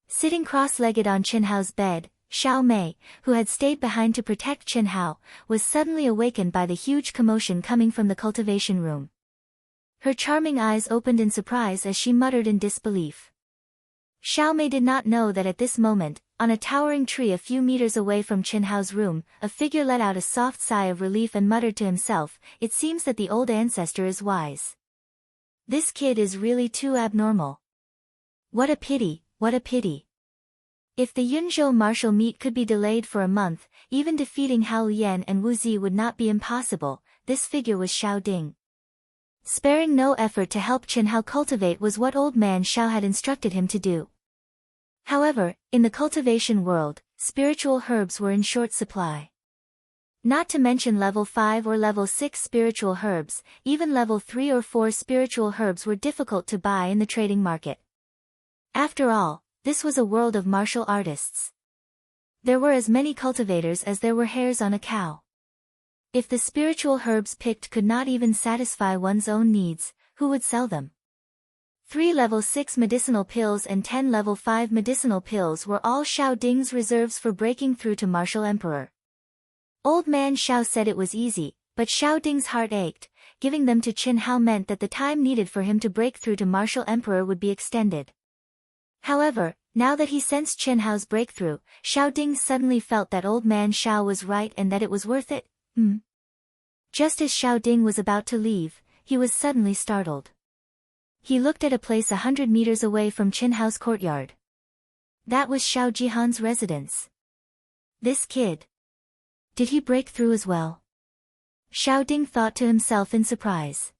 Sitting cross-legged on Qinhao's bed, Xiao Mei, who had stayed behind to protect Qinhao, was suddenly awakened by the huge commotion coming from the cultivation room. Her charming eyes opened in surprise as she muttered in disbelief. Xiao Mei did not know that at this moment, on a towering tree a few meters away from Qinhao's room, a figure let out a soft sigh of relief and muttered to himself, "It seems that the old ancestor is wise. This kid is really too abnormal. What a pity, what a pity." If the Yunzhou martial meet could be delayed for a month, even defeating Hao Lian and Wu Zi would not be impossible. This figure was Xiao Ding. Sparing no effort to help Qinhao cultivate was what old man Xiao had instructed him to do. However, in the cultivation world, spiritual herbs were in short supply. Not to mention level 5 or level 6 spiritual herbs, even level 3 or 4 spiritual herbs were difficult to buy in the trading market. After all, this was a world of martial artists. There were as many cultivators as there were hairs on a cow. If the spiritual herbs picked could not even satisfy one's own needs, who would sell them? 3 level 6 medicinal pills and 10 level 5 medicinal pills were all Xiao Ding's reserves for breaking through to Martial Emperor. Old man Xiao said it was easy, but Xiao Ding's heart ached. Giving them to Qin Hao meant that the time needed for him to break through to Martial Emperor would be extended. However, now that he sensed Qin Hao's breakthrough, Xiao Ding suddenly felt that old man Xiao was right and that it was worth it. Just as Xiao Ding was about to leave, he was suddenly startled. He looked at a place 100 meters away from Qin Hao's courtyard. That was Xiao Jihan's residence. This kid. Did he break through as well? Xiao Ding thought to himself in surprise.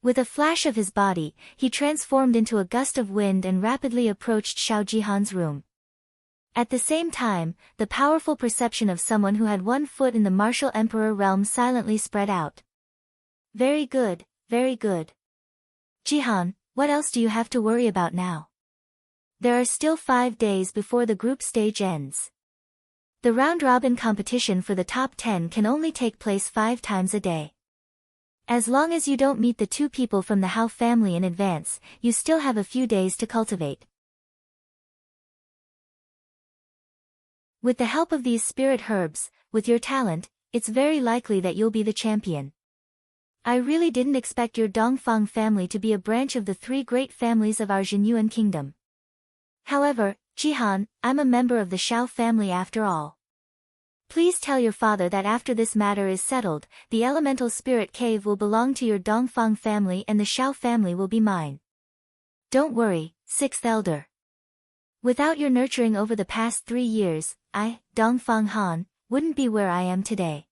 With a flash of his body, he transformed into a gust of wind and rapidly approached Xiao Jihan's room. At the same time, the powerful perception of someone who had one foot in the Martial Emperor realm silently spread out. Very good, very good. Jihan, what else do you have to worry about now? There are still 5 days before the group stage ends. The round-robin competition for the top 10 can only take place 5 times a day. As long as you don't meet the 2 people from the Hao family in advance, you still have a few days to cultivate. With the help of these spirit herbs, with your talent, it's very likely that you'll be the champion. I really didn't expect your Dongfang family to be a branch of the 3 great families of our Jinyuan kingdom. However, Jihan, I'm a member of the Xiao family after all. Please tell your father that after this matter is settled, the elemental spirit cave will belong to your Dongfang family and the Xiao family will be mine. Don't worry, 6th elder. Without your nurturing over the past 3 years, I, Dongfang Han, wouldn't be where I am today.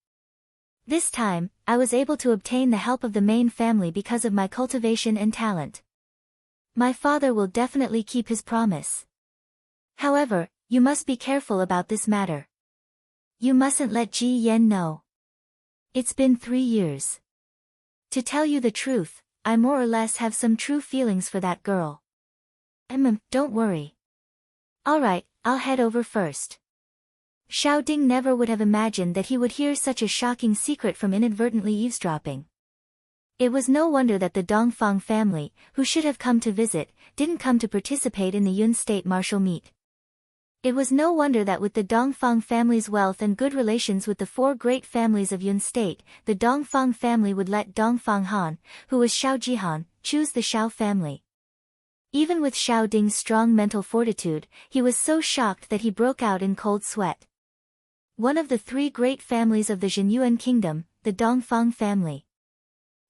This time, I was able to obtain the help of the main family because of my cultivation and talent. My father will definitely keep his promise. However, you must be careful about this matter. You mustn't let Ji Yan know. It's been 3 years. To tell you the truth, I more or less have some true feelings for that girl. Don't worry. Alright, I'll head over first. Xiao Ding never would have imagined that he would hear such a shocking secret from inadvertently eavesdropping. It was no wonder that the Dongfang family, who should have come to visit, didn't come to participate in the Yun State martial meet. It was no wonder that with the Dongfang family's wealth and good relations with the 4 great families of Yun State, the Dongfang family would let Dongfang Han, who was Xiao Jihan, choose the Xiao family. Even with Xiao Ding's strong mental fortitude, he was so shocked that he broke out in cold sweat. One of the 3 great families of the Jinyuan kingdom, the Dongfang family.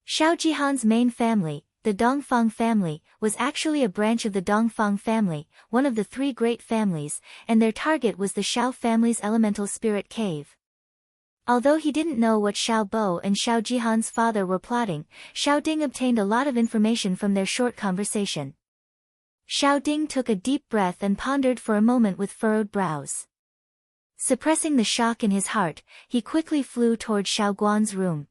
Xiao Jihan's main family, the Dongfang family, was actually a branch of the Dongfang family, one of the 3 great families, and their target was the Xiao family's elemental spirit cave. Although he didn't know what Xiao Bo and Xiao Jihan's father were plotting, Xiao Ding obtained a lot of information from their short conversation. Xiao Ding took a deep breath and pondered for a moment with furrowed brows. Suppressing the shock in his heart, he quickly flew toward Xiao Guan's room.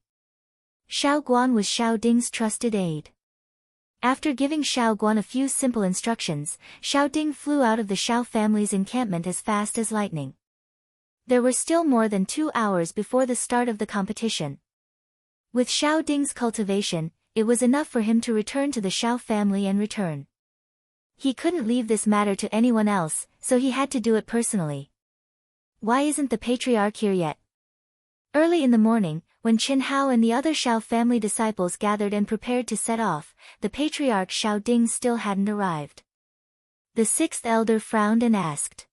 Xiao Guan was Xiao Ding's trusted aide. After giving Xiao Guan a few simple instructions, Xiao Ding flew out of the Xiao family's encampment as fast as lightning. There were still more than 2 hours before the start of the competition. With Xiao Ding's cultivation, it was enough for him to return to the Xiao family and return. He couldn't leave this matter to anyone else, so he had to do it personally. Why isn't the patriarch here yet? Early in the morning, when Qin Hao and the other Xiao family disciples gathered and prepared to set off, the patriarch Xiao Ding still hadn't arrived. The 6th elder frowned and asked.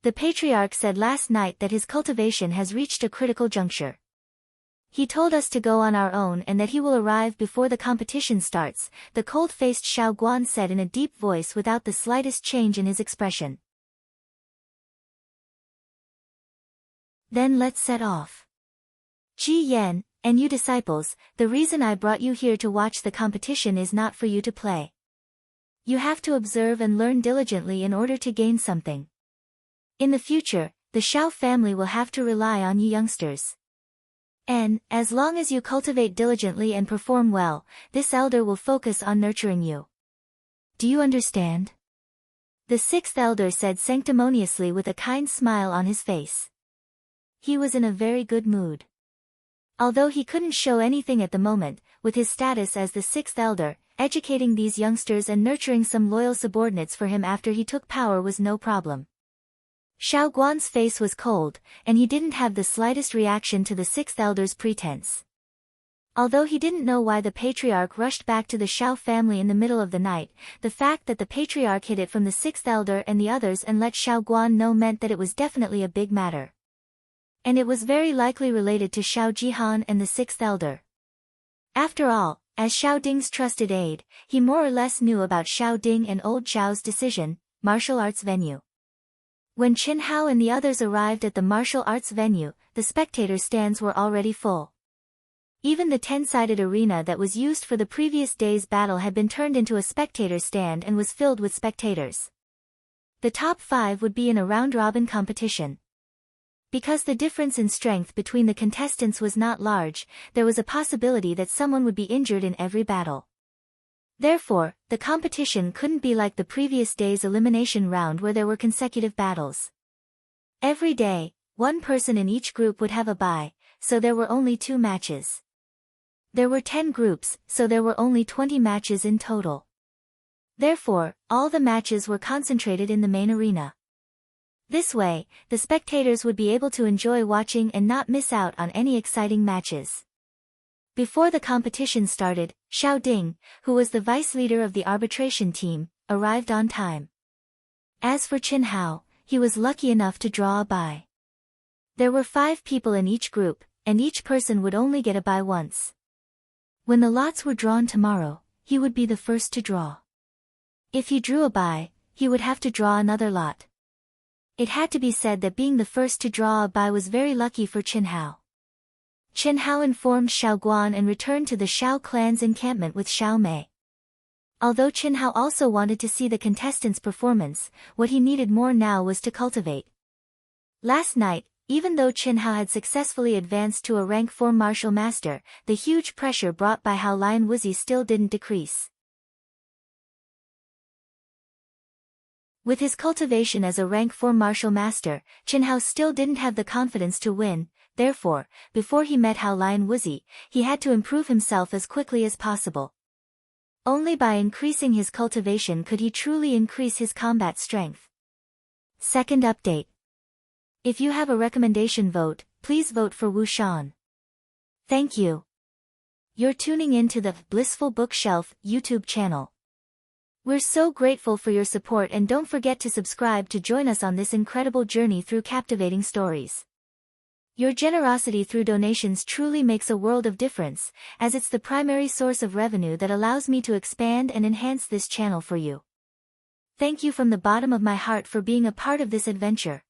The patriarch said last night that his cultivation has reached a critical juncture. He told us to go on our own and that he will arrive before the competition starts, the cold-faced Xiao Guan said in a deep voice without the slightest change in his expression. Then let's set off. Ji Yan, and you disciples, the reason I brought you here to watch the competition is not for you to play. You have to observe and learn diligently in order to gain something. In the future, the Xiao family will have to rely on you youngsters. And, as long as you cultivate diligently and perform well, this elder will focus on nurturing you. Do you understand? The 6th elder said sanctimoniously with a kind smile on his face. He was in a very good mood. Although he couldn't show anything at the moment, with his status as the sixth elder, educating these youngsters and nurturing some loyal subordinates for him after he took power was no problem. Xiao Guan's face was cold, and he didn't have the slightest reaction to the sixth elder's pretense. Although he didn't know why the patriarch rushed back to the Xiao family in the middle of the night, the fact that the patriarch hid it from the sixth elder and the others and let Xiao Guan know meant that it was definitely a big matter. And it was very likely related to Xiao Jihan and the sixth elder. After all, as Xiao Ding's trusted aide, he more or less knew about Xiao Ding and old Zhao's decision, martial arts venue. When Qin Hao and the others arrived at the martial arts venue, the spectator stands were already full. Even the 10-sided arena that was used for the previous day's battle had been turned into a spectator stand and was filled with spectators. The top 5 would be in a round-robin competition. Because the difference in strength between the contestants was not large, there was a possibility that someone would be injured in every battle. Therefore, the competition couldn't be like the previous day's elimination round where there were consecutive battles. Every day, one person in each group would have a bye, so there were only 2 matches. There were 10 groups, so there were only 20 matches in total. Therefore, all the matches were concentrated in the main arena. This way, the spectators would be able to enjoy watching and not miss out on any exciting matches. Before the competition started, Xiao Ding, who was the vice leader of the arbitration team, arrived on time. As for Qin Hao, he was lucky enough to draw a bye. There were 5 people in each group, and each person would only get a bye once. When the lots were drawn tomorrow, he would be the first to draw. If he drew a bye, he would have to draw another lot. It had to be said that being the first to draw a bye was very lucky for Qin Hao. Qin Hao informed Xiao Guan and returned to the Xiao clan's encampment with Xiao Mei. Although Qin Hao also wanted to see the contestants' performance, what he needed more now was to cultivate. Last night, even though Qin Hao had successfully advanced to a rank 4 martial master, the huge pressure brought by Hao Lion Wuzi still didn't decrease. With his cultivation as a rank 4 martial master, Qin Hao still didn't have the confidence to win, therefore, before he met Hao Lion Wuzi, he had to improve himself as quickly as possible. Only by increasing his cultivation could he truly increase his combat strength. Second update. If you have a recommendation vote, please vote for Wu Shan. Thank you. You're tuning in to the Blissful Bookshelf YouTube channel. We're so grateful for your support and don't forget to subscribe to join us on this incredible journey through captivating stories. Your generosity through donations truly makes a world of difference, as it's the primary source of revenue that allows me to expand and enhance this channel for you. Thank you from the bottom of my heart for being a part of this adventure.